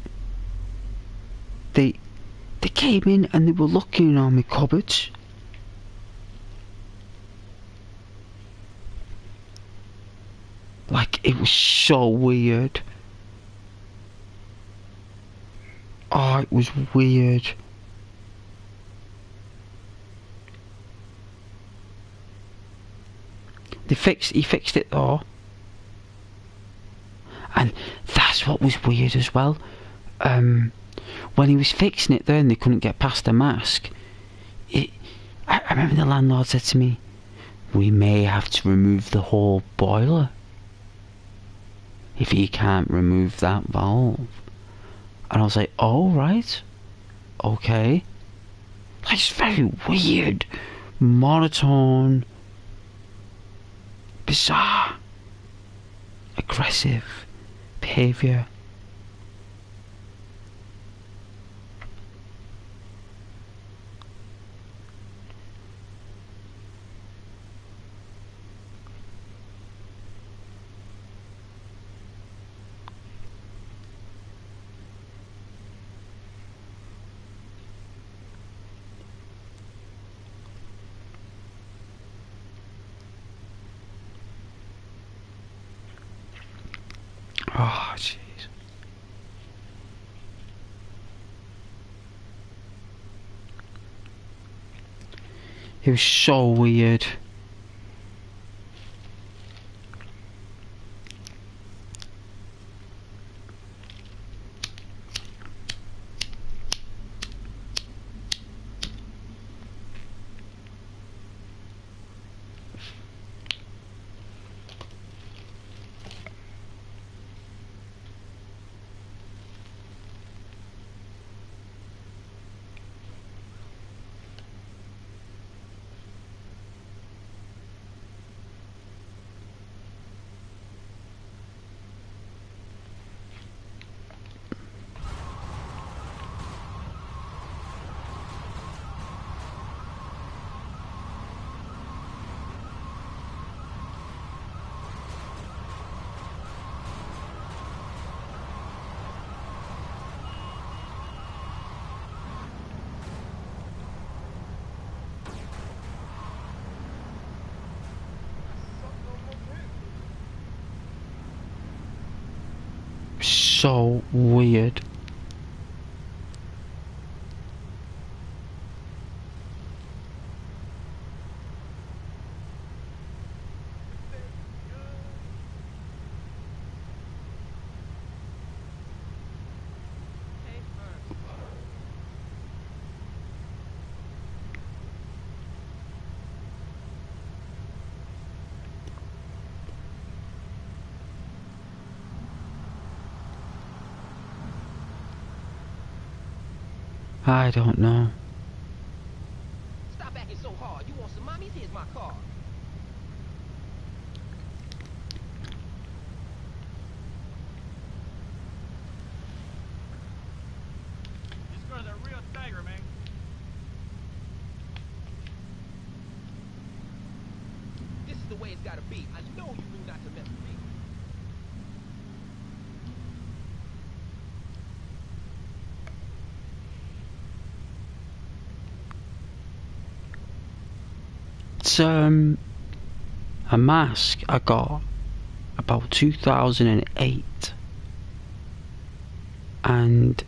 They came in and they were looking on my cupboards. Like, it was so weird. Oh, it was weird. He fixed it though. And that's what was weird as well. When he was fixing it there and they couldn't get past the mask, I remember the landlord said to me, we may have to remove the whole boiler if he can't remove that valve. And I was like, oh right, okay. Like, it's very weird, monotone, bizarre, aggressive behaviour. Oh, jeez. It was so weird. So weird. I don't know. Stop acting so hard. You want some mommies? Here's my car. This girl's a real tiger, man. This is the way it's gotta be. I know you knew not to mess with me. It's a mask I got about 2008, and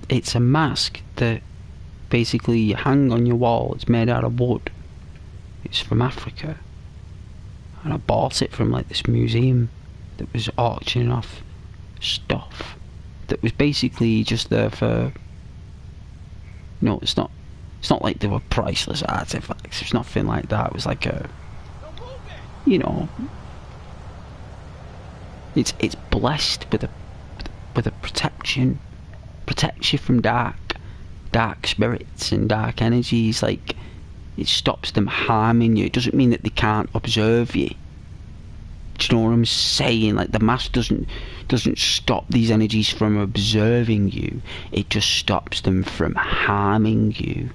it's a mask that basically you hang on your wall. It's made out of wood. It's from Africa, and I bought it from like this museum that was auctioning off stuff that was basically just there for, no, it's not like they were priceless artifacts. It's nothing like that. It was like a, you know, it's blessed with a protection, protects you from dark spirits and dark energies. Like, it stops them harming you. It doesn't mean that they can't observe you. Do you know what I'm saying? Like, the mask doesn't stop these energies from observing you. It just stops them from harming you.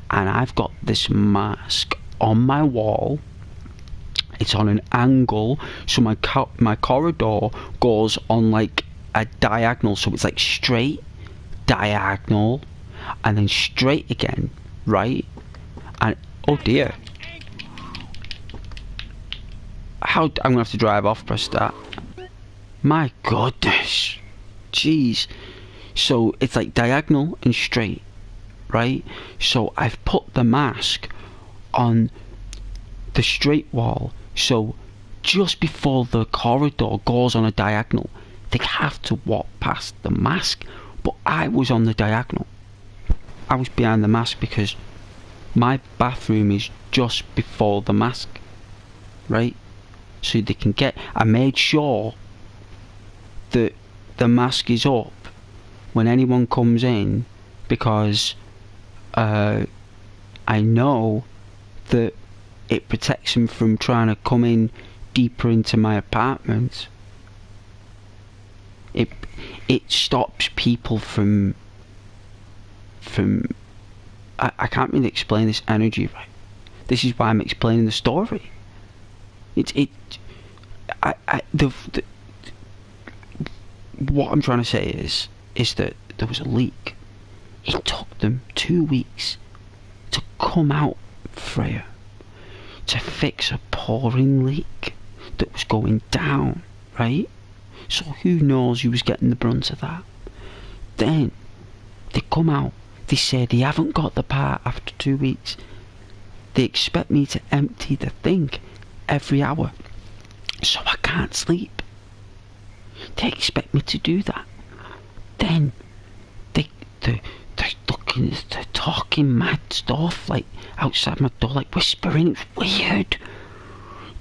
And I've got this mask on my wall. It's on an angle, so my corridor goes on like a diagonal, so it's like straight, diagonal, and then straight again, right? And oh dear, I'm gonna have to drive off. Press that. My goodness, jeez. So it's like diagonal and straight, right? So I've put the mask on the straight wall, so just before the corridor goes on a diagonal, they have to walk past the mask. But I was on the diagonal. I was behind the mask because my bathroom is just before the mask, right? So they can get... I made sure that the mask is up when anyone comes in, because I know that it protects them from trying to come in deeper into my apartment. It stops people from I can't really explain this energy right. This is why I'm explaining the story. What I'm trying to say is that there was a leak. It took them 2 weeks to come out, Freya, to fix a pouring leak that was going down, right? So who knows who was getting the brunt of that. Then they come out, they say they haven't got the part after 2 weeks. They expect me to empty the thing every hour, so I can't sleep. They expect me to do that. Then they're talking mad stuff, like outside my door, like whispering. It's weird.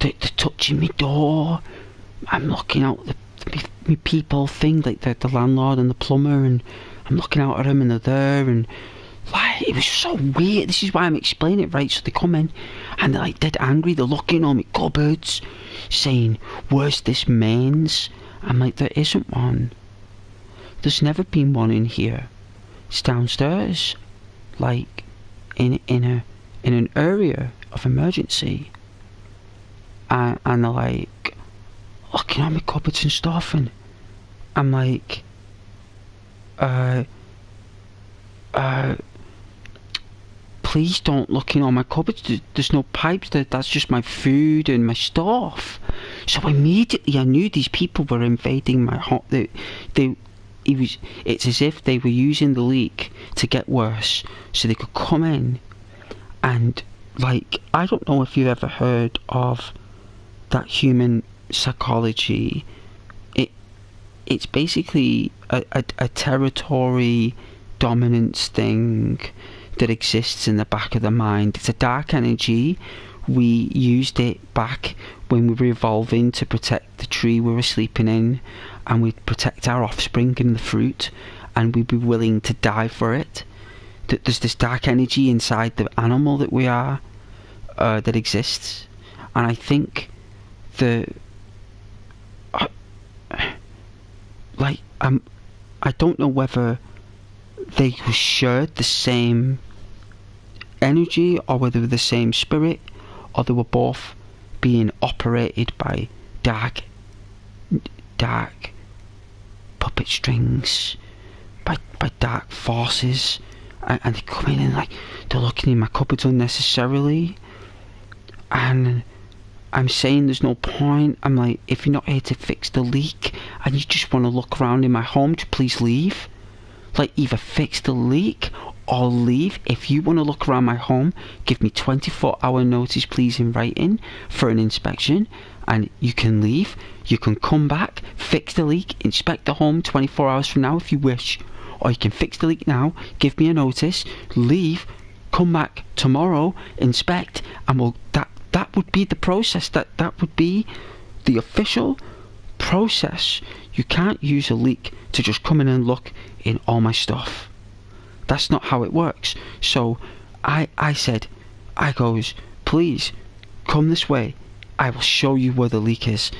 They're touching my door. I'm looking out my people thing, like the landlord and the plumber, and I'm looking out at them and they're there, and like, it was so weird. This is why I'm explaining it, right? So they come in and they're like dead angry. They're looking on my cupboards, saying, "Where's this mains?" I'm like, there isn't one. There's never been one in here. It's downstairs, like in an area of emergency. And they're like looking at my cupboards and stuff, and I'm like, please don't look in all my cupboards. There's no pipes there. That's just my food and my stuff. So immediately I knew these people were invading my home. It's as if they were using the leak to get worse, so they could come in. And like, I don't know if you've ever heard of that human psychology. It's basically a territory dominance thing that exists in the back of the mind. It's a dark energy. We used it back when we were evolving to protect the tree we were sleeping in, and we'd protect our offspring and the fruit, and we'd be willing to die for it. That there's this dark energy inside the animal that we are, that exists. And I think I don't know whether they shared the same energy, or whether they were the same spirit, or they were both being operated by dark puppet strings, by dark forces, and they come in and like they're looking in my cupboards unnecessarily, and I'm saying there's no point. I'm like, if you're not here to fix the leak and you just want to look around in my home, to please leave. Like, either fix the leak or leave. If you want to look around my home, give me 24-hour notice, please, in writing, for an inspection, and you can leave. You can come back, fix the leak, inspect the home 24 hours from now if you wish, or you can fix the leak now, give me a notice, leave, come back tomorrow, inspect, and that would be the process. That would be the official process. You can't use a leak to just come in and look in all my stuff. That's not how it works. So I said, I goes, please come this way. I will show you where the leak is.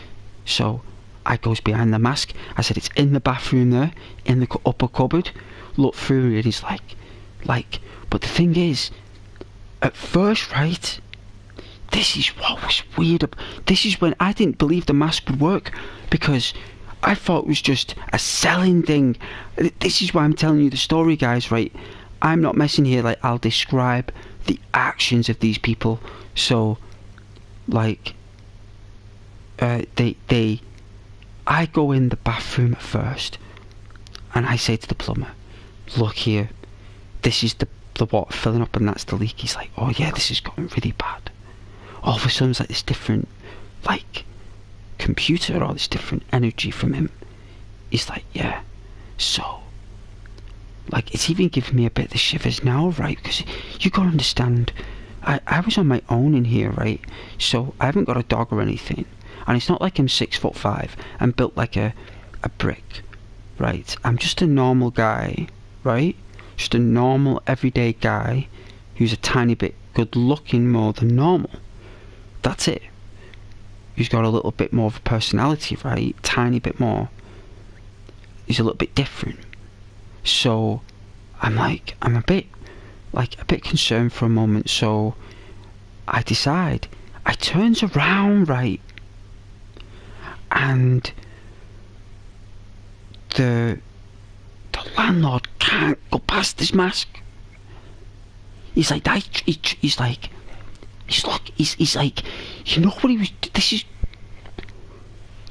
So I goes behind the mask. I said, it's in the bathroom there, in the upper cupboard. Look through it. He's like, but the thing is, at first, right, this is what was weird. This is when I didn't believe the mask would work, because I thought it was just a selling thing. This is why I'm telling you the story, guys, right? I'm not messing here. Like, I'll describe the actions of these people. So, like, I go in the bathroom at first, and I say to the plumber, look here, this is the water filling up and that's the leak. He's like, oh yeah, this is going really bad. All of a sudden, it's like this different, like, computer, or this different energy from him. He's like, yeah. So, like, it's even giving me a bit of the shivers now, right? Because you gotta understand, I was on my own in here, right? So I haven't got a dog or anything, and it's not like I'm 6'5" and built like a brick, right? I'm just a normal guy, right? Just a normal everyday guy who's a tiny bit good looking more than normal. That's it. He's got a little bit more of a personality, right? Tiny bit more. He's a little bit different. So I'm a bit concerned for a moment. So I decide, I turns around, right, and the landlord can't go past this mask. He's like, he's like, you know what he was,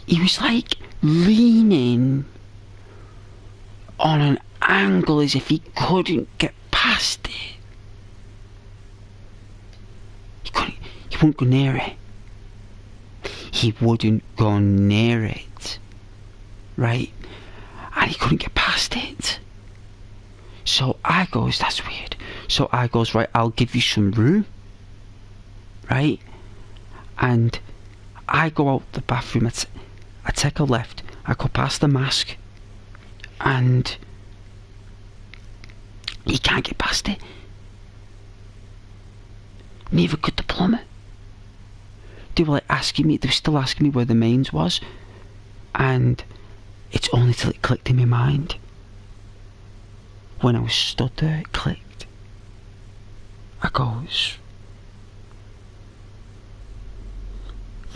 he was like leaning on an angle as if he couldn't get past it. He wouldn't go near it. He wouldn't go near it, right? And he couldn't get past it. So I goes, that's weird. So I goes, right, I'll give you some room, right? And I go out the bathroom, I take a left, I go past the mask, and he can't get past it. Neither could the plumber. They were still asking me where the mains was, and it's only till it clicked in my mind. When I was stood there, it clicked. I goes,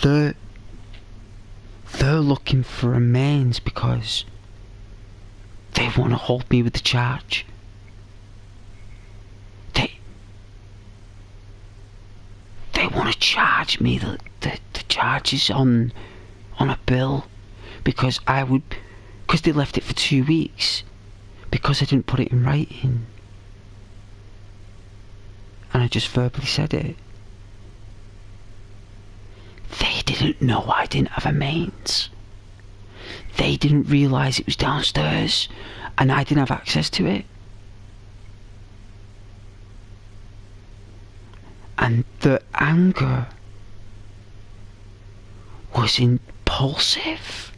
they're looking for a mains because they want to hold me with the charge. They want to charge me the charges on a bill because they left it for 2 weeks because I didn't put it in writing, and I just verbally said it. They didn't know I didn't have a mains. They didn't realise it was downstairs and I didn't have access to it. And the anger was impulsive.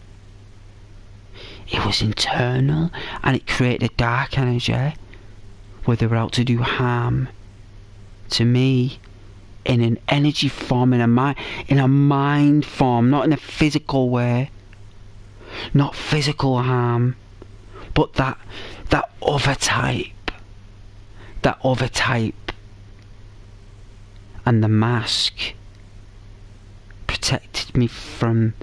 It was internal, and it created a dark energy where they were out to do harm to me in an energy form, in a mind form, not in a physical way, not physical harm, but that other type. And the mask protected me from.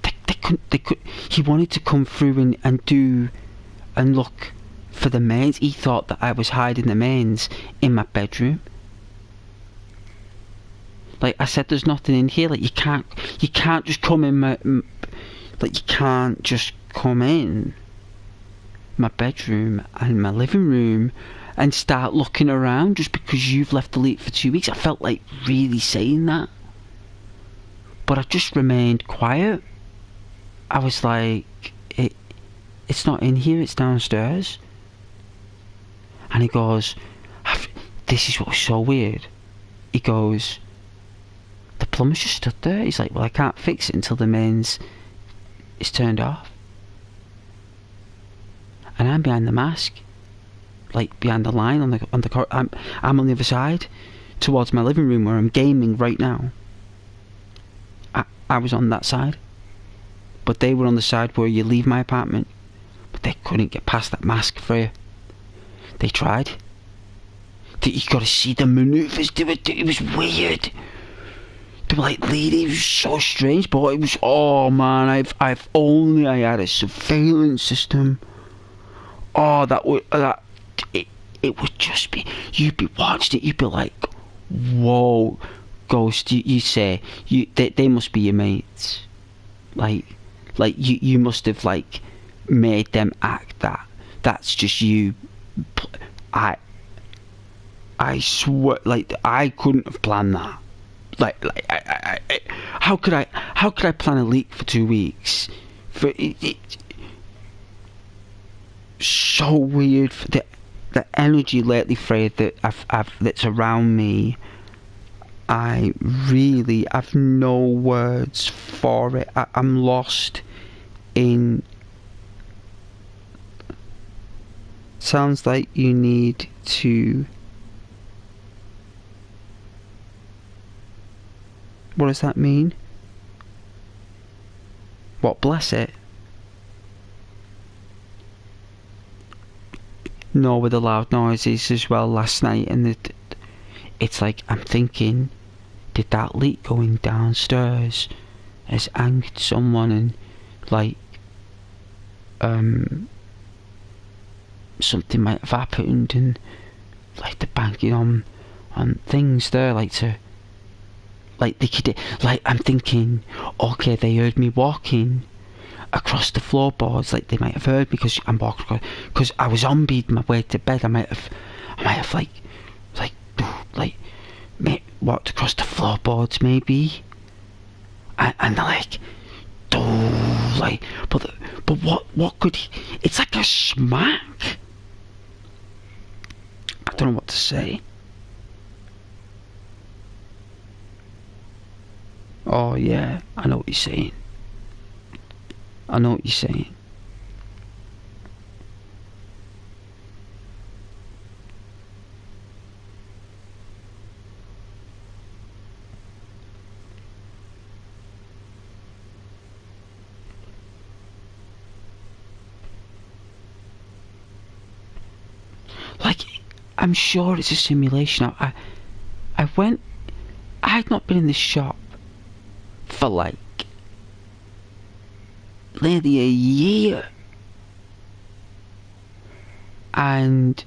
They could. He wanted to come through and look for the mains. He thought that I was hiding the mains in my bedroom. Like I said, there's nothing in here. Like you can't just come in my. Like you can't just come in my bedroom and my living room and start looking around just because you've left the leak for 2 weeks. I felt like really saying that, but I just remained quiet. I was like, it's not in here, it's downstairs. And he goes, this is what was so weird. He goes, the plumber's just stood there. He's like, well, I can't fix it until the mains is turned off. And I'm behind the mask, like behind the line I'm on the other side towards my living room where I'm gaming right now. I was on that side. But they were on the side where you leave my apartment. But they couldn't get past that mask for you. They tried. You gotta see the manoeuvres. It was weird. They were like leading. It was so strange, but it was, oh man, if only I had a surveillance system. Oh, it would just be, you'd be watching it, you'd be like, whoa, Ghost, you say, they must be your mates. Like you must have like made them act that. That's just you. I swear, like, I couldn't have planned that. How could I plan a leak for 2 weeks? For it so weird. For the energy lately, Fred, that that's around me. I've no words for it. I'm lost in. Sounds like you need to. What does that mean? What, bless it? No, with the loud noises as well last night, and it's like, I'm thinking, did that leak going downstairs has angered someone, and like something might have happened, and like they're banking on things there, like to. Like they could, like I'm thinking, okay, they heard me walking across the floorboards. Like they might have heard me because I'm walking, because I was on my way to bed. I might have walked across the floorboards maybe, and like, but what could he? It's like a smack. I don't know what to say. Oh yeah, I know what you're saying. I know what you're saying. Like, I'm sure it's a simulation. I had not been in this shop for like nearly a year, and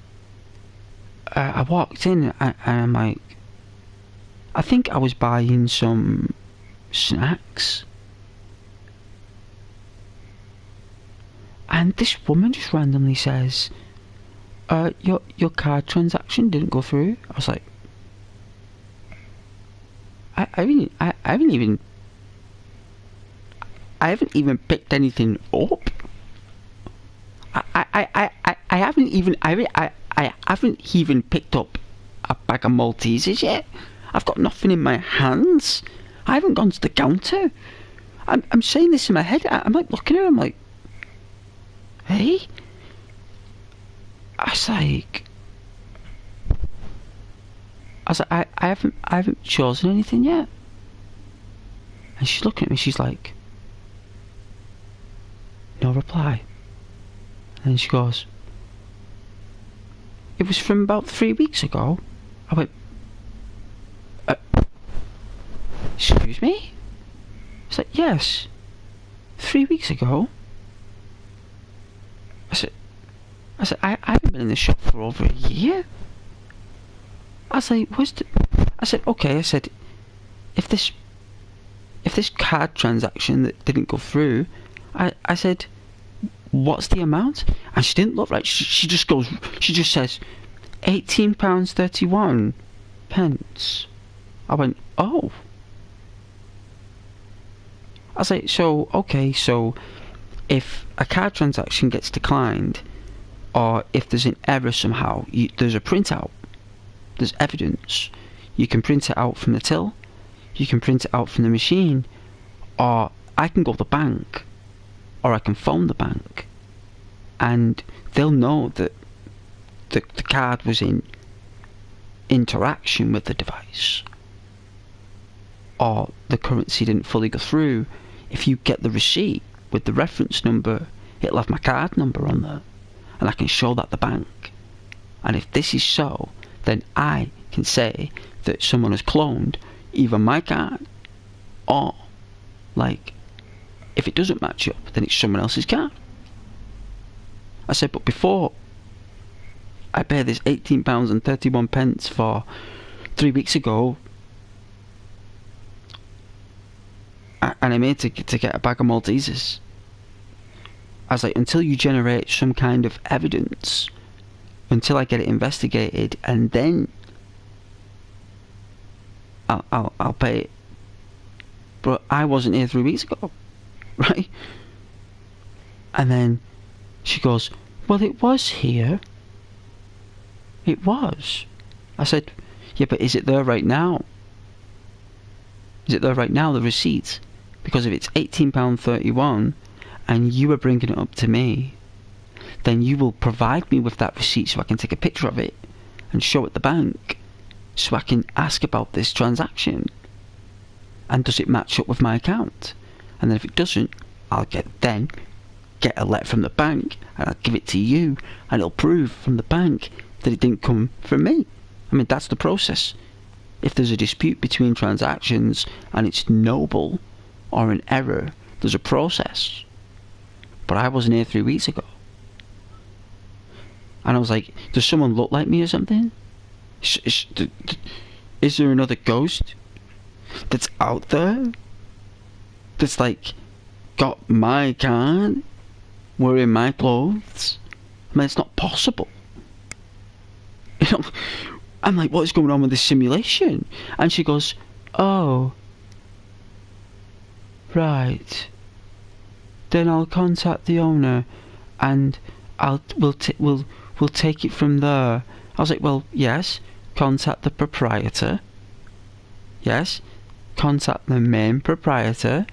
I walked in and I'm like, I think I was buying some snacks, and this woman just randomly says, your card transaction didn't go through. I was like, I haven't even picked anything up. I haven't even picked up a bag of Maltesers yet. I've got nothing in my hands. I haven't gone to the counter. I'm saying this in my head. I'm like looking at her. I'm like, hey. I was like, I haven't chosen anything yet. And she's looking at me. She's like, no reply. And she goes, it was from about 3 weeks ago. I went, excuse me? It's like, yes, 3 weeks ago. I said, I haven't been in the shop for over a year. I was like, I said, okay, I said, if this card transaction that didn't go through, I said, what's the amount? And she didn't look right. She just says, £18.31. I went, oh. I was like, so, okay, so if a card transaction gets declined, or if there's an error somehow, there's a printout. There's evidence. You can print it out from the till, you can print it out from the machine, or I can go to the bank, or I can phone the bank, and they'll know that the card was in interaction with the device. or the currency didn't fully go through, if you get the receipt with the reference number, it'll have my card number on there, and I can show that the bank. And if this is so, then I can say that someone has cloned either my card, or, like, if it doesn't match up, then it's someone else's card. I said, but before I pay this £18.31 for 3 weeks ago, and I made to get a bag of Maltesers. I was like, until you generate some kind of evidence, until I get it investigated, and then I'll pay it. But I wasn't here 3 weeks ago, right? And then she goes, well, it was here. It was. I said, yeah, but is it there right now? Is it there right now, the receipt? Because if it's £18.31 and you are bringing it up to me, then you will provide me with that receipt so I can take a picture of it and show it the bank so I can ask about this transaction. And does it match up with my account? And then if it doesn't, I'll get a letter from the bank and I'll give it to you, and it'll prove from the bank that it didn't come from me. I mean, that's the process. If there's a dispute between transactions and it's noble or an error, there's a process. But I wasn't here 3 weeks ago. And I was like, does someone look like me or something? Is there another ghost that's out there that's like got my card, wearing my clothes? I mean, it's not possible. You know, I'm like, what is going on with this simulation? And she goes, oh, right. Then I'll contact the owner, and we'll take it from there. I was like, well, yes, contact the proprietor. Yes, contact the main proprietor.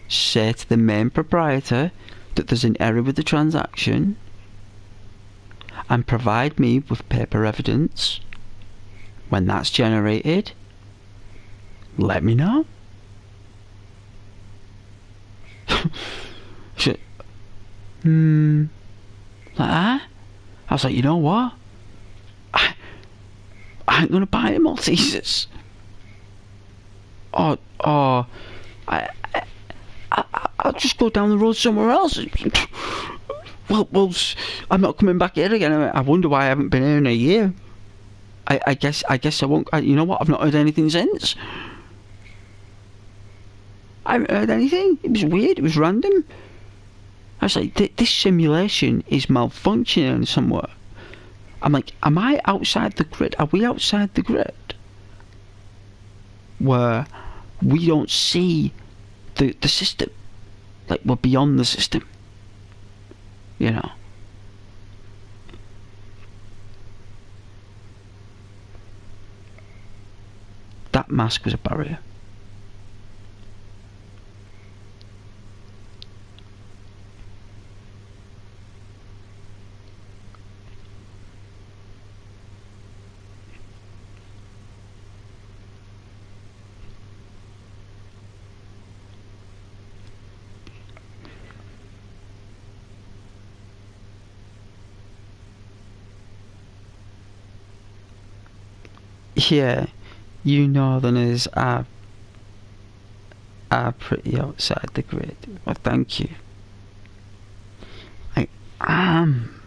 Say to the main proprietor that there's an error with the transaction, and provide me with paper evidence. When that's generated, let me know. She, like that? I was like, you know what? I ain't gonna buy them Maltesers. Or I'll just go down the road somewhere else. Well, I'm not coming back here again. I wonder why I haven't been here in a year. I guess I won't. You know what? I've not heard anything since. I haven't heard anything. It was weird. It was random. I was like, this simulation is malfunctioning somewhere. I'm like, am I outside the grid? Are we outside the grid? Where we don't see the system. Like, we're beyond the system. You know. That mask was a barrier. Yeah, you northerners are pretty outside the grid. Well, thank you. I am.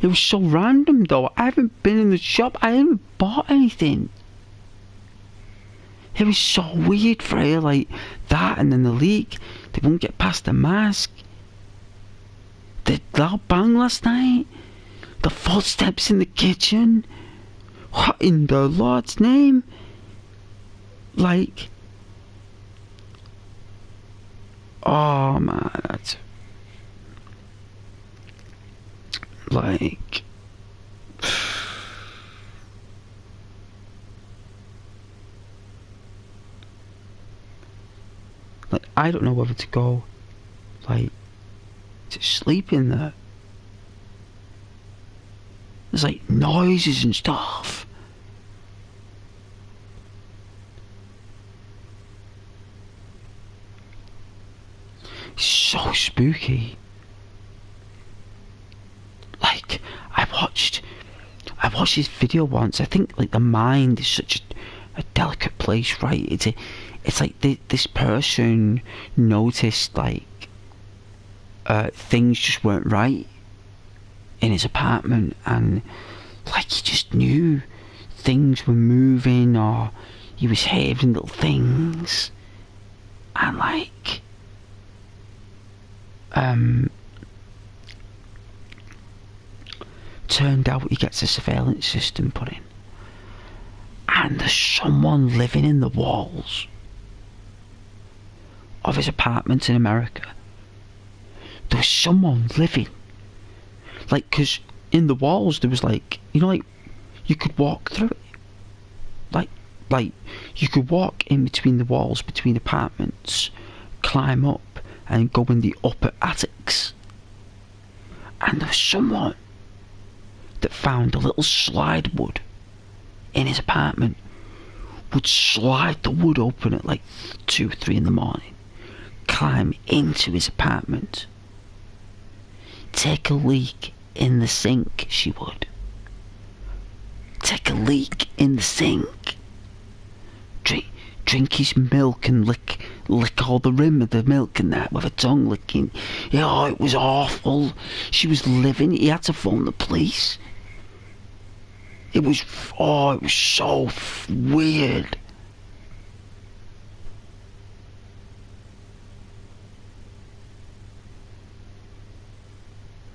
It was so random though. I haven't been in the shop. I haven't bought anything. It was so weird for her, like that, and then the leak. They won't get past the mask. The loud bang last night. The footsteps in the kitchen. What in the Lord's name? Like, oh man, that's like, I don't know whether to go, like, to sleep in there. There's like noises and stuff. spooky. Like, I watched this video once. I think like the mind is such a delicate place, right? It's like this person noticed like things just weren't right in his apartment, and like he just knew things were moving, or he was hearing little things, and like turned out he gets a surveillance system put in, and there's someone living in the walls of his apartment in America. There was someone living, like, because in the walls there was like, you know, like you could walk through it, like you could walk in between the walls between apartments, climb up and go in the upper attics, and there was someone that found a little slide wood in his apartment, would slide the wood open at like 2 or 3 in the morning, climb into his apartment, take a leak in the sink. She would take a leak in the sink, drink his milk and lick all the rim of the milk and that with her tongue licking. Yeah, it was awful. She was living. He had to phone the police. It was so weird.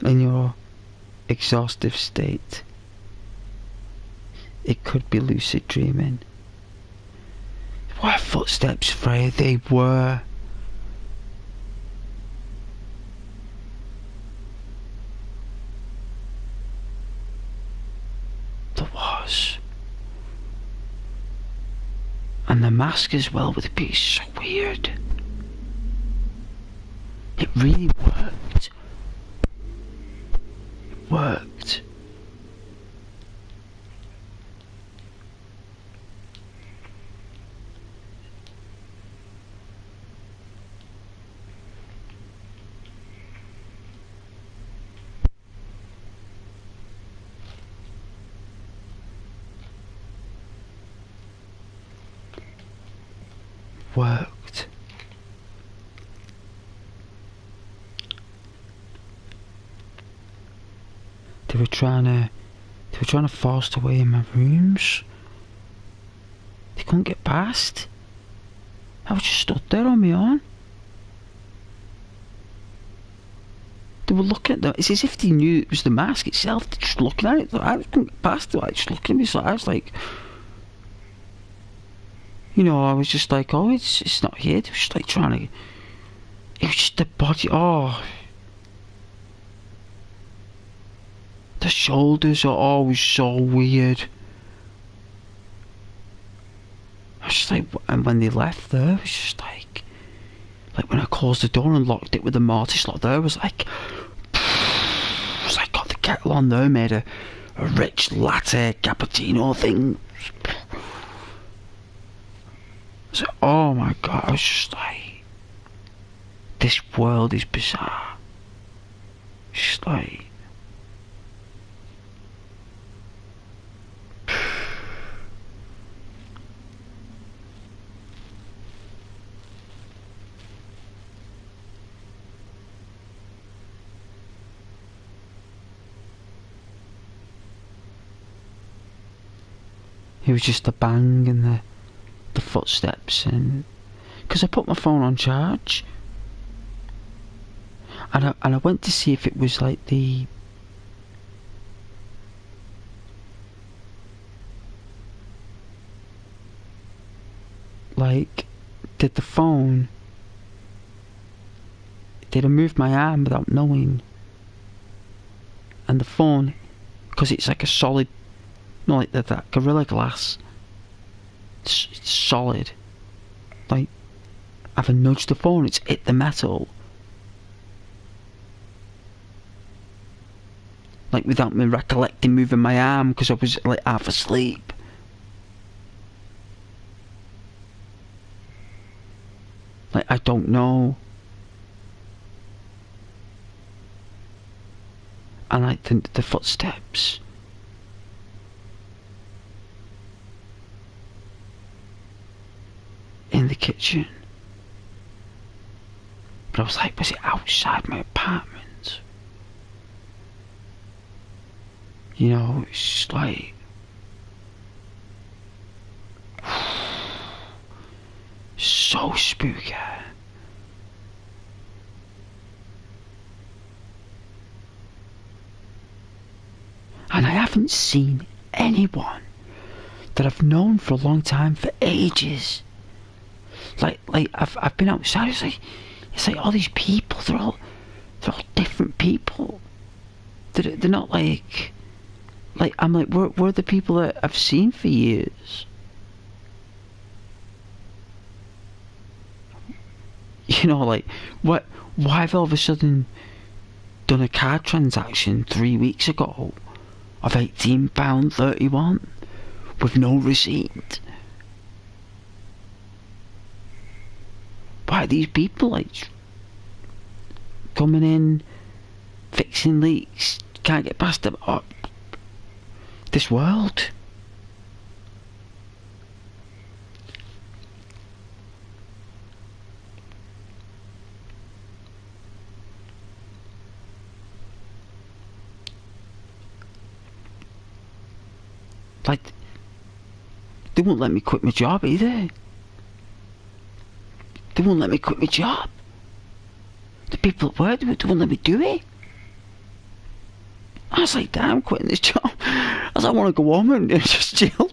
In your exhaustive state, it could be lucid dreaming. What footsteps, Freya? They were. There was. And the mask as well with the piece, so weird. It really worked. It worked. Worked. They were trying to force their way in my rooms. They couldn't get past. I was just stood there on my own. They were looking at them. It's as if they knew it was the mask itself. They're just looking at it. I couldn't get past it. Like, just looking at me. So I was like, you know, I was just like, oh, it's not here. They were just like trying to. It was just the body. Oh. The shoulders are always so weird. I was just like, and when they left there, it was just like when I closed the door and locked it with the mortise lock there, it was like got the kettle on there, made a rich latte cappuccino thing. So, oh my god, I was just like, this world is bizarre. Just like, it was just the bang and the footsteps, and because I put my phone on charge, and I went to see if it was like the did the phone, did I move my arm without knowing, and the phone, because it's like a solid, no, like that Gorilla Glass, it's solid, like, have I nudged the phone, it's hit the metal, like without me recollecting moving my arm because I was like half asleep. Like, I don't know. and like the footsteps. In the kitchen. But I was like, was it outside my apartment? You know, it's just like... so spooky. And I haven't seen anyone that I've known for a long time, for ages. Like I've been outside. It's like all these people. They're all different people. They're not like I'm like where are the people that I've seen for years? You know, like what? Why have I all of a sudden done a card transaction 3 weeks ago of £18.31 with no receipt? Why are these people like coming in, fixing leaks, can't get past them? Oh, this world. Like, they won't let me quit my job either. They won't let me quit my job. The people at work, they won't let me do it. I was like, damn, I'm quitting this job. I was like, I want to go home and just chill.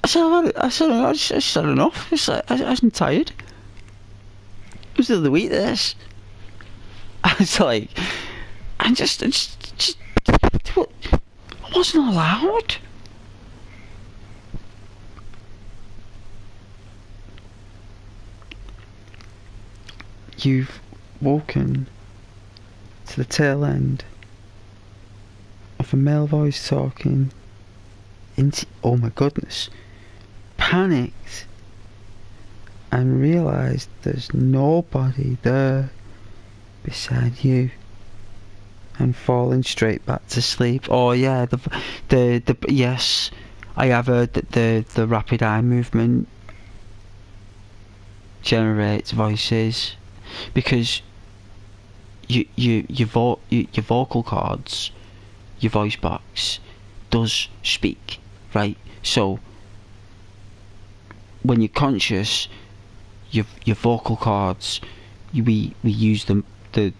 I just had enough. It's like, I'm tired. It was the other week, this. I was like, I wasn't allowed. You've woken to the tail end of a male voice talking into, oh my goodness, panicked and realised there's nobody there beside you, and falling straight back to sleep. Oh yeah, the yes, I have heard that the rapid eye movement generates voices. Because your vocal cords, your voice box does speak, right? So when you're conscious, your vocal cords, we use them. The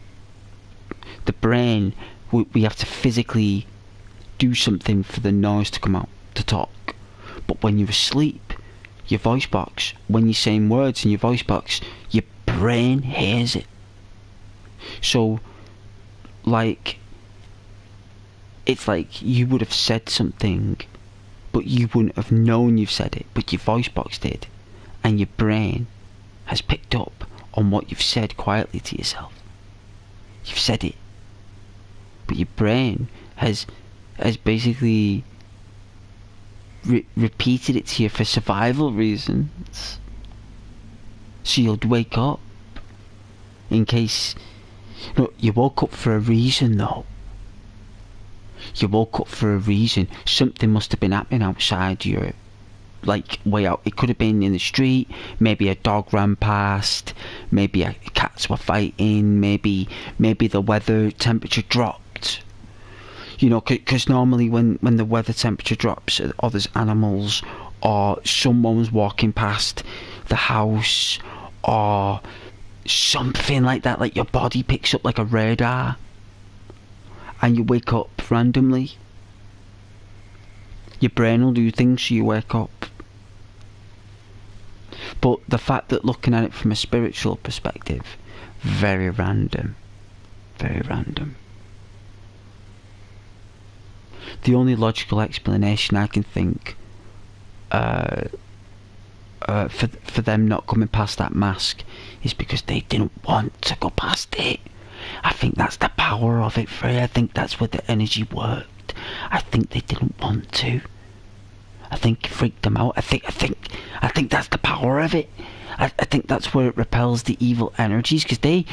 brain, we have to physically do something for the noise to come out to talk. But when you're asleep, your voice box, when you're saying words in your voice box, your brain hears it. So like, it's like you would have said something but you wouldn't have known you've said it, but your voice box did, and your brain has picked up on what you've said quietly to yourself. You've said it, but your brain has basically repeated it to you for survival reasons. So you'll wake up in case... No, you woke up for a reason though. You woke up for a reason. Something must have been happening outside your... like, way out. It could have been in the street. Maybe a dog ran past. Maybe cats were fighting. Maybe the weather temperature dropped. You know, because normally when the weather temperature drops, or there's animals, or someone's walking past the house, or something like that, like your body picks up like a radar, and you wake up randomly. Your brain will do things so you wake up. But the fact that looking at it from a spiritual perspective, very random. Very random. The only logical explanation I can think for them not coming past that mask is because they didn't want to go past it. I think that's the power of it, Frey. I think that's where the energy worked. I think they didn't want to. I think it freaked them out. I think that's the power of it. I think that's where it repels the evil energies, because they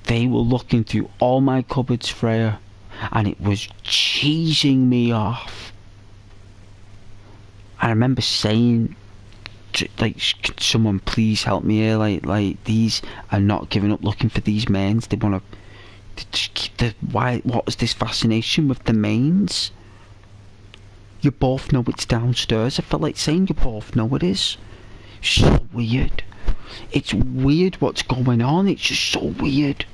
they were looking through all my cupboards, Freya, and it was cheesing me off. I remember saying, like, can someone please help me here? Like these are not giving up looking for these mains. They want to just keep the why. What was this fascination with the mains? You both know it's downstairs. I felt like saying you both know it is. So weird. It's weird what's going on. It's just so weird.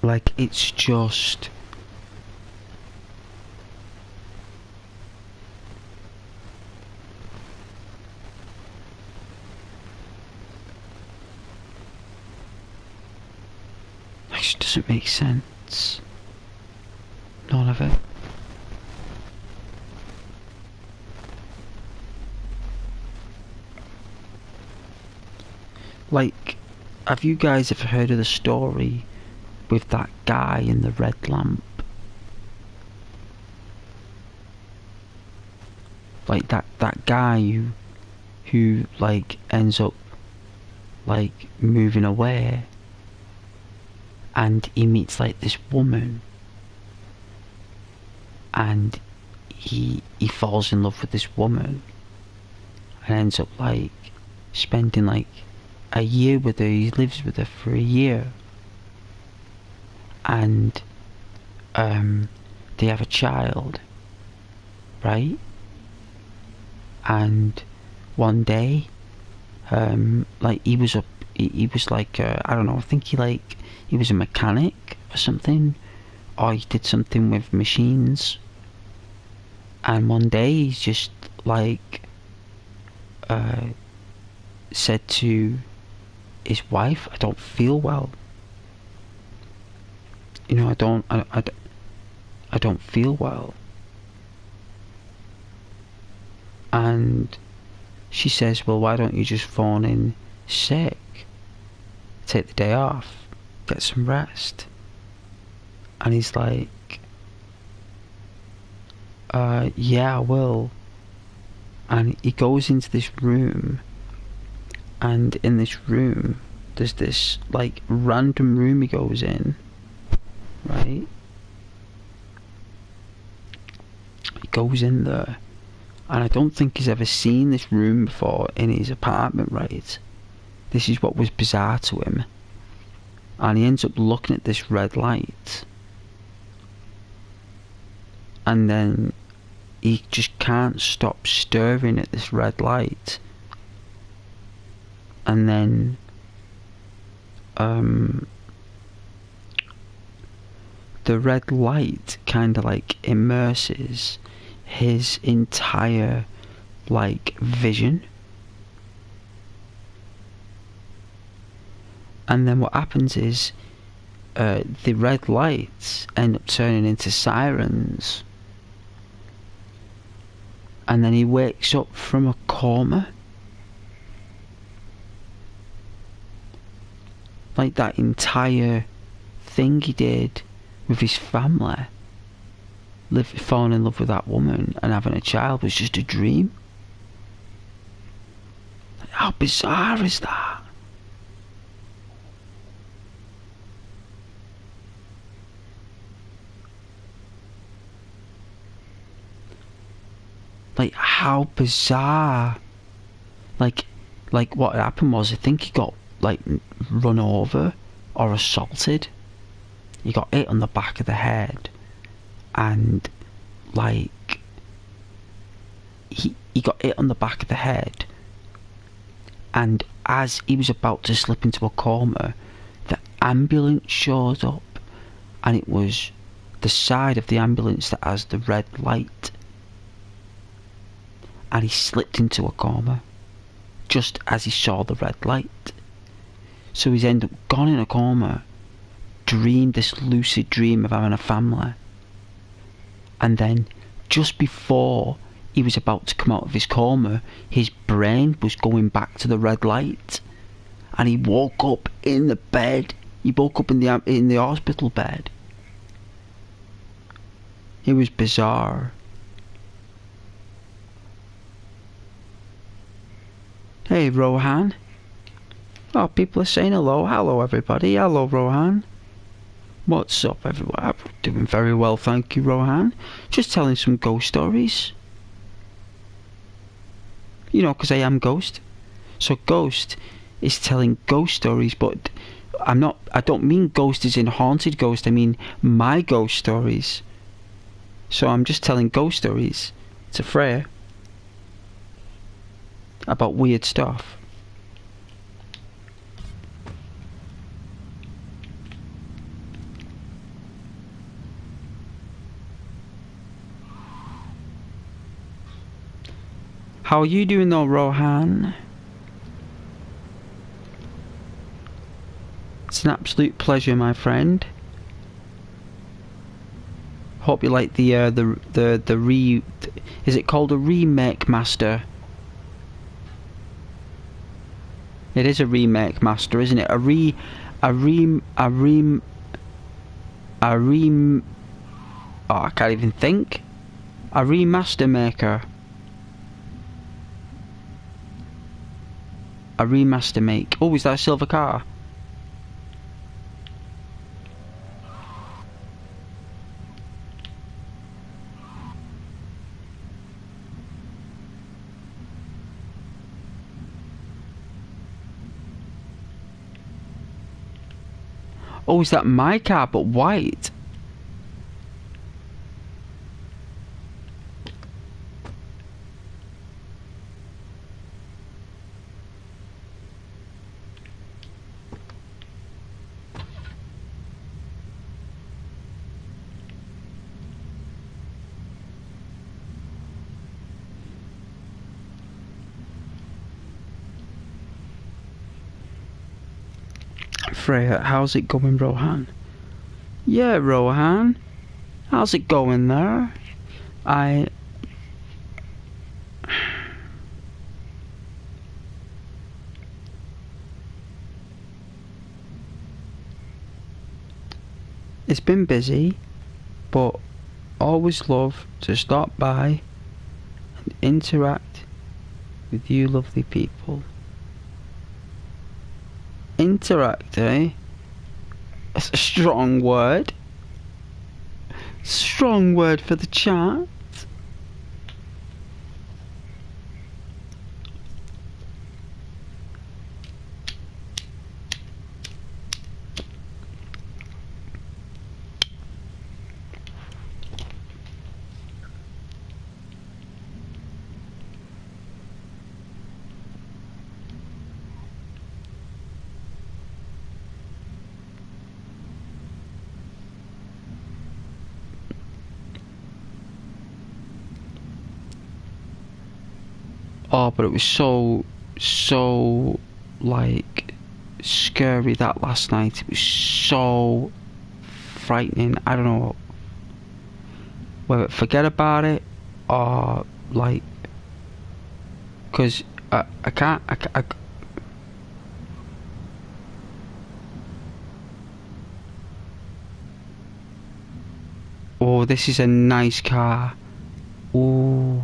Like, it's just... It just doesn't make sense. None of it. Like, have you guys ever heard of the story with that guy in the red lamp? Like that guy who like ends up like moving away, and he meets like this woman, and he falls in love with this woman and ends up like spending like a year with her. He lives with her for a year, and they have a child, right? And one day, like he was like I don't know, I think he was a mechanic or something, or he did something with machines. And one day he's just like said to his wife, "I don't feel well. You know, I don't feel well." And she says, "Well, why don't you just phone in sick? Take the day off, get some rest." And he's like, yeah, I will." And he goes into this room, and in this room, there's this, like, random room he goes in, right? He goes in there, and I don't think he's ever seen this room before in his apartment, right? This is what was bizarre to him. And he ends up looking at this red light, and then he just can't stop staring at this red light. And then the red light kind of like immerses his entire like vision. And then what happens is the red lights end up turning into sirens, and then he wakes up from a coma. Like that entire thing he did with his family, falling in love with that woman and having a child, was just a dream. Like, how bizarre is that? Like, how bizarre. Like what happened was, I think he got like run over or assaulted. He got hit on the back of the head, and like he got hit on the back of the head, and as he was about to slip into a coma, the ambulance showed up, and it was the side of the ambulance that has the red light, and he slipped into a coma just as he saw the red light. So he's ended up gone in a coma, dreamed this lucid dream of having a family, and then just before he was about to come out of his coma, his brain was going back to the red light, and he woke up in the bed. He woke up in the hospital bed. It was bizarre. Hey, Rohan. Oh, people are saying hello. Hello, everybody. Hello, Rohan. What's up, everyone? I'm doing very well, thank you, Rohan. Just telling some ghost stories. You know, because I am Ghost. So Ghost is telling ghost stories, but I don't mean ghost as in haunted ghost, I mean my ghost stories. So I'm just telling ghost stories to Freya about weird stuff. How are you doing though, Rohan? It's an absolute pleasure, my friend. Hope you like is it called a remake master? It is a remake master, isn't it? Oh, I can't even think. A remaster maker. A remaster make. Oh, is that a silver car? Oh, is that my car but white? Freya, how's it going, Rohan? Yeah, Rohan. How's it going there? It's been busy, but always love to stop by and interact with you lovely people. Interact, eh? That's a strong word. Strong word for the chat. Oh, but it was so like scary that last night. It was so frightening. I don't know whether forget about it or like, because I can't. Oh, this is a nice car. Ooh.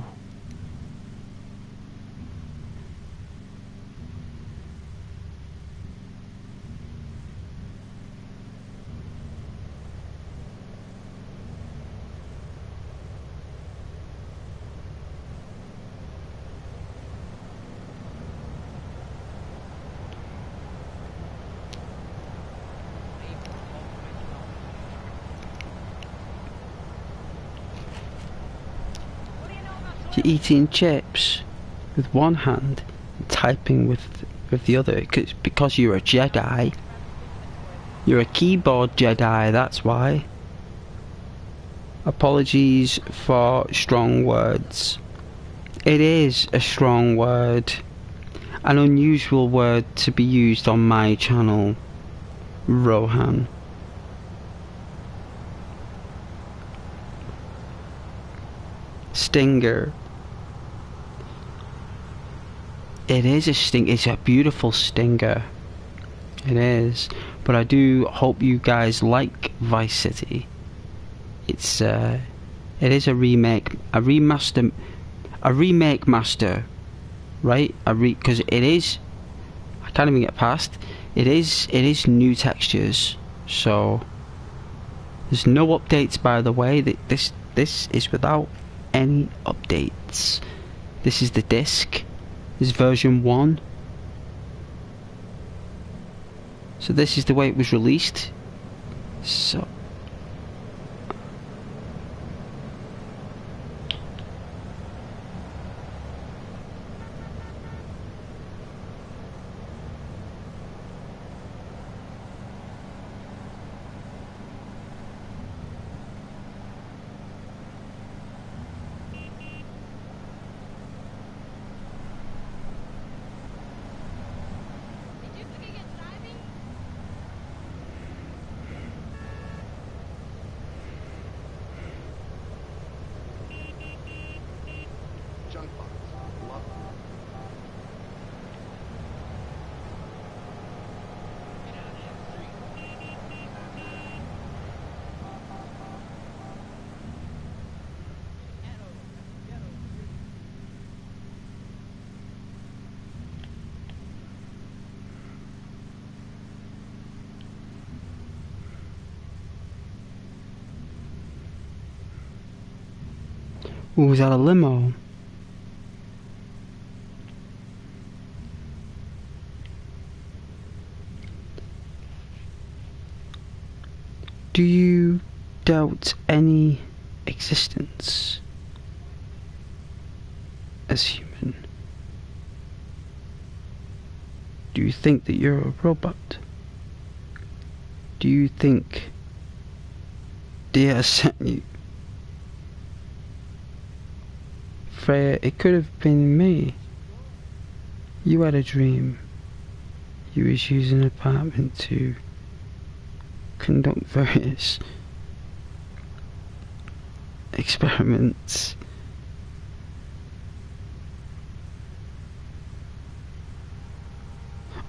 You're eating chips with one hand and typing with the other because you're a Jedi. You're a keyboard Jedi, that's why. Apologies for strong words. It is a strong word. an unusual word to be used on my channel, Rohan. Stinger. It is a it's a beautiful stinger. It is. But I do hope you guys like Vice City. It's it is a remake, a remaster, a remake master, right? Because it is, I can't even get past. It is new textures. So there's no updates, by the way. This is without any updates. This is the disc. This is version 1. So this is the way it was released. So ooh, was that a limo? Do you doubt any existence as human? Do you think that you're a robot? Do you think Dia sent you? Freya, it could have been me. You had a dream. You was using an apartment to conduct various experiments.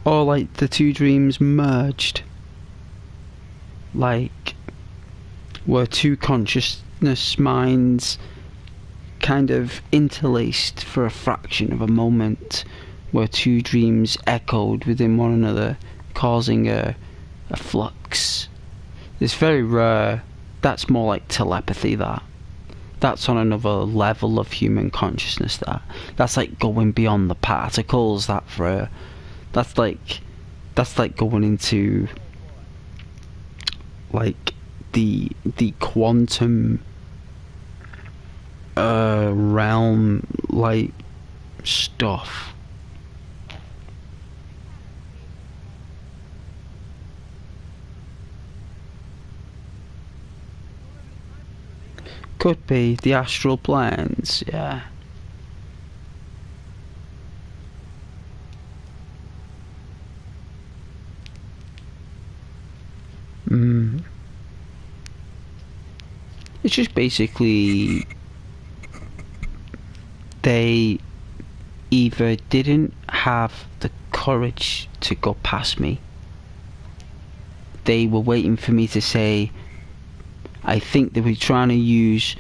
Or like the two dreams merged. Like were two consciousness minds kind of interlaced for a fraction of a moment, where two dreams echoed within one another, causing a flux. It's very rare. That's more like telepathy, that's on another level of human consciousness. That's like going beyond the particles. That's like going into like the quantum realm, like stuff. Could be the astral planes, yeah. It's just basically they either didn't have the courage to go past me. They were waiting for me to say, I think they were trying to use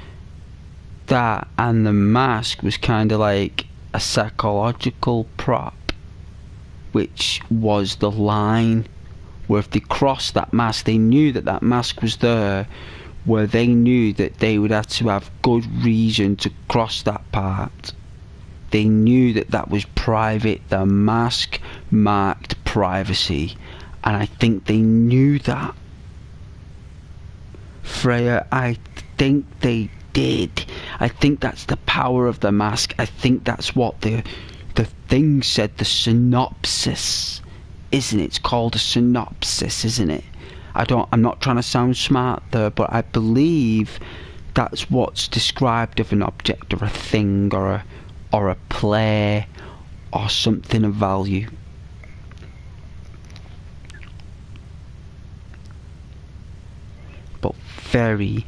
that, and the mask was kind of like a psychological prop, which was the line where if they crossed that mask, they knew that that mask was there, where they knew that they would have to have good reason to cross that part. They knew that that was private. The mask marked privacy, and I think they knew that. Freya, I think they did. I think that's the power of the mask. I think that's what the thing said, the synopsis, isn't it? It's called a synopsis, isn't it? I'm not trying to sound smart there, but I believe that's what's described of an object or a thing or a play or something of value. But very,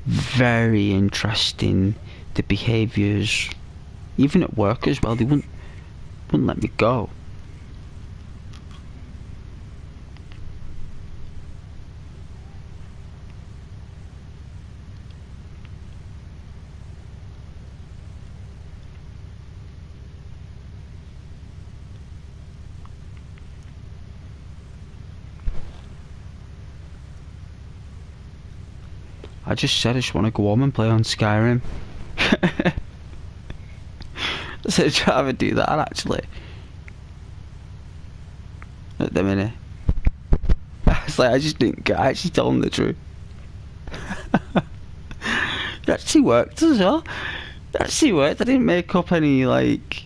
very interesting, the behaviours, even at work as well. They wouldn't let me go. I just said I just want to go home and play on Skyrim. So I'd rather do that actually. At the minute. I was like, I just didn't get, I actually told him the truth. It actually worked as well. It actually worked. I didn't make up any like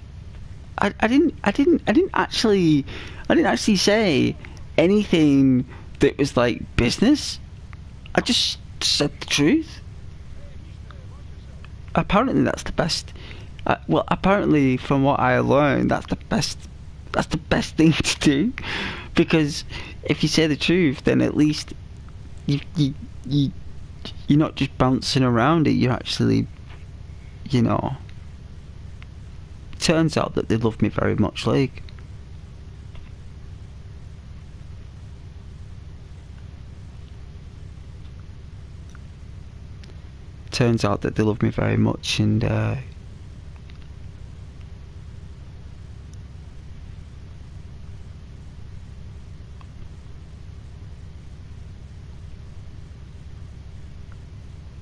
I didn't actually say anything that was like business. I just said the truth. Apparently that's the best. Well, apparently from what I learned, that's the best thing to do, because if you say the truth, then at least you're not just bouncing around it. You're actually, you know. Turns out that they love me very much, like. Turns out that they love me very much, and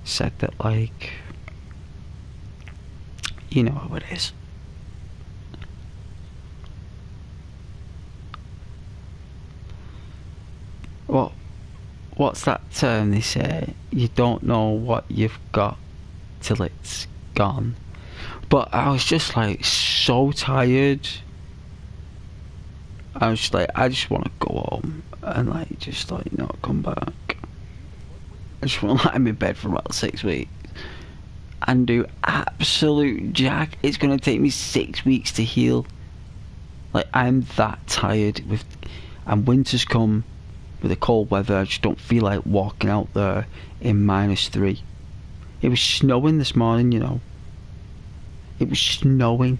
said that, like, you know how it is. Well, what's that term they say? You don't know what you've got till it's gone. But I was just like so tired. I was just like, I just want to go home and like just like not come back. I just want to lie in bed for about 6 weeks and do absolute jack. It's gonna take me 6 weeks to heal. Like, I'm that tired with, and winter's come with the cold weather. I just don't feel like walking out there in -3. It was snowing this morning, you know. It was snowing.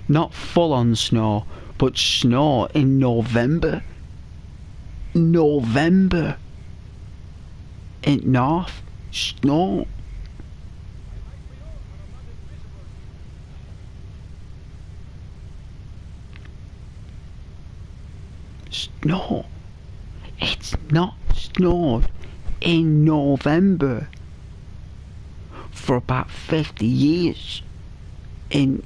Not full on snow, but snow in November. November. In North. Snow. Snow. It's not snowed in November for about 50 years in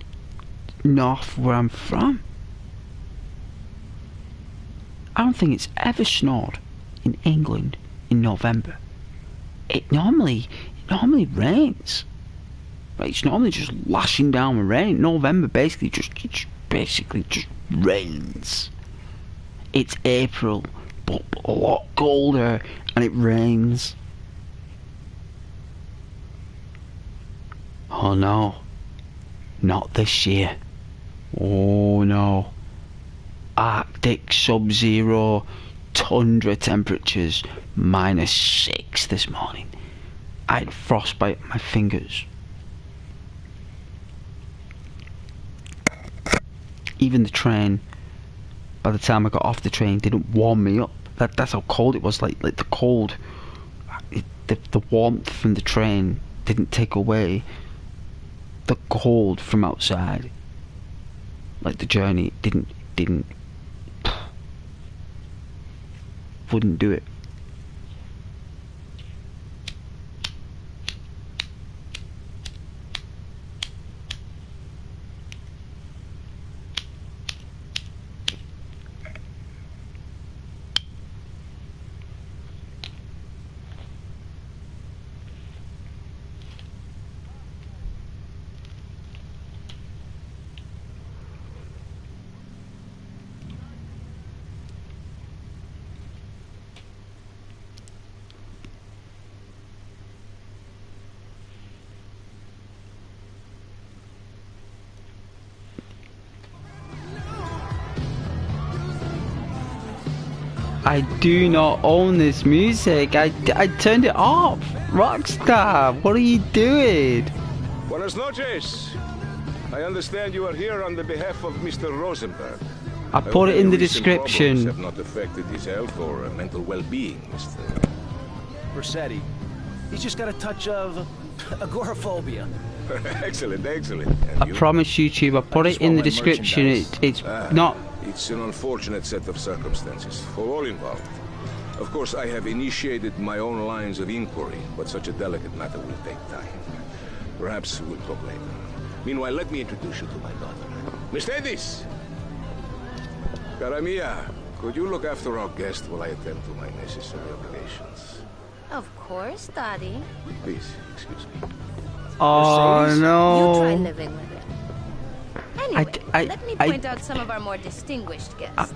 North where I'm from. I don't think it's ever snowed in England in November. It normally rains. Right, it's normally just lashing down with rain. November basically just rains. It's April, but a lot colder, and it rains. Oh no, not this year. Oh no. Arctic sub-zero tundra temperatures, -6 this morning. I had frostbite on my fingers. Even the train, by the time I got off the train, didn't warm me up. That's how cold it was. Like the cold, the warmth from the train didn't take away the cold from outside. Like the journey wouldn't do it. I do not own this music. I turned it off. Rockstar, what are you doing? Buenas noches. I understand you are here on the behalf of Mr. Rosenberg. I put it in the Recent description. problems have not affected his health or mental well-being, Mr. Rossetti. He's just got a touch of agoraphobia. Excellent, excellent. And I you? promise YouTube, I put I it just in want the my description. merchandise. It's not. It's an unfortunate set of circumstances for all involved. Of course, I have initiated my own lines of inquiry, but such a delicate matter will take time. Perhaps we'll talk later. Meanwhile, let me introduce you to my daughter. Miss Edis! Cara mia, could you look after our guest while I attend to my necessary obligations? Of course, Daddy. Please, excuse me. Oh You try no. living with it. Anyway, let me I- point out some of our more distinguished guests.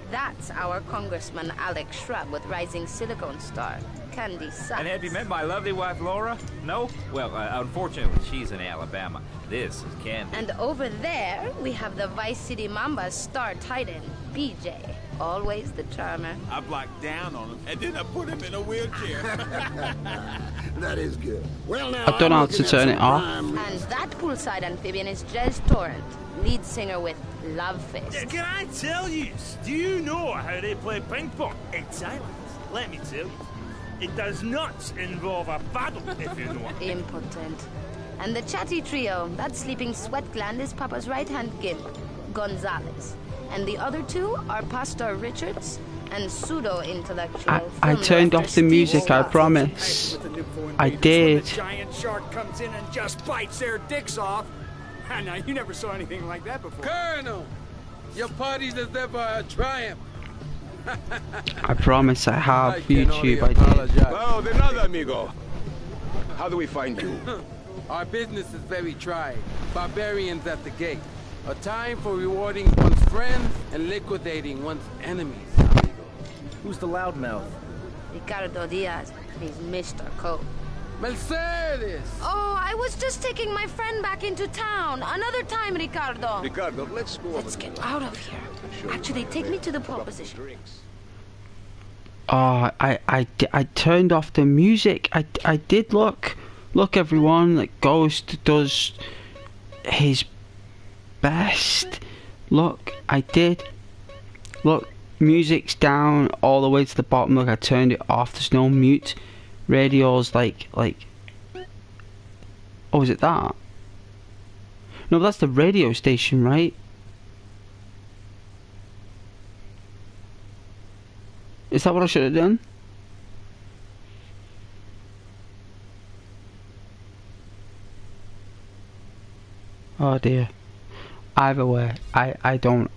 That's our Congressman Alex Shrub with Rising Silicon Star, Candy Sachs. And have you met my lovely wife, Laura? No? Well, unfortunately, she's in Alabama. This is Candy. And over there, we have the Vice City Mamba's star titan, BJ. Always the charmer. I blocked down on him, and then I put him in a wheelchair. That is good. Well, now I don't know how to turn it off. And that poolside amphibian is Jez Torrent, lead singer with Love Fist. Can I tell you? Do you know how they play ping pong? It's silent. Let me tell you. It does not involve a paddle, if you know what I mean. Impotent. And the chatty trio, that sleeping sweat gland is Papa's right-hand gimp, Gonzalez. And the other two are Pastor Richards and pseudo-intellectual. I turned off the music, I promise. I did. The giant shark comes in and just bites their dicks off. Now, you never saw anything like that before. Colonel, your party's as ever a triumph. I promise I have YouTube. I did. Oh, de nada, amigo. How do we find you? Our business is very trying. Barbarians at the gate. A time for rewarding one's friends and liquidating one's enemies, amigo. Who's the loudmouth? Ricardo Diaz. He's Mr. Coke. Mercedes! Oh, I was just taking my friend back into town. Another time, Ricardo. Ricardo, let's go over Let's to get the out of here. Actually, take me to the pole position. drinks. Oh, I turned off the music. I did look. Look, everyone. Like Ghost does his best. Look, I did. Look, music's down all the way to the bottom. Look, I turned it off. There's no mute. Radio's like. Oh, is it that? No, that's the radio station, right? Is that what I should have done? Oh dear. Either way, I don't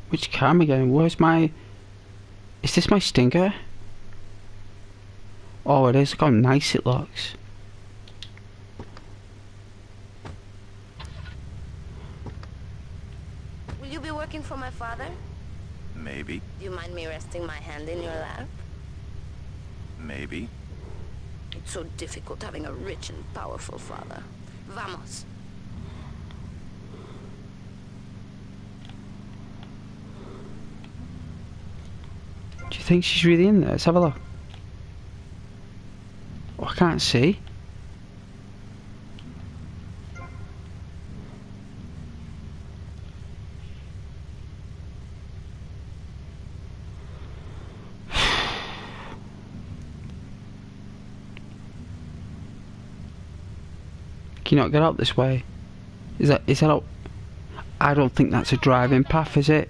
which camera again? Where's my... Is this my stinger? Oh, it is. Look how nice it looks. Will you be working for my father? Maybe. Do you mind me resting my hand in your lap? Maybe. It's so difficult having a rich and powerful father. Vamos. Do you think she's really in there? Let's have a look. Oh, I can't see. Can you not get out this way? Is that up? I don't think that's a driving path, is it?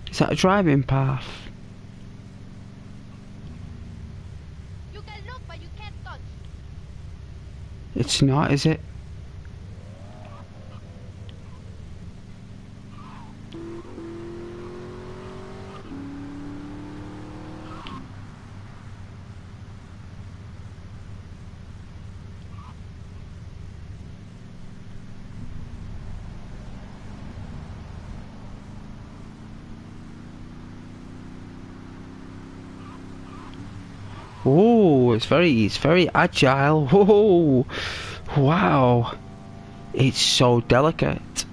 Is that a driving path? You can look, but you can't touch. It's not, is it? Oh, it's very agile. Whoa, wow. It's so delicate.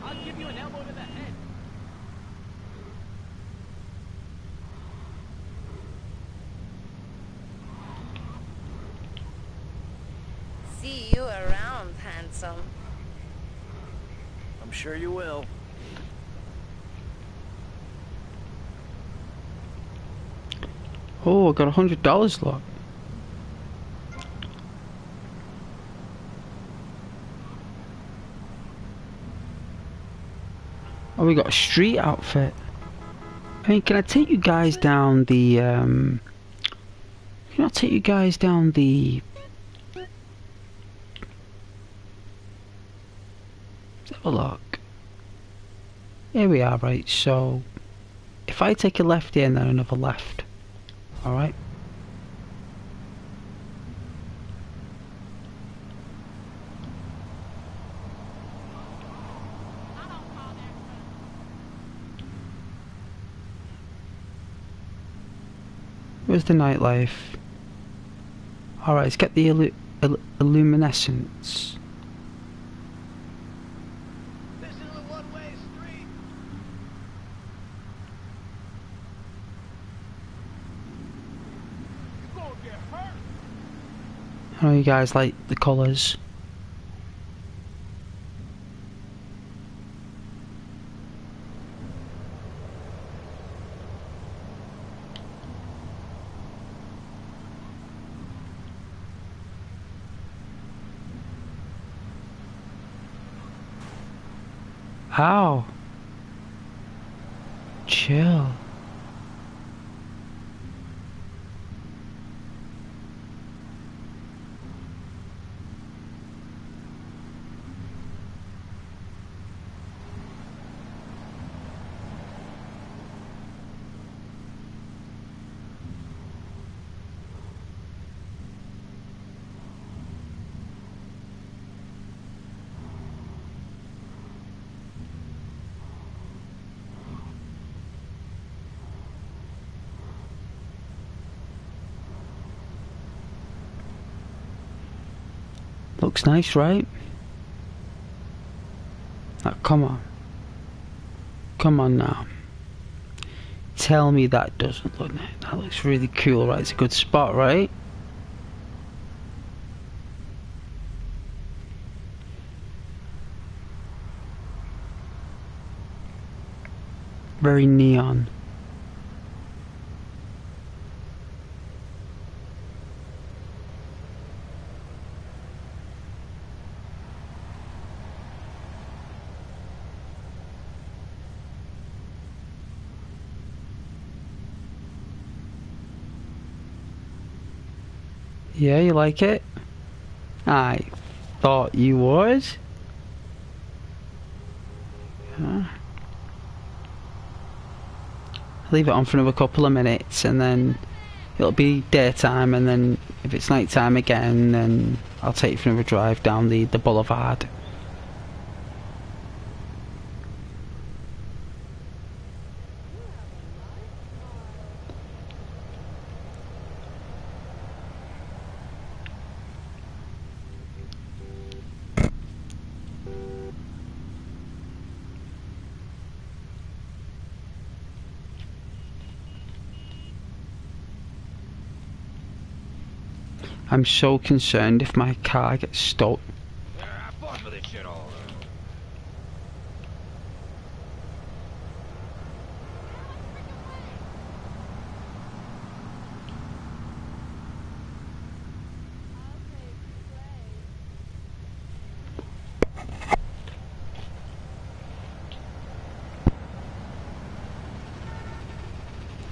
I'll give you an elbow to the head. See you around, handsome. I'm sure you will. Oh, I got $100, look. Oh, we got a street outfit. I mean, can I take you guys down the, Can I take you guys down the... Let's have a look. Here we are, right, so... If I take a left here and then another left. Alright. Where's the nightlife? Alright, let's get the illuminescence. This is a one-way street. You're gonna get hurt. I know you guys like the colours. How? Chill. Looks nice, right? Now, come on. Come on now. Tell me that doesn't look nice. That looks really cool, right? It's a good spot, right? Very neon. Yeah, you like it? I thought you would. Yeah. Leave it on for another couple of minutes and then it'll be daytime, and then if it's nighttime again, then I'll take you for another drive down the boulevard. I'm so concerned if my car gets stuck. Have fun with this shit all.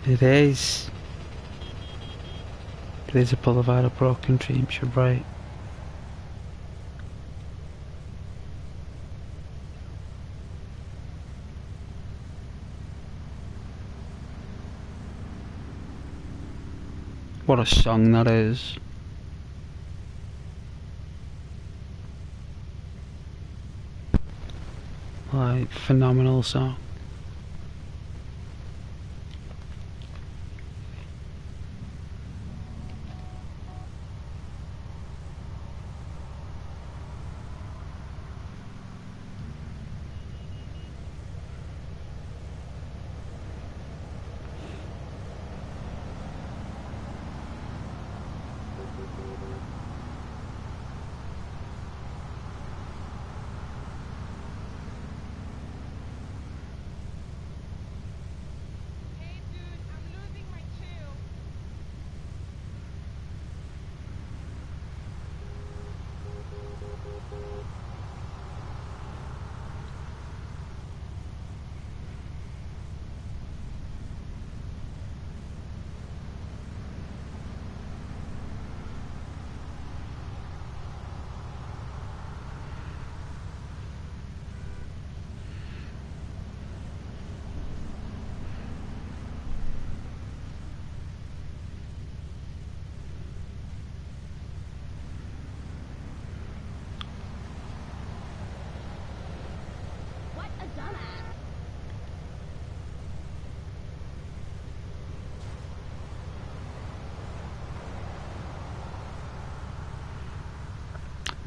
It is. It is a boulevard of broken dreams, you're right. What a song that is. Like, phenomenal song.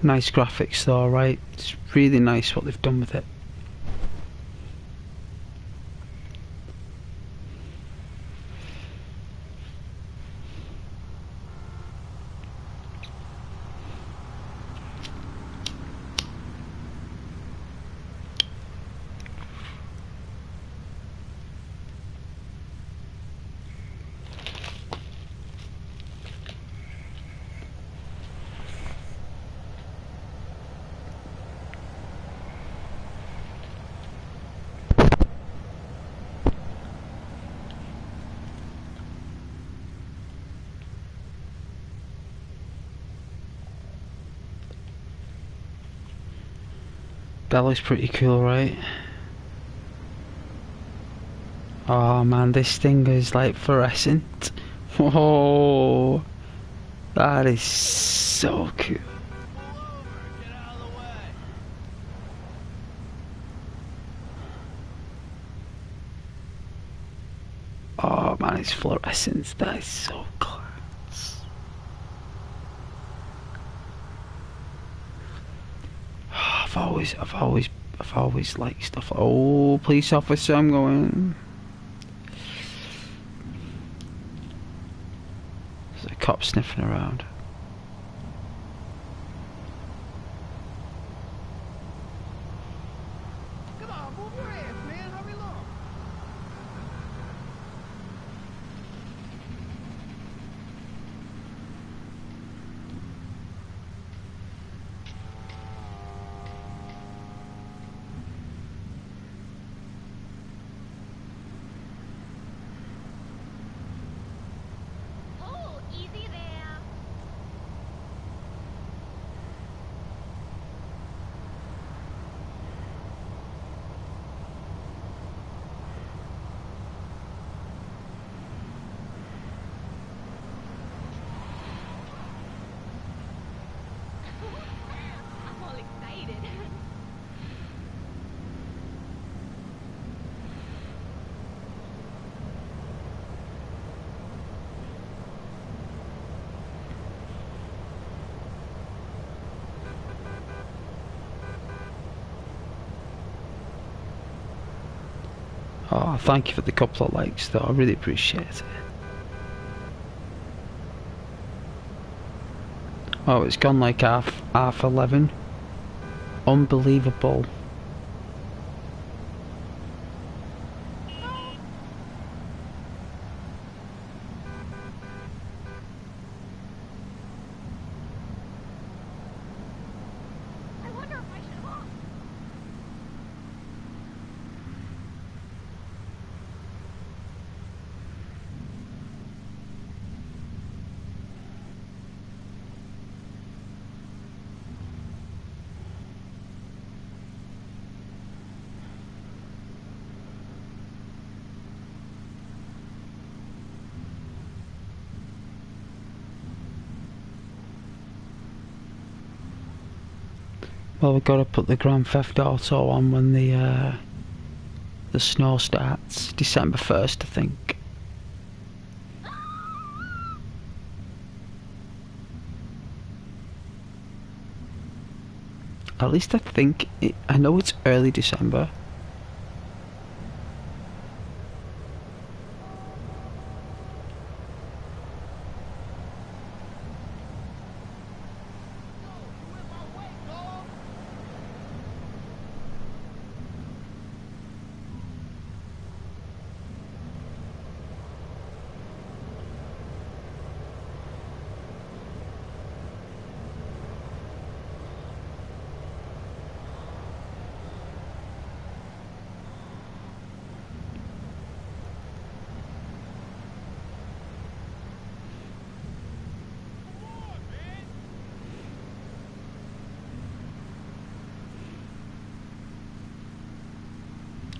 Nice graphics though, right? It's really nice what they've done with it. That looks pretty cool, right? Oh man, this thing is like fluorescent. Whoa, that is so cool. Oh man, it's fluorescent. That is so class. I've always liked stuff. Oh, police officer, I'm going. There's a cop sniffing around. Come on, move your ass, man. Hurry along. Oh, easy there. I'm all excited. Oh, thank you for the couple of likes though, I really appreciate it. Oh, it's gone like half 11. Unbelievable. I wonder if I should honk. Well, we've got to put the Grand Theft Auto on when the snow starts. December 1st, I think. At least I think I know it's early December.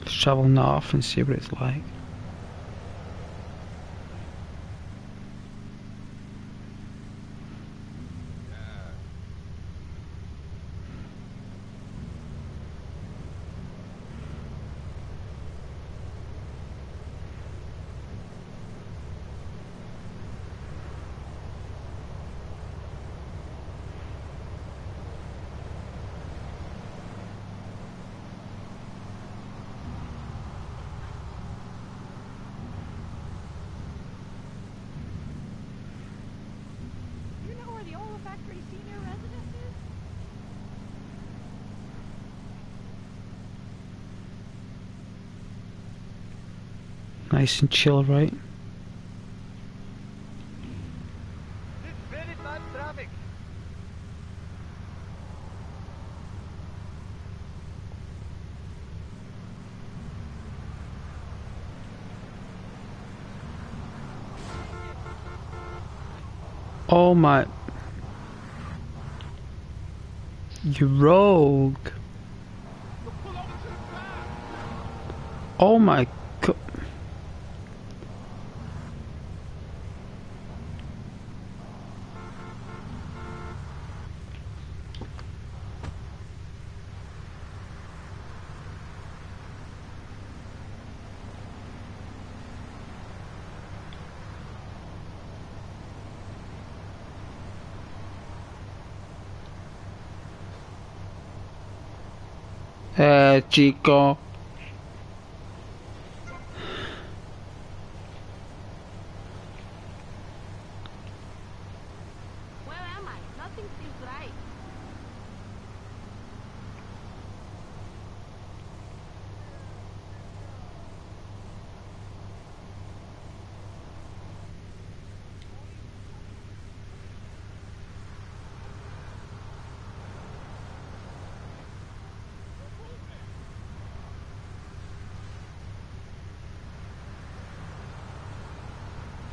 Let's travel north and see what it's like. Nice and chill, right? Very bad traffic. Oh my... You rogue. Oh my god. Chico. Where am I? Nothing seems right.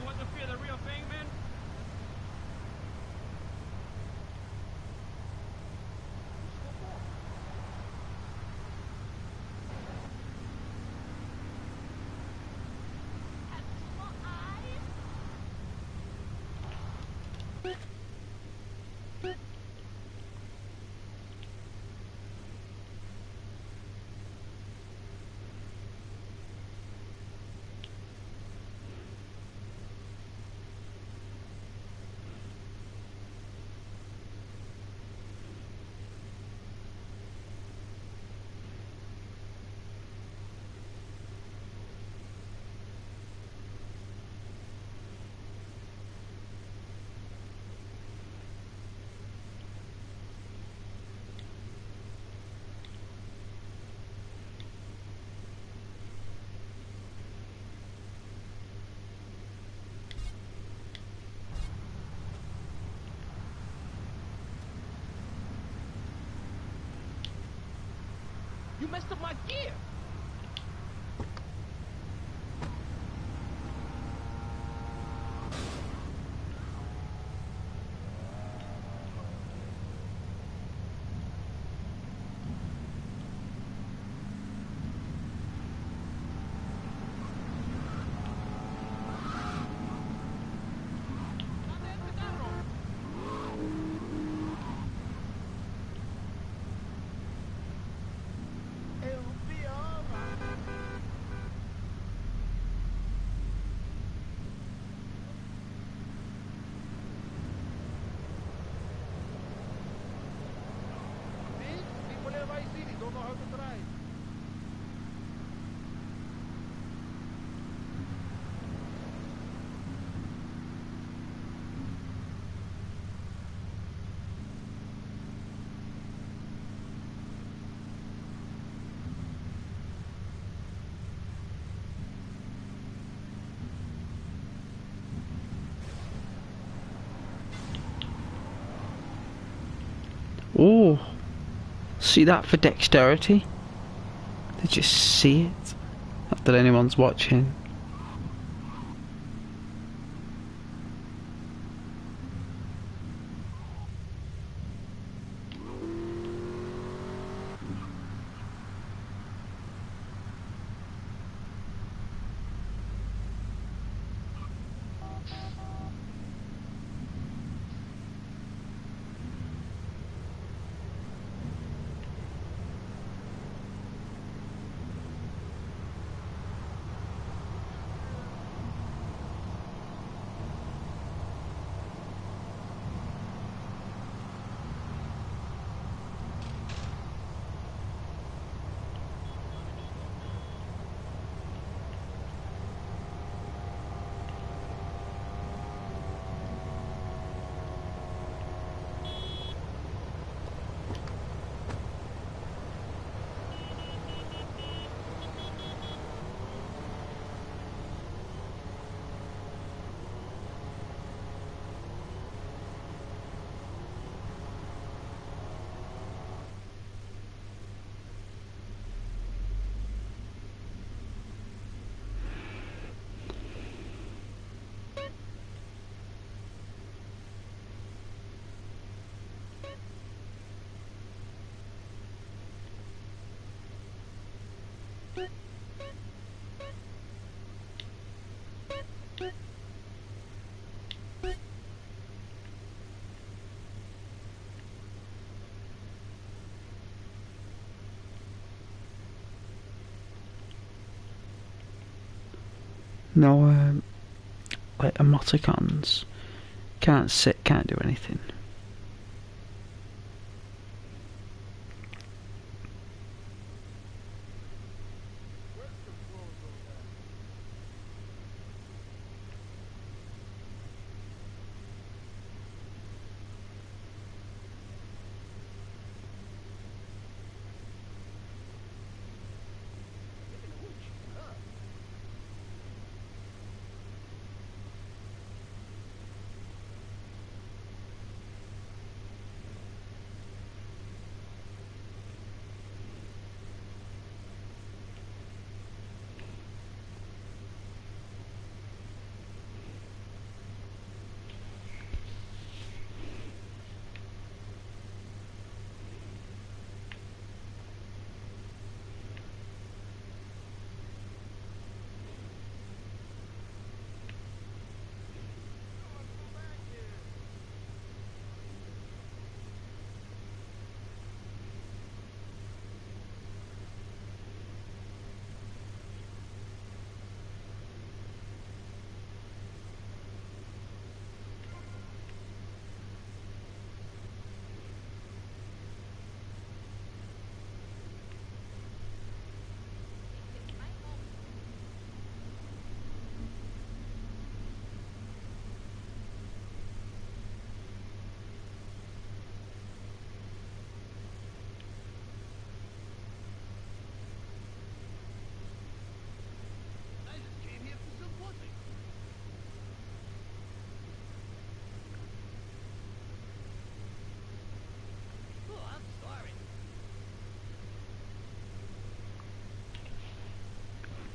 You want to feel the real thing, man? You messed up my gear. Don't know how to drive. Oh, see that for dexterity? They just see it. Not that anyone's watching. No, like emoticons. Can't sit, can't do anything.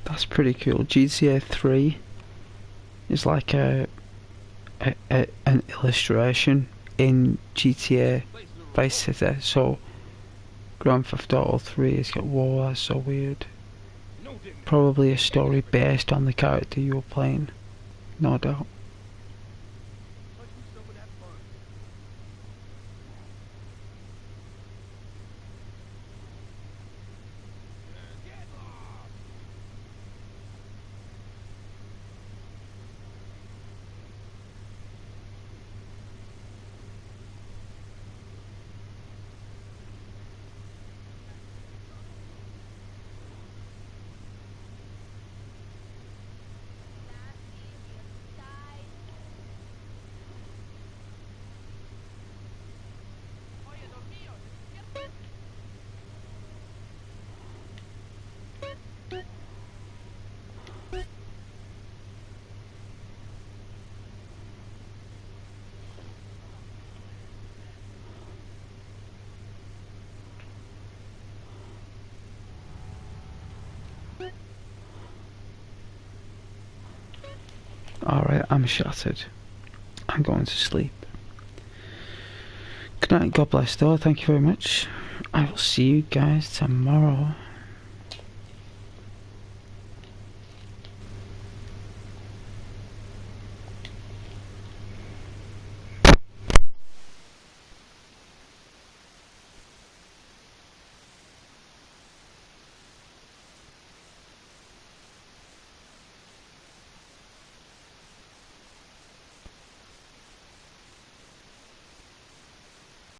That's pretty cool. GTA 3 is like an illustration in GTA Vice City. So Grand Theft Auto 3 has got, whoa, that's so weird. Probably a story based on the character you were playing, no doubt. Alright, I'm shattered. I'm going to sleep. Good night, God bless though, thank you very much. I will see you guys tomorrow.